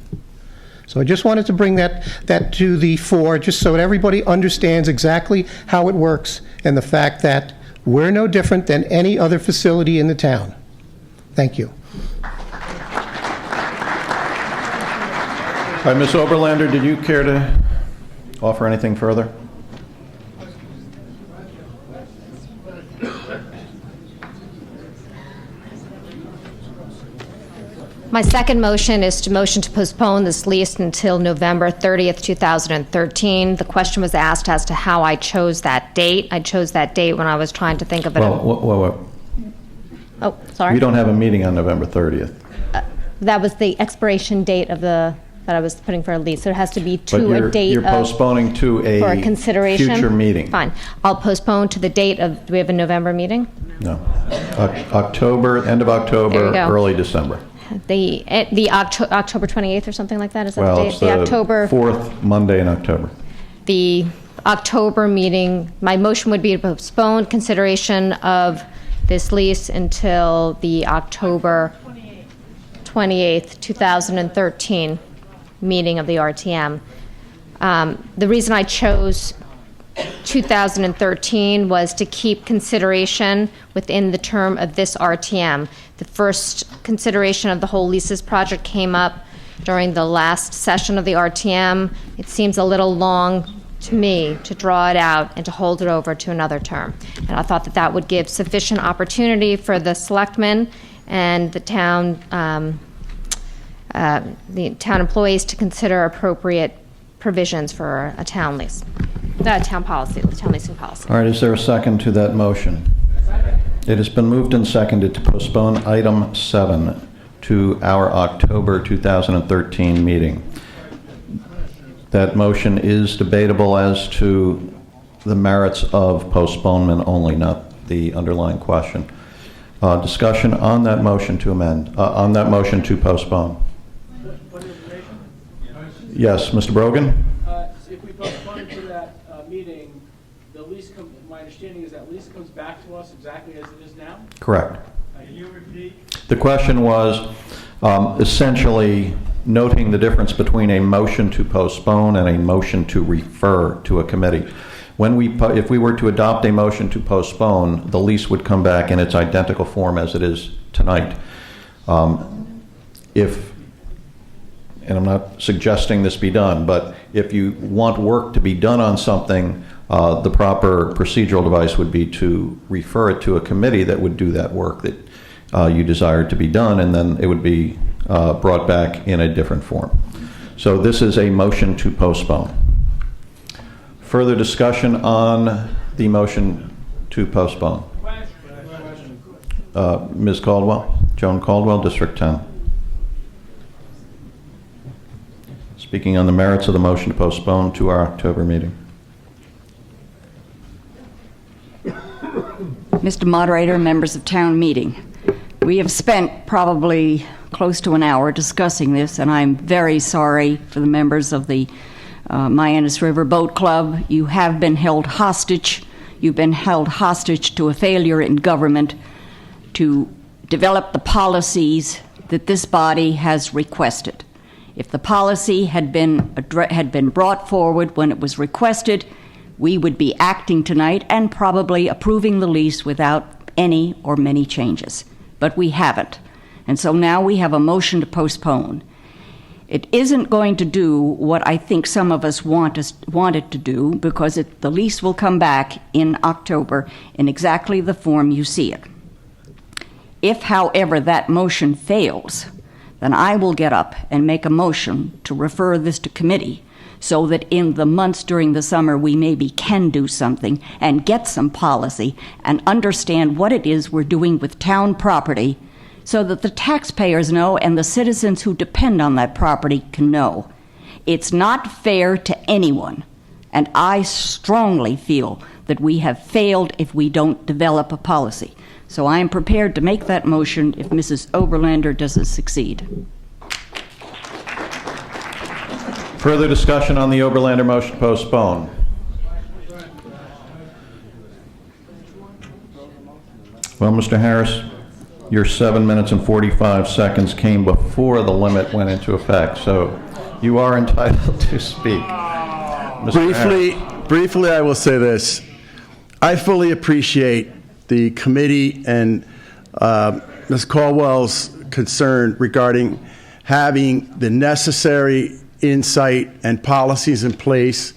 So I just wanted to bring that to the fore, just so that everybody understands exactly how it works and the fact that we're no different than any other facility in the town. Thank you.
All right, Ms. Oberlander, did you care to offer anything further?
My second motion is to motion to postpone this lease until November 30th, 2013. The question was asked as to how I chose that date. I chose that date when I was trying to think of it.
Well,
Oh, sorry.
we don't have a meeting on November 30th.
That was the expiration date of that I was putting for a lease. There has to be
But
a date
you're postponing to
for a consideration.
future meeting.
Fine. I'll postpone to the date of, do we have a November meeting?
No. October, end of
There
October,
you go.
early December.
The October 28th or something like that? Is that
Well,
the date?
it's the
October.
fourth Monday in October.
The October meeting, my motion would be to postpone consideration of this lease until the October 28th, 2013 meeting of the RTM. The reason I chose 2013 was to keep consideration within the term of this RTM. The first consideration of the whole leases project came up during the last session of the RTM. It seems a little long to me to draw it out and to hold it over to another term. And I thought that that would give sufficient opportunity for the selectmen and the town employees to consider appropriate provisions for a town lease, town policy, the town leasing policy.
All right, is there a second to that motion? It has been moved and seconded to postpone item 7 to our October 2013 meeting. That motion is debatable as to the merits of postponement only, not the underlying question. Discussion on that motion to amend, on that motion to postpone. Yes, Mr. Brogan?
If we postpone it to that meeting, the lease, my understanding is that lease comes back to us exactly as it is now?
Correct.
Can you repeat?
The question was essentially noting the difference between a motion to postpone and a motion to refer to a committee. If we were to adopt a motion to postpone, the lease would come back in its identical form as it is tonight. And I'm not suggesting this be done, but if you want work to be done on something, the proper procedural device would be to refer it to a committee that would do that work that you desired to be done, and then it would be brought back in a different form. So this is a motion to postpone. Further discussion on the motion to postpone? Ms. Caldwell, Joan Caldwell, District 10. Speaking on the merits of the motion to postpone to our October meeting.
Mr. Moderator, members of town meeting, we have spent probably close to an hour discussing this, and I'm very sorry for the members of the Mianus River Boat Club. You have been held hostage. You've been held hostage to a failure in government to develop the policies that this body has requested. If the policy had been brought forward when it was requested, we would be acting tonight and probably approving the lease without any or many changes. But we haven't. And so now we have a motion to postpone. It isn't going to do what I think some of us want it to do, because the lease will come back in October in exactly the form you see it. If, however, that motion fails, then I will get up and make a motion to refer this to committee so that in the months during the summer we maybe can do something and get some policy and understand what it is we're doing with town property so that the taxpayers know and the citizens who depend on that property can know. It's not fair to anyone, and I strongly feel that we have failed if we don't develop a policy. So I am prepared to make that motion if Mrs. Oberlander doesn't succeed.
Further discussion on the Oberlander motion to postpone? Well, Mr. Harris, your 7 minutes and 45 seconds came before the limit went into effect, so you are entitled to speak. Mr. Harris.
Briefly, I will say this. I fully appreciate the committee and Ms. Caldwell's concern regarding having the necessary insight and policies in place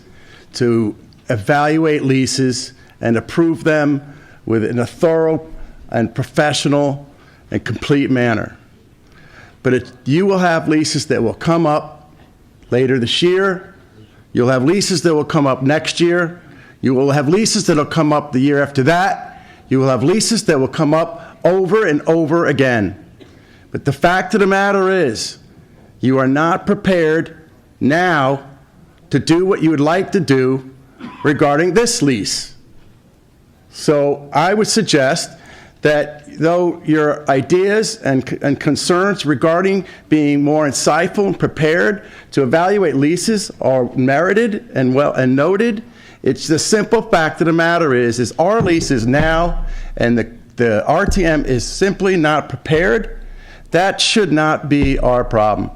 to evaluate leases and approve them in a thorough and professional and complete manner. But you will have leases that will come up later this year. You'll have leases that will come up next year. You will have leases that will come up the year after that. You will have leases that will come up over and over again. But the fact of the matter is, you are not prepared now to do what you would like to do regarding this lease. So I would suggest that though your ideas and concerns regarding being more insightful and prepared to evaluate leases are merited and well noted, it's the simple fact of the matter is our leases now, and the RTM is simply not prepared. That should not be our problem.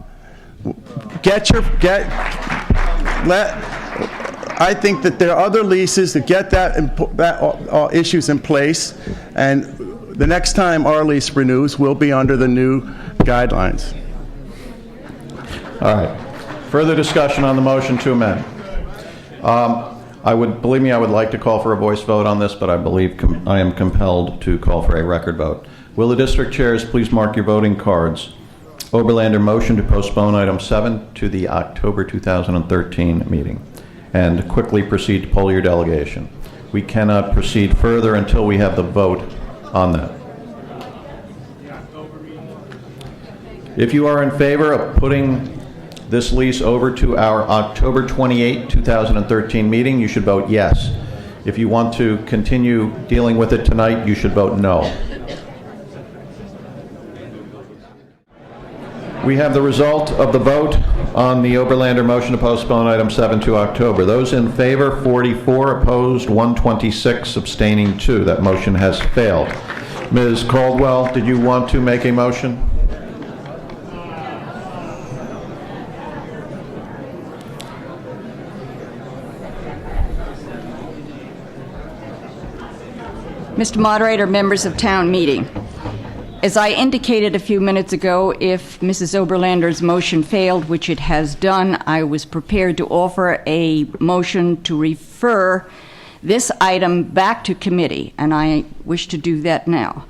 I think that there are other leases that get that issues in place, and the next time our lease renews, we'll be under the new guidelines.
All right. Further discussion on the motion to amend. I would like to call for a voice vote on this, but I believe I am compelled to call for a record vote. Will the district chairs please mark your voting cards? Oberlander motion to postpone item 7 to the October 2013 meeting, and quickly proceed to poll your delegation. We cannot proceed further until we have the vote on that. If you are in favor of putting this lease over to our October 28, 2013 meeting, you should vote yes. If you want to continue dealing with it tonight, you should vote no. We have the result of the vote on the Oberlander motion to postpone item 7 to October. Those in favor, 44, opposed, 126, abstaining 2. That motion has failed. Ms. Caldwell, did you want to make a motion?
Mr. Moderator, members of town meeting, as I indicated a few minutes ago, if Mrs. Oberlander's motion failed, which it has done, I was prepared to offer a motion to refer this item back to committee, and I wish to do that now.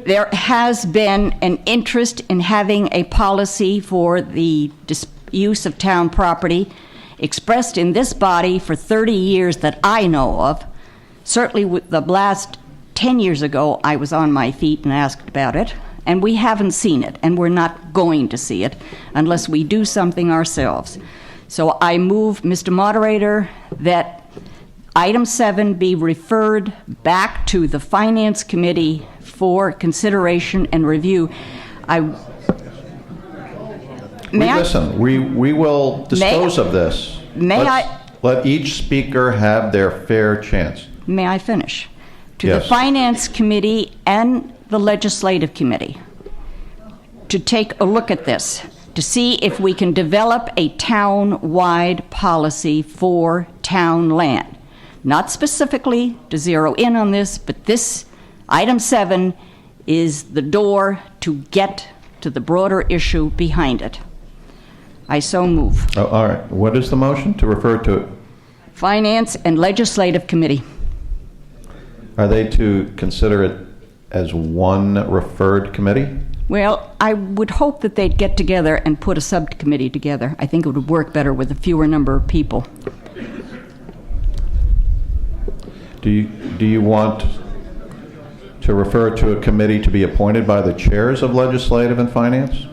There has been an interest in having a policy for the use of town property expressed in this body for 30 years that I know of. Certainly with the last 10 years ago, I was on my feet and asked about it, and we haven't seen it, and we're not going to see it unless we do something ourselves. So I move, Mr. Moderator, that item 7 be referred back to the Finance Committee for consideration and review.
Listen, we will dispose of this. Let each speaker have their fair chance.
May I finish? To
Yes.
the Finance Committee and the Legislative Committee to take a look at this, to see if we can develop a town-wide policy for town land. Not specifically to zero in on this, but this, item 7, is the door to get to the broader issue behind it. I so move.
Oh, all right. What is the motion? To refer to?
Finance and Legislative Committee.
Are they to consider it as one referred committee?
Well, I would hope that they'd get together and put a subcommittee together. I think it would work better with a fewer number of people.
Do you want to refer to a committee to be appointed by the chairs of Legislative and Finance?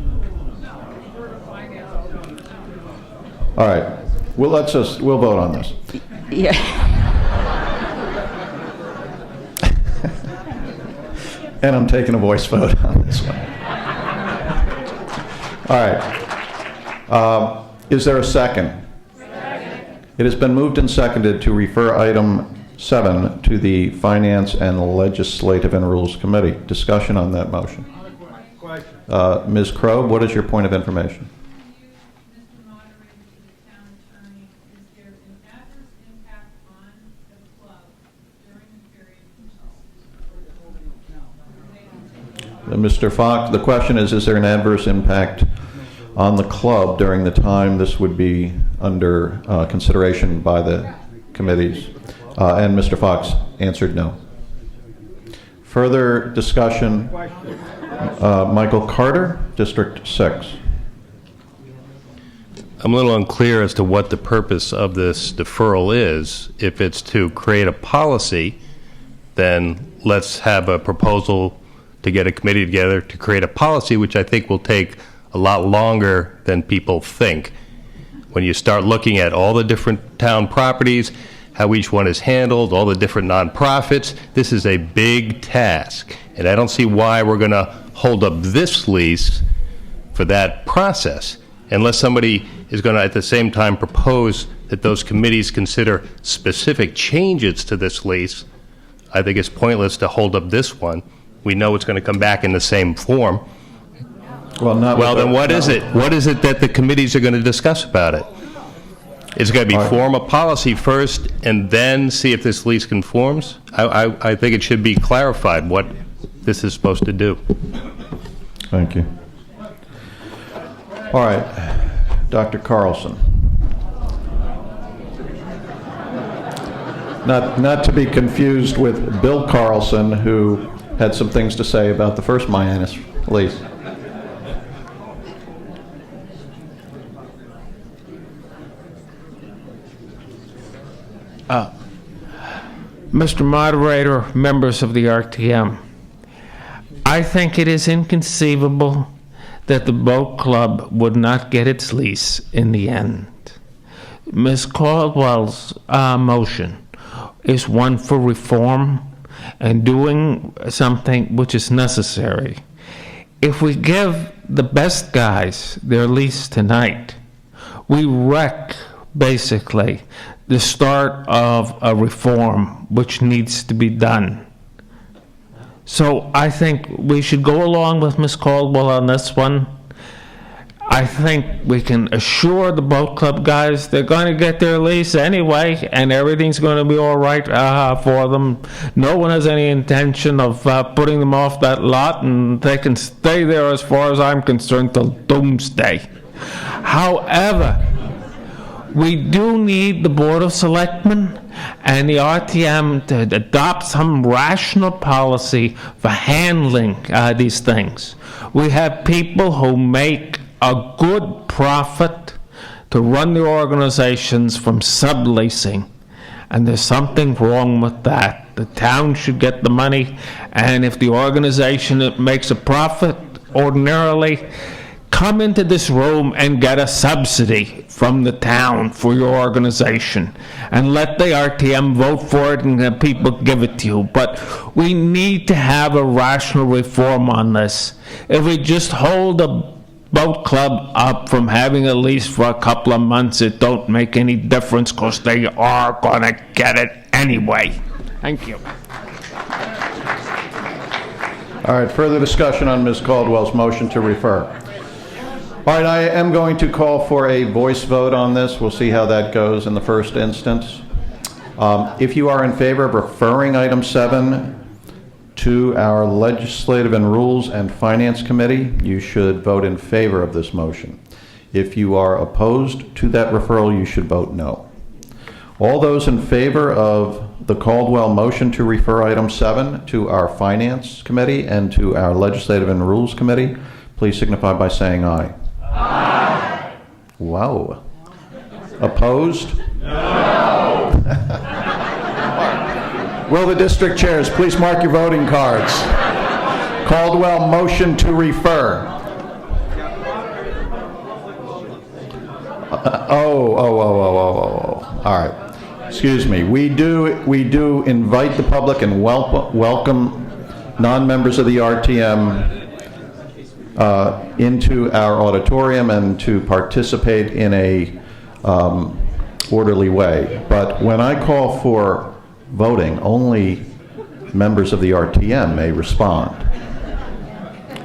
All right. Well, we'll vote on this.
Yeah.
And I'm taking a voice vote on this one. All right. Is there a second? Second. It has been moved and seconded to refer item 7 to the Finance and Legislative and Rules Committee. Discussion on that motion. Ms. Crowe, what is your point of information? Mr. Fox, the question is there an adverse impact on the club during the time this would be under consideration by the committees? And Mr. Fox answered no. Further discussion? Michael Carter, District 6.
I'm a little unclear as to what the purpose of this deferral is. If it's to create a policy, then let's have a proposal to get a committee together to create a policy, which I think will take a lot longer than people think. When you start looking at all the different town properties, how each one is handled, all the different nonprofits, this is a big task. And I don't see why we're going to hold up this lease for that process, unless somebody is going to at the same time propose that those committees consider specific changes to this lease. I think it's pointless to hold up this one. We know it's going to come back in the same form.
Well,
then what is it? What is it that the committees are going to discuss about it? It's going to be form a policy first and then see if this lease conforms? I think it should be clarified what this is supposed to do.
Thank you. All right, Dr. Carlson. Not to be confused with Bill Carlson, who had some things to say about the first Myannis lease.
Mr. Moderator, members of the RTM, I think it is inconceivable that the boat club would not get its lease in the end. Ms. Caldwell's motion is one for reform and doing something which is necessary. If we give the best guys their lease tonight, we wreck, basically, the start of a reform which needs to be done. So I think we should go along with Ms. Caldwell on this one. I think we can assure the boat club guys they're going to get their lease anyway, and everything's going to be all right for them. No one has any intention of putting them off that lot, and they can stay there as far as I'm concerned till doomsday. However, we do need the Board of Selectmen and the RTM to adopt some rational policy for handling these things. We have people who make a good profit to run the organizations from subleasing, and there's something wrong with that. The town should get the money, and if the organization makes a profit, ordinarily, come into this room and get a subsidy from the town for your organization and let the RTM vote for it and the people give it to you. But we need to have a rational reform on this. If we just hold the boat club up from having a lease for a couple of months, it don't make any difference because they are going to get it anyway. Thank you.
All right, further discussion on Ms. Caldwell's motion to refer. All right, I am going to call for a voice vote on this. We'll see how that goes in the first instance. If you are in favor of referring item 7 to our Legislative and Rules and Finance Committee, you should vote in favor of this motion. If you are opposed to that referral, you should vote no. All those in favor of the Caldwell motion to refer item 7 to our Finance Committee and to our Legislative and Rules Committee, please signify by saying aye. Aye. Wow. Opposed? No. Will the district chairs please mark your voting cards? Caldwell motion to refer. All right. Excuse me. We do invite the public and welcome non-members of the RTM into our auditorium and to participate in a orderly way. But when I call for voting. Only members of the RTM may respond.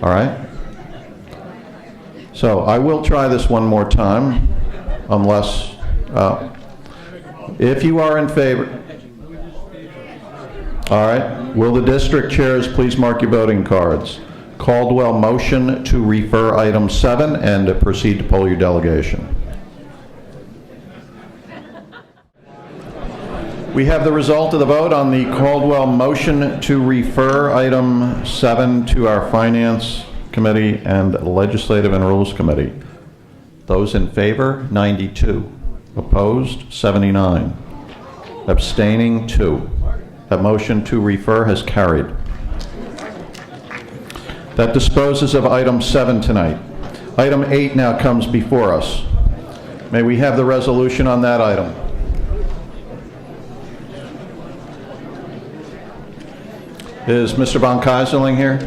All right? So I will try this one more time, unless, if you are in favor. All right. Will the district chairs please mark your voting cards? Caldwell motion to refer item 7 and proceed to poll your delegation. We have the result of the vote on the Caldwell motion to refer item 7 to our Finance Committee and Legislative and Rules Committee. Those in favor, 92. Opposed, 79. Abstaining, 2. That motion to refer has carried. That disposes of item 7 tonight. Item 8 now comes before us. May we have the resolution on that item? Is Mr. Von Keyserling here?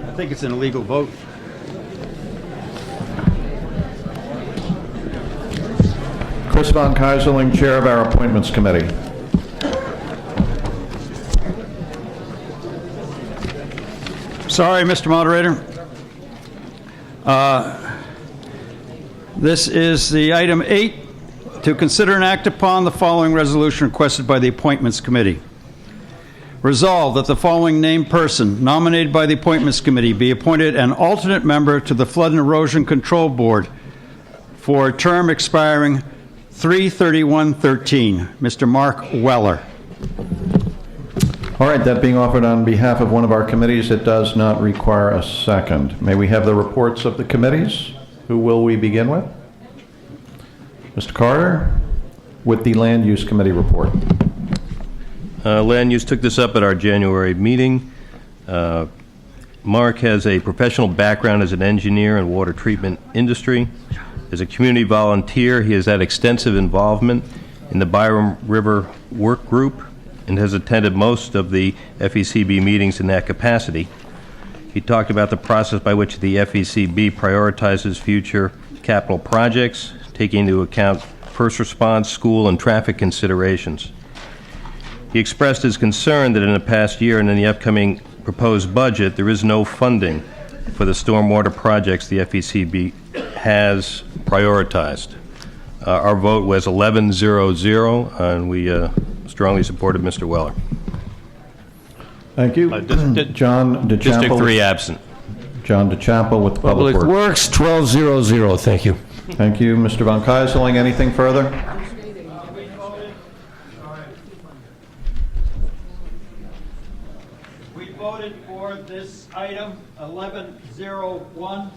I think it's an illegal vote.
Chris Von Keyserling, Chair of our Appointments Committee.
Sorry, Mr. Moderator. This is the item 8, to consider and act upon the following resolution requested by the Appointments Committee. Resolved that the following named person nominated by the Appointments Committee be appointed an alternate member to the Flood and Erosion Control Board for a term expiring 3/31/13. Mr. Mark Weller.
All right, that being offered on behalf of one of our committees, it does not require a second. May we have the reports of the committees? Who will we begin with? Mr. Carter, with the Land Use Committee report.
Land Use took this up at our January meeting. Mark has a professional background as an engineer in water treatment industry. As a community volunteer, he has had extensive involvement in the Byram River Work Group and has attended most of the FECB meetings in that capacity. He talked about the process by which the FECB prioritizes future capital projects, taking into account first response, school, and traffic considerations. He expressed his concern that in the past year and in the upcoming proposed budget, there is no funding for the stormwater projects the FECB has prioritized. Our vote was 11-0-0, and we strongly supported Mr. Weller.
Thank you. John DeChampo.
District 3 absent.
John DeChampo with Public Works.
Works, 12-0-0. Thank you.
Thank you. Mr. Von Keyserling, anything further?
We voted for this item 11-0-1,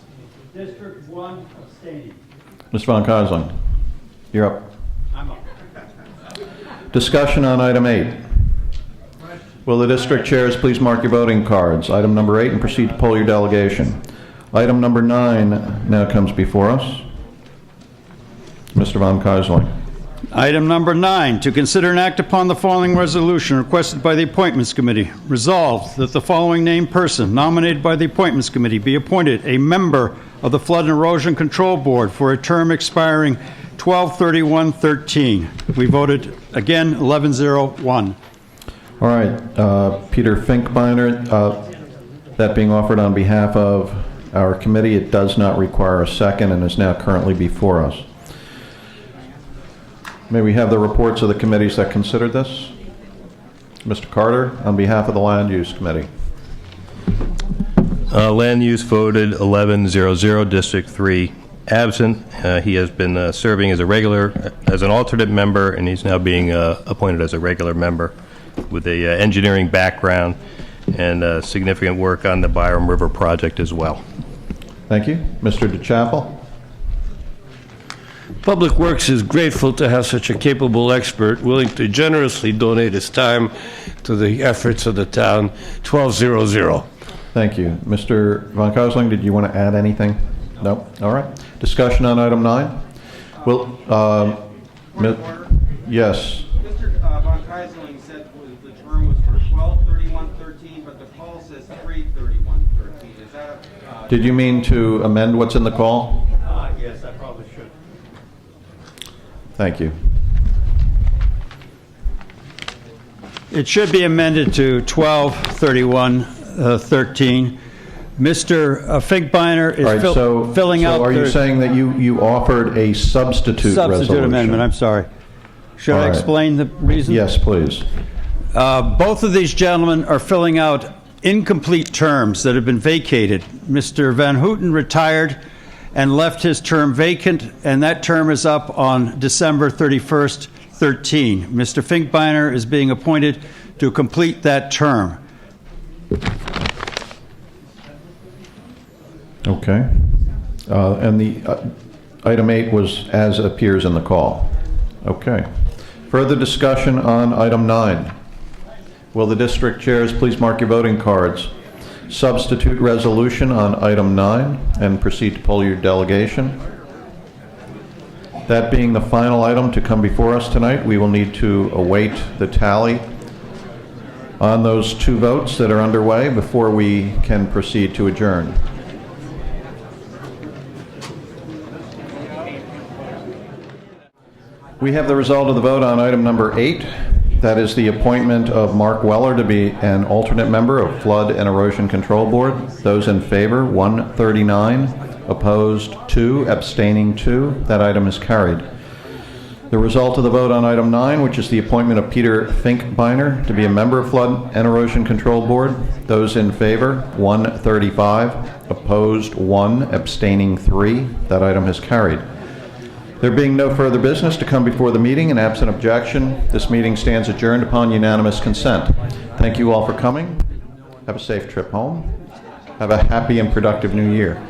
District 1 abstaining.
Mr. Von Keyserling, you're up.
I'm up.
Discussion on item 8. Will the district chairs please mark your voting cards? Item number 8, and proceed to poll your delegation. Item number 9 now comes before us. Mr. Von Keyserling.
Item number 9, to consider and act upon the following resolution requested by the Appointments Committee. Resolved that the following named person nominated by the Appointments Committee be appointed a member of the Flood and Erosion Control Board for a term expiring 12/31/13. We voted again 11-0-1.
All right, Peter Finkbeiner, that being offered on behalf of our committee, it does not require a second and is now currently before us. May we have the reports of the committees that considered this? Mr. Carter, on behalf of the Land Use Committee.
Land Use voted 11-0-0, District 3 absent. He has been serving as an alternate member, and he's now being appointed as a regular member with a engineering background and significant work on the Byram River project as well.
Thank you. Mr. DeChapel.
Public Works is grateful to have such a capable expert willing to generously donate his time to the efforts of the town. 12-0-0.
Thank you. Mr. Von Kosling, did you want to add anything? No? All right. Discussion on item 9? Yes.
Mr. Von Keisling said the term was for 12/31/13, but the call says 3/31/13. Is that a...
Did you mean to amend what's in the call?
Yes, I probably should.
Thank you.
It should be amended to 12/31/13. Mr. Finkbeiner is
All right,
filling out...
So are you saying that you offered a substitute resolution?
Amendment, I'm sorry. Should I explain the reason?
Yes, please.
Both of these gentlemen are filling out incomplete terms that have been vacated. Mr. Van Houten retired and left his term vacant, and that term is up on December 31st, 13. Mr. Finkbeiner is being appointed to complete that term.
Okay. And the item 8 was as appears in the call. Okay. Further discussion on item 9. Will the district chairs please mark your voting cards? Substitute resolution on item 9 and proceed to poll your delegation. That being the final item to come before us tonight, we will need to await the tally on those 2 votes that are underway before we can proceed to adjourn. We have the result of the vote on item number 8. That is the appointment of Mark Weller to be an alternate member of Flood and Erosion Control Board. Those in favor, 139. Opposed, 2. Abstaining, 2. That item is carried. The result of the vote on item 9, which is the appointment of Peter Finkbeiner to be a member of Flood and Erosion Control Board. Those in favor, 135. Opposed, 1. Abstaining, 3. That item is carried. There being no further business to come before the meeting and absent objection, this meeting stands adjourned upon unanimous consent. Thank you all for coming. Have a safe trip home. Have a happy and productive new year.